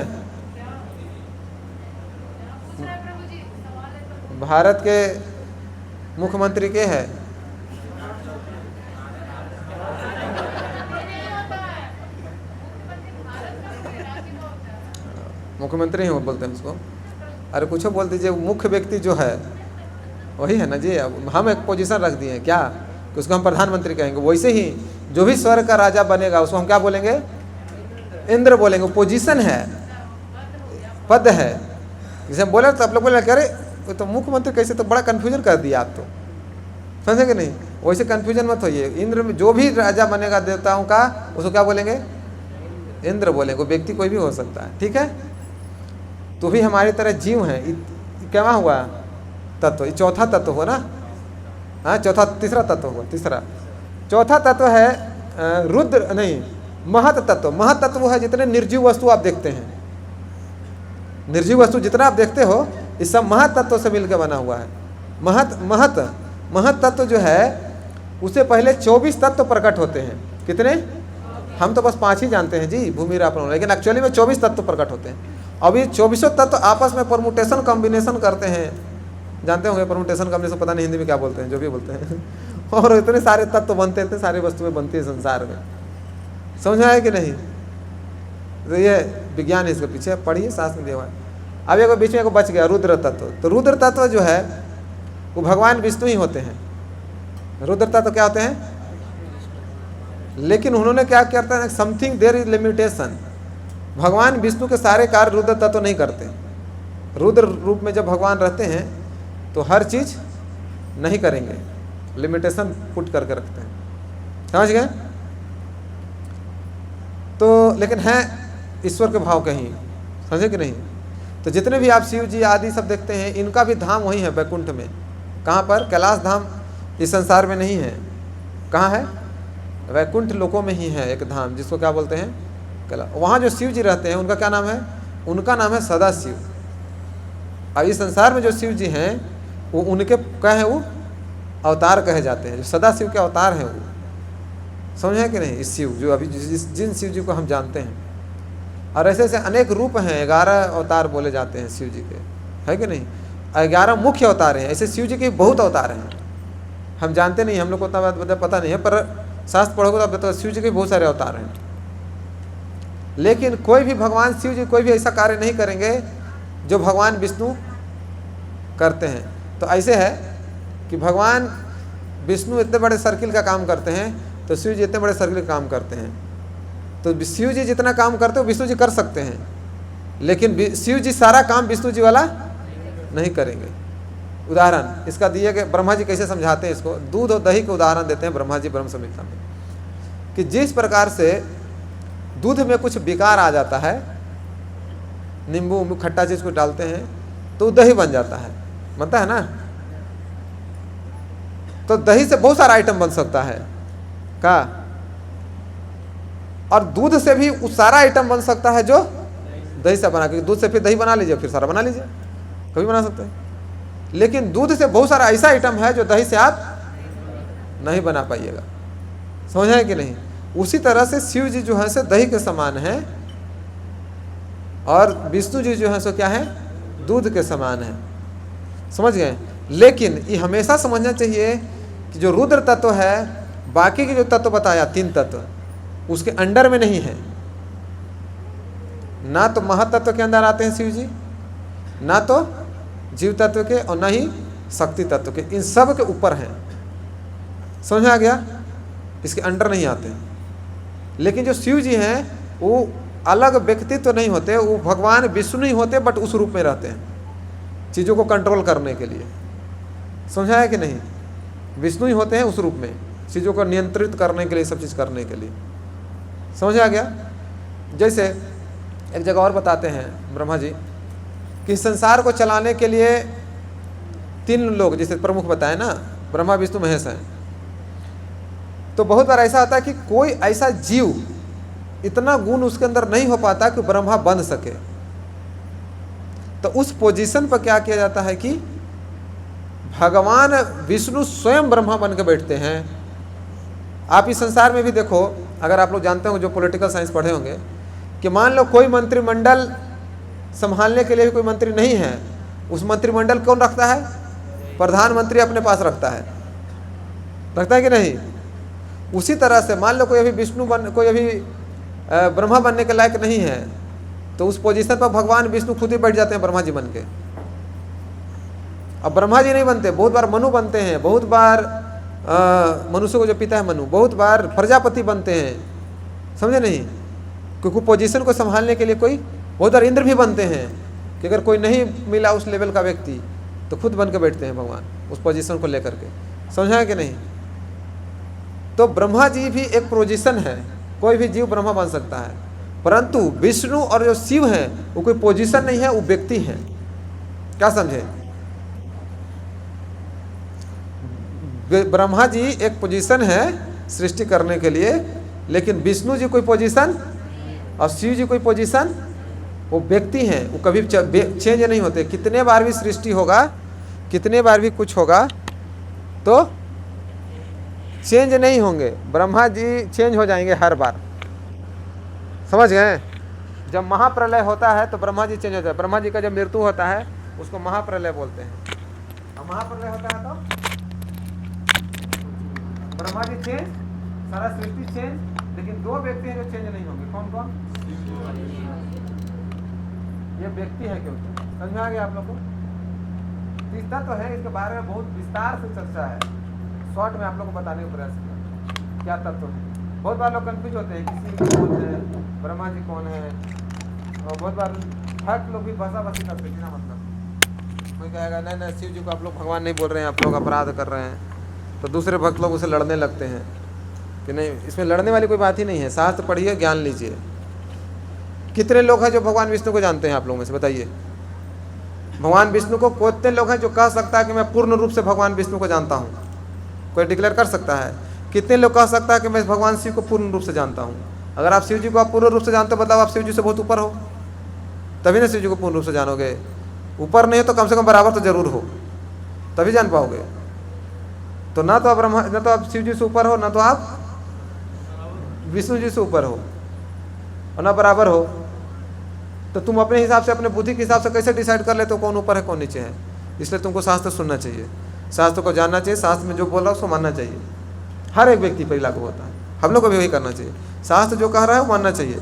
पूछ रहे हैं प्रभु जी, सवाल है तो भारत के मुख्यमंत्री के है? ये नहीं होता है। मुख्यमंत्री भारत का होते हैं, राज्य का होता है। मुख्यमंत्री ही वो बोलते हैं उसको। अरे कुछ बोल दीजिए, मुख्य व्यक्ति जो है वही है ना जी। अब हम एक पोजीशन रख दिए हैं क्या कि उसको हम प्रधानमंत्री कहेंगे, वैसे ही जो भी स्वर्ग का राजा बनेगा उसको हम क्या बोलेंगे? इंद्र बोलेंगे। पोजीशन है, पद है। जैसे हम बोले तो आप लोग बोले कि अरे वो तो मुख्यमंत्री कैसे, तो बड़ा कन्फ्यूजन कर दिया आप तो, समझे कि नहीं? वैसे कन्फ्यूजन मत होइए। इंद्र में जो भी राजा बनेगा देवताओं का उसको क्या बोलेंगे? इंद्र बोलेंगे। व्यक्ति कोई भी हो सकता है, ठीक है। तो भी हमारी तरह जीव हैं। क्या हुआ तत्व? ये चौथा तत्व हुआ ना? हाँ, चौथा, तीसरा तत्व हुआ, तीसरा। चौथा तत्व है रुद्र, नहीं, महत तत्व। महत तत्व वो है जितने निर्जीव वस्तु आप देखते हैं, निर्जीव वस्तु जितना आप देखते हो, इस सब महत तत्व से मिलकर बना हुआ है। महत तत्व जो है उससे पहले 24 तत्व प्रकट होते हैं। कितने? हम तो बस 5 ही जानते हैं जी, भूमि रापण, लेकिन एक्चुअली में 24 तत्व प्रकट होते हैं। अब ये 24 तत्व आपस में परमुटेशन कॉम्बिनेशन करते हैं। जानते होंगे परमुटेशन कॉम्बिनेशन, पता नहीं हिंदी में क्या बोलते हैं, जो भी बोलते हैं। और इतने सारे तत्व बनते हैं, इतने सारी वस्तुएं बनती है संसार में। समझ में आया कि नहीं? तो ये विज्ञान है, इसके पीछे पढ़िए, शास्त्र में दिया हुआ है। अब एक बीच में एक बच गया, रुद्र तत्व। तो रुद्र तत्व जो है वो भगवान विष्णु ही होते हैं। रुद्र तत्व क्या होते हैं? लेकिन उन्होंने क्या करते हैं? Something there is limitation. भगवान विष्णु के सारे कार्य रुद्र तत्व नहीं करते। रुद्र रूप में जब भगवान रहते हैं तो हर चीज नहीं करेंगे, लिमिटेशन पुट करके रखते हैं, समझ गए? तो लेकिन है ईश्वर के भाव कहीं, समझे कि नहीं? तो जितने भी आप शिव जी आदि सब देखते हैं, इनका भी धाम वही है, वैकुंठ में। कहाँ पर? कैलाश धाम इस संसार में नहीं है। कहाँ है? वैकुंठ लोकों में ही है एक धाम, जिसको क्या बोलते हैं? कैलाश। वहाँ जो शिव जी रहते हैं उनका क्या नाम है? उनका नाम है सदाशिव। अब इस संसार में जो शिव जी हैं वो उनके क्या है? वो अवतार कहे जाते हैं, जो सदाशिव के अवतार हैं वो, समझे कि नहीं? इस शिव जो अभी जिन शिव जी को हम जानते हैं, और ऐसे ऐसे अनेक रूप हैं, 11 अवतार बोले जाते हैं शिव जी के, है कि नहीं? 11 मुख्य अवतार हैं। ऐसे शिव जी के बहुत अवतार हैं, हम जानते नहीं, हम लोग को उतना पता नहीं है, पर शास्त्र पढ़ोगे तो आप बताओ शिव जी के बहुत सारे अवतार हैं। लेकिन कोई भी भगवान शिव जी कोई भी ऐसा कार्य नहीं करेंगे जो भगवान विष्णु करते हैं। तो ऐसे है कि भगवान विष्णु इतने बड़े सर्किल का काम करते हैं, तो शिव जी इतने बड़े सर्किल का काम करते हैं। तो शिव जी जितना काम करते हो विष्णु जी कर सकते हैं, लेकिन शिव जी सारा काम विष्णु जी वाला नहीं करेंगे। उदाहरण इसका दिए गए, ब्रह्मा जी कैसे समझाते हैं इसको? दूध और दही के उदाहरण देते हैं ब्रह्मा जी ब्रह्म संहिता में, कि जिस प्रकार से दूध में कुछ विकार आ जाता है, नींबू खट्टा चीज को डालते हैं तो दही बन जाता है, बनता है ना? तो दही से बहुत सारा आइटम बन सकता है का, और दूध से भी उस सारा आइटम बन सकता है जो दही से बना के। दूध से फिर दही बना लीजिए, फिर सारा बना लीजिए, कभी बना सकते हैं। लेकिन दूध से बहुत सारा ऐसा आइटम है जो दही से आप नहीं बना पाइएगा, समझ है कि नहीं? उसी तरह से शिव जी जो है से दही के समान है, और विष्णु जी जो है सो क्या है? दूध के समान है, समझ गए? लेकिन ये हमेशा समझना चाहिए कि जो रुद्र तत्व है, बाकी के जो तत्व बताया 3 तत्व, उसके अंडर में नहीं है। ना तो महतत्व के अंदर आते हैं शिव जी, ना तो जीव तत्व के, और ना ही शक्ति तत्व के। इन सब के ऊपर हैं, समझ आ गया? इसके अंडर नहीं आते। लेकिन जो शिव जी हैं वो अलग व्यक्तित्व तो नहीं होते, वो भगवान विष्णु नहीं होते, बट उस रूप में रहते हैं चीज़ों को कंट्रोल करने के लिए, समझा है कि नहीं? विष्णु ही होते हैं उस रूप में, चीज़ों को नियंत्रित करने के लिए, सब चीज़ करने के लिए, समझ आ गया? जैसे एक जगह और बताते हैं ब्रह्मा जी कि संसार को चलाने के लिए 3 लोग जैसे प्रमुख बताए ना, ब्रह्मा विष्णु महेश हैं। तो बहुत बार ऐसा होता है कि कोई ऐसा जीव, इतना गुण उसके अंदर नहीं हो पाता कि ब्रह्मा बन सके। तो उस पोजीशन पर क्या किया जाता है कि भगवान विष्णु स्वयं ब्रह्मा बन के बैठते हैं। आप इस संसार में भी देखो, अगर आप लोग जानते होंगे, जो पॉलिटिकल साइंस पढ़े होंगे, कि मान लो कोई मंत्रिमंडल संभालने के लिए भी कोई मंत्री नहीं है, उस मंत्रिमंडल कौन रखता है? प्रधानमंत्री अपने पास रखता है कि नहीं? उसी तरह से मान लो कोई अभी कोई अभी ब्रह्मा बनने के लायक नहीं है, तो उस पोजीशन पर भगवान विष्णु खुद ही बैठ जाते हैं ब्रह्मा जी बन के। अब ब्रह्मा जी नहीं बनते, बहुत बार मनु बनते हैं, बहुत बार मनुष्य को जो पिता है मनु, बहुत बार प्रजापति बनते हैं, समझे नहीं? क्योंकि पोजीशन को संभालने के लिए कोई, बहुत बार इंद्र भी बनते हैं कि अगर कोई नहीं मिला उस लेवल का व्यक्ति तो खुद बन के बैठते हैं भगवान उस पोजीशन को लेकर के, समझा है कि नहीं? तो ब्रह्मा जी भी एक पोजीशन है, कोई भी जीव ब्रह्मा बन सकता है, परंतु विष्णु और जो शिव है वो कोई पोजीशन नहीं है, वो व्यक्ति है। क्या समझे? ब्रह्मा जी एक पोजीशन है सृष्टि करने के लिए, लेकिन विष्णु जी कोई पोजीशन और शिव जी कोई पोजीशन, वो व्यक्ति हैं, वो कभी चेंज नहीं होते। कितने बार भी सृष्टि होगा, कितने बार भी कुछ होगा तो चेंज नहीं होंगे। ब्रह्मा जी चेंज हो जाएंगे हर बार, समझ गए? जब महाप्रलय होता है तो ब्रह्मा जी चेंज होता है। ब्रह्मा जी का जब मृत्यु होता है उसको महाप्रलय बोलते हैं। और महाप्रलय होता है तो ब्रह्मा जी चेंज, सारा सृष्टि चेंज, लेकिन दो व्यक्ति हैं जो चेंज नहीं होंगे। कौन कौन? ये व्यक्ति है, क्योंकि समझ में आ गया आप लोग को? इस तत्व है, इसके बारे में बहुत विस्तार से चर्चा है, शॉर्ट में आप लोग को बताने का प्रयास किया क्या तत्व है। बहुत बार लोग कंफ्यूज होते हैं कि शिव कौन है, ब्रह्मा जी कौन है, और बहुत बार भक्त लोग भी भाषाभाषी करते हैं ना, मतलब कोई कहेगा नहीं नहीं शिव जी को आप लोग भगवान नहीं बोल रहे हैं, आप लोग अपराध कर रहे हैं, तो दूसरे भक्त लोग उसे लड़ने लगते हैं कि नहीं, इसमें लड़ने वाली कोई बात ही नहीं है। शास्त्र पढ़िए, ज्ञान लीजिए। कितने लोग हैं जो भगवान विष्णु को जानते हैं आप लोगों में से? बताइए। भगवान विष्णु को कितने लोग हैं जो कह सकता है कि मैं पूर्ण रूप से भगवान विष्णु को जानता हूँ? कोई डिक्लेयर कर सकता है? कितने लोग कह सकता है कि मैं भगवान शिव को पूर्ण रूप से जानता हूँ? अगर आप शिव जी को आप पूर्ण रूप से जानते हो, मतलब आप शिव जी से बहुत ऊपर हो, तभी ना शिव जी को पूर्ण रूप से जानोगे। ऊपर नहीं हो तो कम से कम बराबर तो जरूर हो, तभी जान पाओगे। तो ना तो आप ब्रह्मा, ना तो आप शिव जी से ऊपर हो, ना तो आप विष्णु जी से ऊपर हो, और ना बराबर हो। तो तुम अपने हिसाब से, अपने बुद्धि के हिसाब से कैसे डिसाइड कर लेते हो कौन ऊपर है कौन नीचे है? इसलिए तुमको शास्त्र सुनना चाहिए, शास्त्र को जानना चाहिए, शास्त्र में जो बोल रहा है उसको मानना चाहिए। हर एक व्यक्ति पर लागू होता है, हम लोग को भी वही करना चाहिए। शास्त्र जो कह रहा है वो मानना चाहिए,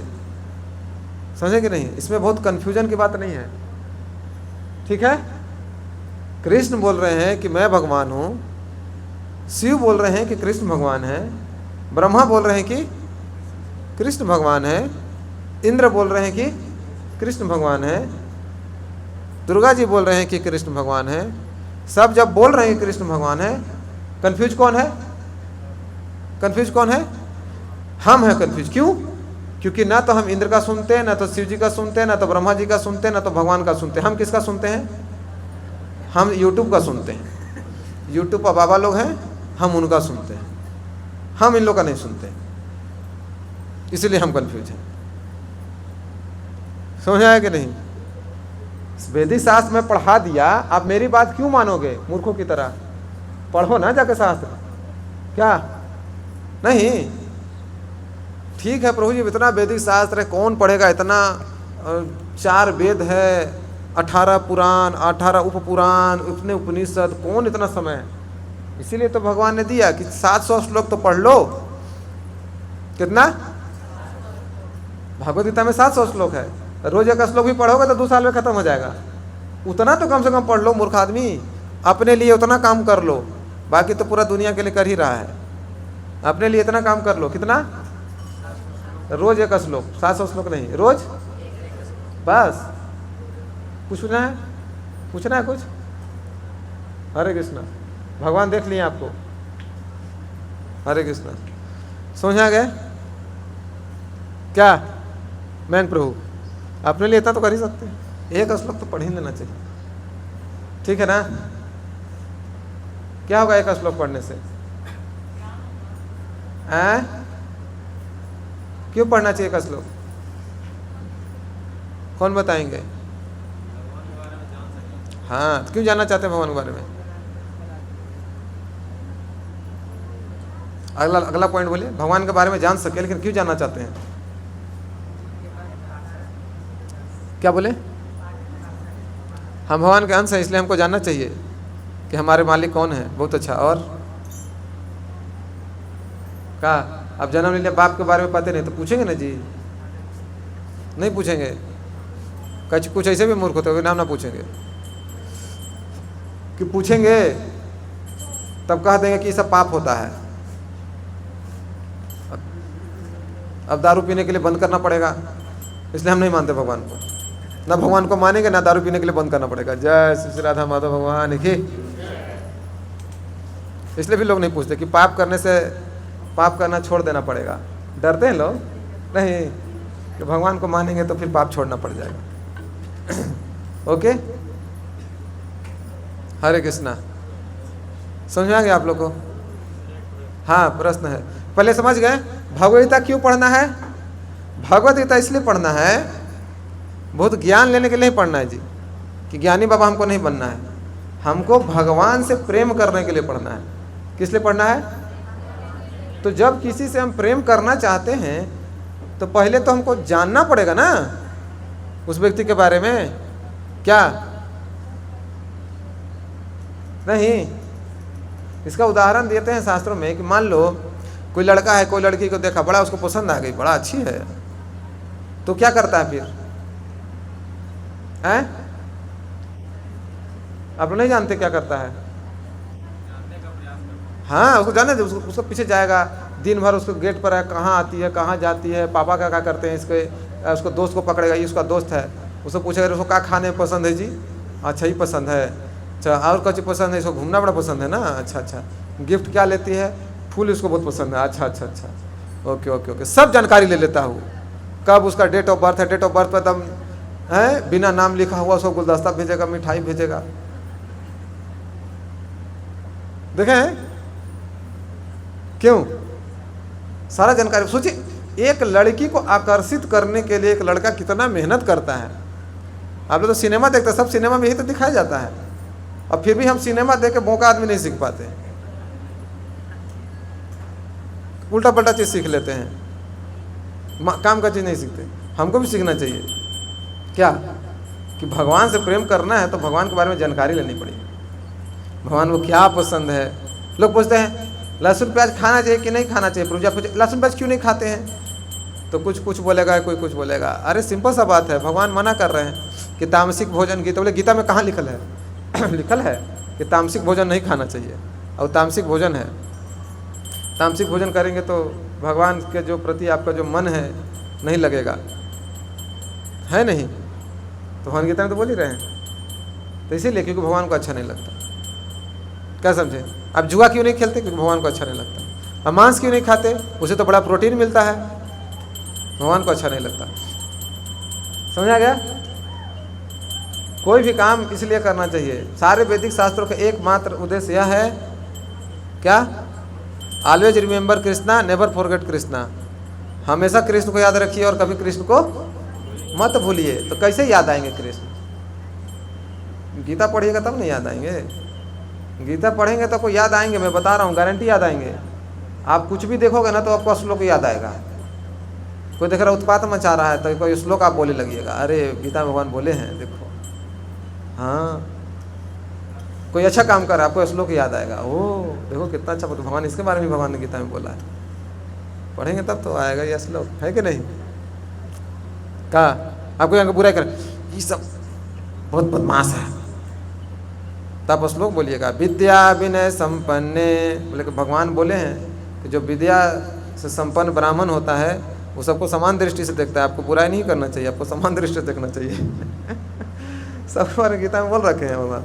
समझे कि नहीं? इसमें बहुत कन्फ्यूजन की बात नहीं है, ठीक है? कृष्ण बोल रहे हैं कि मैं भगवान हूँ, शिव बोल रहे हैं कि कृष्ण भगवान है, ब्रह्मा बोल रहे हैं कि कृष्ण भगवान है, इंद्र बोल रहे हैं कि कृष्ण भगवान है, दुर्गा जी बोल रहे हैं कि कृष्ण भगवान है। सब जब बोल रहे हैं कि कृष्ण भगवान है, कंफ्यूज कौन है? कंफ्यूज कौन है? हम हैं कंफ्यूज। क्यों? क्योंकि ना तो हम इंद्र का सुनते हैं, ना तो शिव जी का सुनते हैं, ना तो ब्रह्मा जी का सुनते हैं, ना तो भगवान का सुनते हैं। हम किसका सुनते हैं? हम यूट्यूब का सुनते हैं। यूट्यूब पर बाबा लोग हैं, हम उनका सुनते हैं, हम इन लोग का नहीं सुनते, इसलिए हम कंफ्यूज हैं। समझ आया कि नहीं? वैदिक शास्त्र में पढ़ा दिया, आप मेरी बात क्यों मानोगे मूर्खों की तरह? पढ़ो ना जाके शास्त्र। क्या नहीं? ठीक है प्रभु जी, इतना वैदिक शास्त्र है, कौन पढ़ेगा इतना? 4 वेद है, 18 पुराण, 18 उपपुराण, इतने उपनिषद, कौन इतना समय है? इसीलिए तो भगवान ने दिया कि 700 श्लोक तो पढ़ लो। कितना? भगवद गीता में 700 श्लोक है, रोज एक श्लोक भी पढ़ोगे तो 2 साल में खत्म हो जाएगा। उतना तो कम से कम पढ़ लो मूर्ख आदमी, अपने लिए उतना काम कर लो, बाकी तो पूरा दुनिया के लिए कर ही रहा है। अपने लिए इतना काम कर लो। कितना? रोज एक श्लोक, 700 श्लोक नहीं, रोज बस। पूछना है? पूछना है कुछ? हरे कृष्णा। भगवान देख लिए आपको। हरे कृष्णा। समझ आ गए क्या? मैं प्रभु अपने लिए इतना तो कर ही सकते हैं, एक श्लोक तो पढ़ ही लेना चाहिए, ठीक है ना? क्या होगा एक श्लोक पढ़ने से? क्यों पढ़ना चाहिए एक श्लोक? कौन बताएंगे? हाँ, क्यों जानना चाहते हैं भगवान के बारे में? अगला पॉइंट बोलिए। भगवान के बारे में जान सके, लेकिन क्यों जानना चाहते हैं? क्या बोले? हम भगवान के अंश हैं, इसलिए हमको जानना चाहिए कि हमारे मालिक कौन है। बहुत अच्छा। और कहा अब जन्म ले लिया, बाप के बारे में पता नहीं तो पूछेंगे ना जी? नहीं पूछेंगे। कुछ ऐसे भी मूर्ख होते हैं, नाम ना पूछेंगे कि पूछेंगे तब कह देंगे कि ये सब पाप होता है। अब दारू पीने के लिए बंद करना पड़ेगा, इसलिए हम नहीं मानते भगवान को। ना भगवान को मानेंगे ना दारू पीने के लिए बंद करना पड़ेगा। जय श्री राधा माधव भगवान की। इसलिए भी लोग नहीं पूछते कि पाप करने से पाप करना छोड़ देना पड़ेगा। डरते हैं लोग, नहीं कि भगवान को मानेंगे तो फिर पाप छोड़ना पड़ जाएगा। ओके, हरे कृष्णा। समझ में आ गया आप लोग को? हाँ, प्रश्न है। पहले समझ गए भगवद गीता क्यों पढ़ना है? भगवद गीता इसलिए पढ़ना है, बहुत ज्ञान लेने के लिए पढ़ना है जी, कि ज्ञानी बाबा हमको नहीं बनना है, हमको भगवान से प्रेम करने के लिए पढ़ना है। किस लिए पढ़ना है? तो जब किसी से हम प्रेम करना चाहते हैं तो पहले तो हमको जानना पड़ेगा ना उस व्यक्ति के बारे में। क्या नहीं? इसका उदाहरण देते हैं शास्त्रों में कि मान लो कोई लड़का है, कोई लड़की को देखा, बड़ा उसको पसंद आ गई, बड़ा अच्छी है, तो क्या करता है फिर? हैं? आप लोग नहीं जानते क्या करता है? हाँ, उसको जानने दे, उसको पीछे जाएगा, दिन भर उसको गेट पर है, कहाँ आती है, कहाँ जाती है, पापा क्या करते हैं इसके, उसको दोस्त को पकड़ेगा, ये उसका दोस्त है, उसको पूछेगा उसको क्या खाने में पसंद है जी? अच्छा ही पसंद है। अच्छा, और कुछ पसंद है? इसको घूमना बड़ा पसंद है ना? अच्छा अच्छा। गिफ्ट क्या लेती है? फूल इसको बहुत पसंद है। अच्छा अच्छा अच्छा, ओके ओके ओके, सब जानकारी ले लेता हूँ। कब उसका डेट ऑफ बर्थ है, डेट ऑफ बर्थ पर एकदम है बिना नाम लिखा हुआ उसको गुलदस्ता भेजेगा, मिठाई भेजेगा। देखें क्यों? सारा जानकारी। सोचिए एक लड़की को आकर्षित करने के लिए एक लड़का कितना मेहनत करता है। आप लोग तो सिनेमा देखते हैं, सब सिनेमा में यही तो दिखाया जाता है, और फिर भी हम सिनेमा देख के मौका आदमी नहीं सीख पाते, उल्टा पल्टा चीज़ सीख लेते हैं, काम का चीज़ नहीं सीखते। हमको भी सीखना चाहिए क्या कि भगवान से प्रेम करना है तो भगवान के बारे में जानकारी लेनी पड़ेगी। भगवान को क्या पसंद है? लोग पूछते हैं लहसुन प्याज खाना चाहिए कि नहीं खाना चाहिए? पूजा पूछे लहसुन प्याज क्यों नहीं खाते हैं? तो कुछ बोलेगा, कोई कुछ बोलेगा। अरे सिंपल सा बात है, भगवान मना कर रहे हैं कि तामसिक भोजन। गीता बोले गीता में कहाँ लिखल है? लिखल है कि तामसिक भोजन नहीं खाना चाहिए, और तामसिक भोजन है। तामसिक भोजन करेंगे तो भगवान के जो प्रति आपका जो मन है नहीं लगेगा, है नहीं? तो भगवान गीता में तो बोल ही रहे हैं। तो इसीलिए क्योंकि भगवान को अच्छा नहीं लगता। क्या समझे? अब जुआ क्यों नहीं खेलते? क्योंकि भगवान को अच्छा नहीं लगता। अब मांस क्यों नहीं खाते? उसे तो बड़ा प्रोटीन मिलता है, भगवान को अच्छा नहीं लगता। समझा गया? कोई भी काम इसलिए करना चाहिए। सारे वैदिक शास्त्रों का एकमात्र उद्देश्य यह है क्या? Always remember Krishna, never forget Krishna. हमेशा कृष्ण को याद रखिए और कभी कृष्ण को मत भूलिए। तो कैसे याद आएंगे कृष्ण? गीता पढ़िएगा तब नहीं याद आएंगे। गीता पढ़ेंगे तो आपको याद आएंगे, मैं बता रहा हूँ, गारंटी याद आएंगे। आप कुछ भी देखोगे ना तो आपको श्लोक याद आएगा। कोई देख रहा उत्पात मचा रहा है तो कोई श्लोक आप बोले लगिएगा, अरे गीता में भगवान बोले हैं देखो। हाँ, कोई अच्छा काम कर रहा है आपको श्लोक याद आएगा, ओ देखो कितना अच्छा, तो भगवान इसके बारे में भगवान ने गीता में बोला है। पढ़ेंगे तब तो आएगा यह श्लोक, है कि नहीं? कहा आपको यहाँ बुराई कर, ये सब बहुत बदमाश है, तब श्लोक बोलिएगा। विद्या विनय संपन्ने, बोले कि भगवान बोले हैं कि जो विद्या से संपन्न ब्राह्मण होता है वो सबको समान दृष्टि से देखता है। आपको बुराई नहीं करना चाहिए, आपको समान दृष्टि से देखना चाहिए। सब हमारे गीता में बोल रखे हैं भगवान।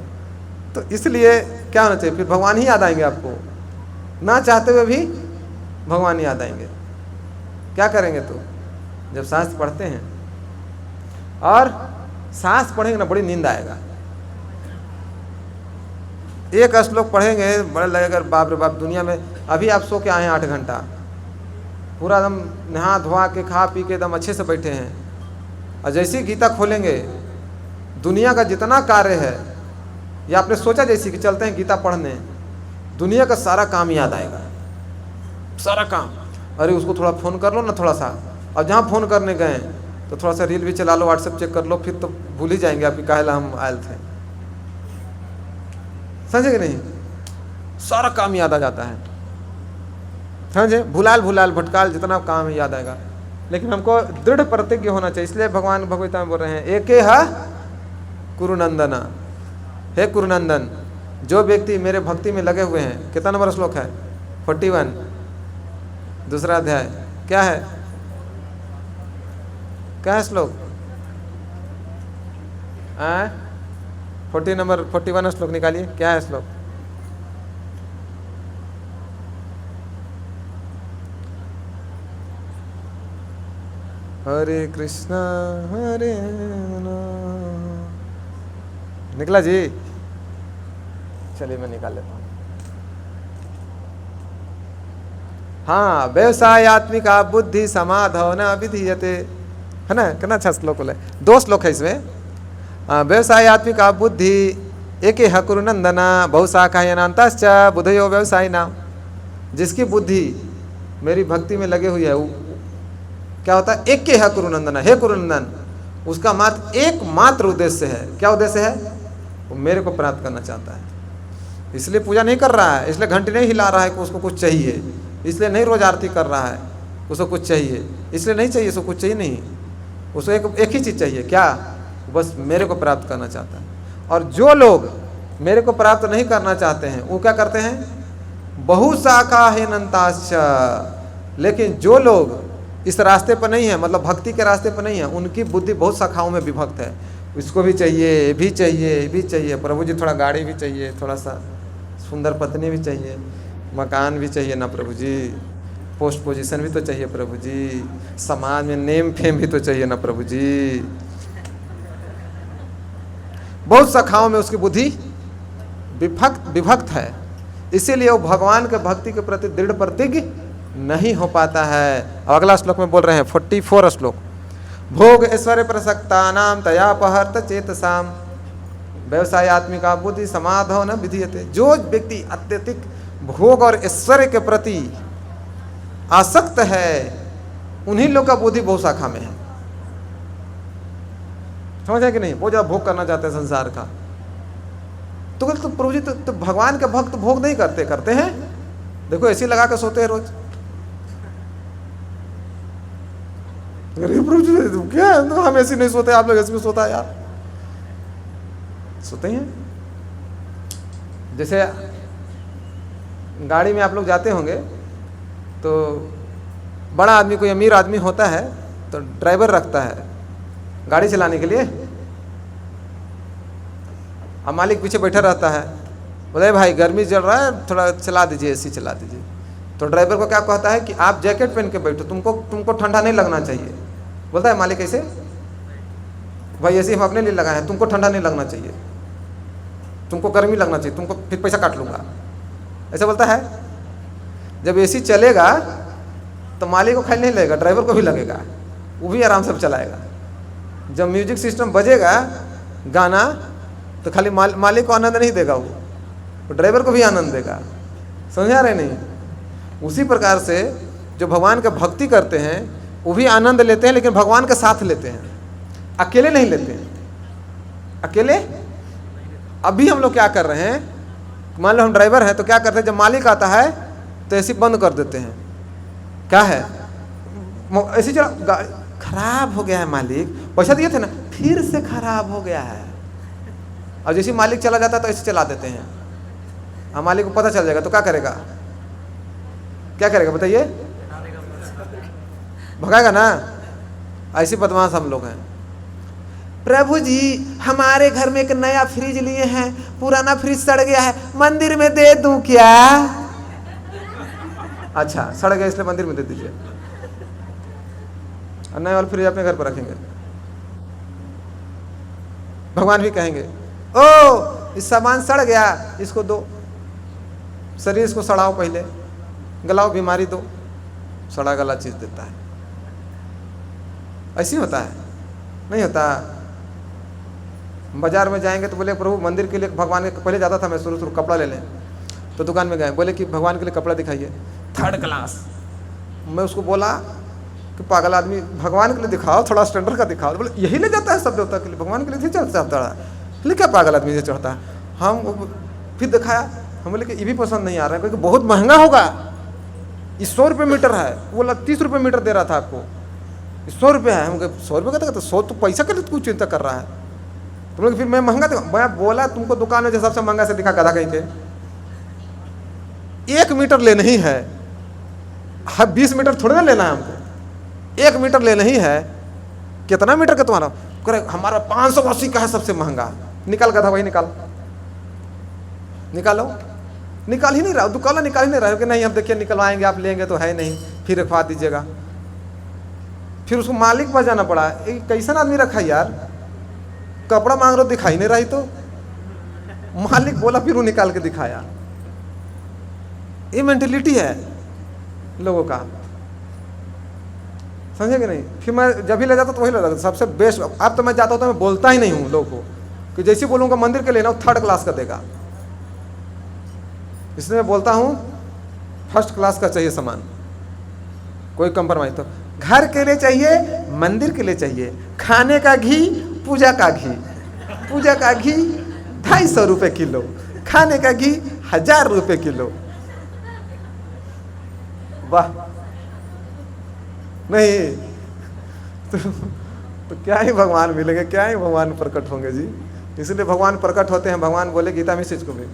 तो इसलिए क्या होना चाहिए? फिर भगवान ही याद आएंगे आपको, ना चाहते हुए भी भगवान ही याद आएंगे। क्या करेंगे? तो जब शास्त्र पढ़ते हैं और शास्त्र पढ़ेंगे ना, बड़ी नींद आएगा। एक श्लोक पढ़ेंगे बड़ा लगेगा बाप रे बाप, दुनिया में अभी आप सो के आए हैं 8 घंटा, पूरा एकदम नहा धोआ के खा पी के एकदम अच्छे से बैठे हैं, और जैसे ही गीता खोलेंगे दुनिया का जितना कार्य है, या आपने सोचा जैसे कि चलते हैं गीता पढ़ने, दुनिया का सारा काम याद आएगा, सारा काम। अरे उसको थोड़ा फ़ोन कर लो ना थोड़ा सा, और जहाँ फ़ोन करने गए तो थोड़ा सा रील भी चला लो, व्हाट्सएप चेक कर लो, फिर तो भूल ही जाएंगे आपकी काहेला हम आयल थे। समझे कि नहीं? सारा काम याद आ जाता है, समझे? भुलाल भुलाल भटकाल जितना काम है याद आएगा, लेकिन हमको दृढ़ प्रतिज्ञ होना चाहिए। इसलिए भगवान भगवता में बोल रहे हैं एके है कुरुनंदना, हे कुरुनंदन, जो व्यक्ति मेरे भक्ति में लगे हुए हैं। कितना नंबर श्लोक है? 41, दूसरा अध्याय। क्या है, क्या है श्लोक? 41 श्लोक निकालिए, क्या है श्लोक? हरे कृष्णा हरे निकला जी? चलिए मैं निकाल लेता हूँ। हाँ, व्यवसायत्मिका बुद्धि समाधो न विधीयते, है ना? कितना अच्छा श्लोक है। 2 श्लोक है इसमें। व्यवसायत्मिका बुद्धि एके ह कुरुनंदना बहुशाखायनांतश्च बुद्धयो व्यवसायिना। जिसकी बुद्धि मेरी भक्ति में लगे हुई है, वो क्या होता है? एक के है कुरुनंदना, हे कुरुनंदन, उसका मात्र एकमात्र उद्देश्य है। क्या उद्देश्य है? वो मेरे को प्राप्त करना चाहता है, इसलिए पूजा नहीं कर रहा है, इसलिए घंटी नहीं हिला रहा है कि उसको कुछ चाहिए, इसलिए नहीं रोज आरती कर रहा है, उसको कुछ चाहिए, इसलिए नहीं चाहिए, उसको कुछ चाहिए नहीं, उसको एक ही चीज़ चाहिए। क्या? बस मेरे को प्राप्त करना चाहता है। और जो लोग मेरे को प्राप्त नहीं करना चाहते हैं वो क्या करते हैं? बहुशाखा हेनंताश्च। लेकिन जो लोग इस रास्ते पर नहीं है, मतलब भक्ति के रास्ते पर नहीं है, उनकी बुद्धि बहुत शाखाओं में विभक्त है। इसको भी चाहिए, ये भी चाहिए, ये भी चाहिए, प्रभु जी थोड़ा गाड़ी भी चाहिए, थोड़ा सा सुंदर पत्नी भी चाहिए, मकान भी चाहिए ना प्रभु जी, पोस्ट पोजीशन भी तो चाहिए प्रभु जी, समाज में नेम फेम भी तो चाहिए ना प्रभु जी। बहुत शाखाओं में उसकी बुद्धि विभक्त है, इसीलिए वो भगवान के भक्ति के प्रति दृढ़ प्रतिज्ञ नहीं हो पाता है। अब अगला श्लोक में बोल रहे हैं 44 श्लोक। भोग ऐश्वर्य प्रसक्ता नाम तयापहर्त चेतसाम व्यवसायत्मिका बुद्धि समाधो न विधीयते। जो व्यक्ति अत्यधिक भोग और ऐश्वर्य के प्रति आसक्त है, उन्हीं लोग का बुद्धि बहु शाखा में है। समझ है कि नहीं? वो जब भोग करना चाहते हैं संसार का, तो प्रभु जी तो भगवान के भक्त भोग नहीं करते हैं। देखो ऐसी लगा के सोते हैं रोज। प्रभु जी क्या है? हम ऐसे नहीं सोते, आप लोग ऐसे भी सोता है यार, सोते हैं। जैसे गाड़ी में आप लोग जाते होंगे तो बड़ा आदमी, कोई अमीर आदमी होता है तो ड्राइवर रखता है गाड़ी चलाने के लिए, अब मालिक पीछे बैठा रहता है, बोले भाई गर्मी चल रहा है, थोड़ा चला दीजिए, एसी चला दीजिए। तो ड्राइवर को क्या कहता है कि आप जैकेट पहन के बैठो, तुमको ठंडा नहीं लगना चाहिए। बोलता है मालिक ऐसे, भाई एसी हम अपने लिए लगाए हैं, तुमको ठंडा नहीं लगना चाहिए, तुमको गर्मी लगना चाहिए, तुमको फिर पैसा काट लूँगा, ऐसा बोलता है। जब एसी चलेगा तो मालिक को खाली नहीं लगेगा, ड्राइवर को भी लगेगा, वो भी आराम से चलाएगा। जब म्यूजिक सिस्टम बजेगा गाना, तो खाली मालिक को आनंद नहीं देगा, वो ड्राइवर को भी आनंद देगा। समझा रहे नहीं? उसी प्रकार से जो भगवान का भक्ति करते हैं वो भी आनंद लेते हैं, लेकिन भगवान के साथ लेते हैं, अकेले नहीं लेते हैं। अकेले अभी हम लोग क्या कर रहे हैं, मान लो हम ड्राइवर हैं तो क्या करते हैं, जब मालिक आता है तो एसी बंद कर देते हैं। क्या है, एसी चला, खराब हो गया है मालिक, पैसा दिए थे ना, फिर से खराब हो गया है। और जैसे मालिक चला जाता है तो ऐसे चला देते हैं। हाँ, मालिक को पता चल जाएगा तो क्या करेगा? क्या करेगा बताइए? भगाएगा ना। ऐसी बदमाश हम लोग हैं। प्रभु जी हमारे घर में एक नया फ्रिज लिए हैं, पुराना फ्रिज सड़ गया है, मंदिर में दे दूं क्या? अच्छा सड़ गया इसलिए मंदिर में दे दीजिए, और नया वाला फ्रिज अपने घर पर रखेंगे। भगवान भी कहेंगे ओ इस सामान सड़ गया, इसको दो, शरीर इसको सड़ाओ, पहले गलाओ, बीमारी दो, सड़ा गला चीज देता है। ऐसी होता है? नहीं होता। बाजार में जाएंगे तो बोले प्रभु मंदिर के लिए भगवान के, पहले जाता था मैं शुरू कपड़ा ले लें, तो दुकान में गए, बोले कि भगवान के लिए कपड़ा दिखाइए, 3rd क्लास। मैं उसको बोला कि कि पागल आदमी, भगवान के लिए दिखाओ, थोड़ा स्टैंडर्ड का दिखाओ। बोले यही ले जाता है सब देवता के लिए, भगवान के लिए नहीं चढ़ता है। बोले क्या पागल आदमी से चढ़ता है। हम फिर दिखाया, हम बोले कि ये भी पसंद नहीं आ रहा है क्योंकि बहुत महंगा होगा, ये 100 रुपये मीटर है। वो 30 रुपये मीटर दे रहा था आपको, 100 रुपये है। हम कहे 100 रुपये का, तो 100 तो पैसा के लिए तू चिंता कर रहा है। तुम लोग फिर मैं महंगा दिखा, मैं बोला तुमको दुकान में जो सबसे महंगा से दिखा, गधा कहीं के 1 मीटर लेना ही है, 20 मीटर थोड़ी ना लेना है हमको, 1 मीटर लेना ही है। कितना मीटर का तुम्हारा? करे हमारा 580 का है सबसे महंगा। निकाल गधा वही निकाल, निकालो। निकाल ही नहीं रहा, दुकान निकाल ही नहीं रहा कि नहीं हम देखिए निकलवाएंगे, आप लेंगे तो है नहीं, फिर रखवा दीजिएगा। फिर उसको मालिक पर जाना पड़ा। एक कैसा आदमी रखा यार, कपड़ा मांग रहा दिखाई नहीं रही, तो मालिक बोला, फिर वो निकाल के दिखाया। ये मेंटेलिटी है लोगों का, समझे कि नहीं। फिर मैं जब भी ले जाता तो वही ले जाता सबसे बेस्ट। अब तो मैं जाता हूँ तो मैं बोलता ही नहीं हूँ लोगों को कि जैसे बोलूँगा मंदिर के लेना 3rd क्लास का देगा, इसलिए मैं बोलता हूँ 1st क्लास का चाहिए सामान, कोई कंप्रोमाइज। तो घर के लिए चाहिए, मंदिर के लिए चाहिए, खाने का घी, पूजा का घी, पूजा का घी 250 रुपये किलो, खाने का घी 1000 रुपये किलो। वाह नहीं तो क्या ही भगवान मिलेंगे, क्या ही भगवान प्रकट होंगे जी। इसलिए भगवान प्रकट होते हैं। भगवान बोले गीता में चीज को भी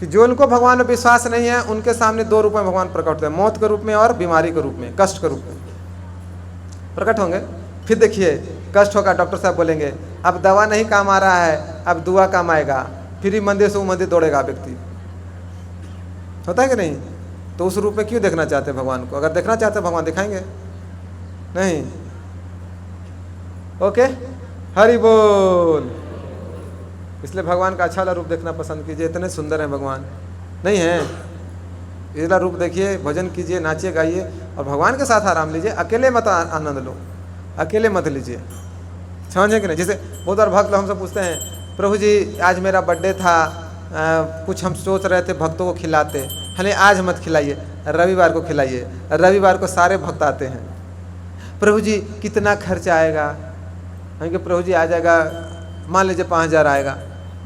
कि जो उनको भगवान में विश्वास नहीं है उनके सामने 2 रूप में भगवान प्रकट होते हैं, मौत के रूप में और बीमारी के रूप में, कष्ट के रूप में प्रकट होंगे। फिर देखिए कष्ट होगा, डॉक्टर साहब बोलेंगे अब दवा नहीं काम आ रहा है, अब दुआ काम आएगा, फिर ही मंदिर से वो मंदिर दौड़ेगा व्यक्ति। होता है कि नहीं? तो उस रूप में क्यों देखना चाहते हैं भगवान को? अगर देखना चाहते हैं भगवान दिखाएंगे नहीं। ओके, हरि बोल। इसलिए भगवान का अच्छा वाला रूप देखना पसंद कीजिए। इतने सुंदर हैं भगवान, नहीं हैं? इसला रूप देखिए, भजन कीजिए, नाचिए गाइए और भगवान के साथ आराम लीजिए। अकेले मत आनंद लो, अकेले मत लीजिए, समझे कि नहीं। जैसे बहुत बार भक्त लोग हमसे पूछते हैं, प्रभु जी आज मेरा बर्थडे था, कुछ हम सोच रहे थे भक्तों को खिलाते, हमें आज मत खिलाइए, रविवार को खिलाइए। रविवार को सारे भक्त आते हैं, प्रभु जी कितना खर्च आएगा? हम कहे प्रभु जी आ जाएगा, मान लीजिए 5000 आएगा।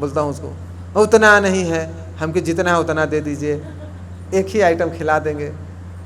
बोलता हूँ उसको उतना नहीं है, हमके जितना है उतना दे दीजिए, एक ही आइटम खिला देंगे।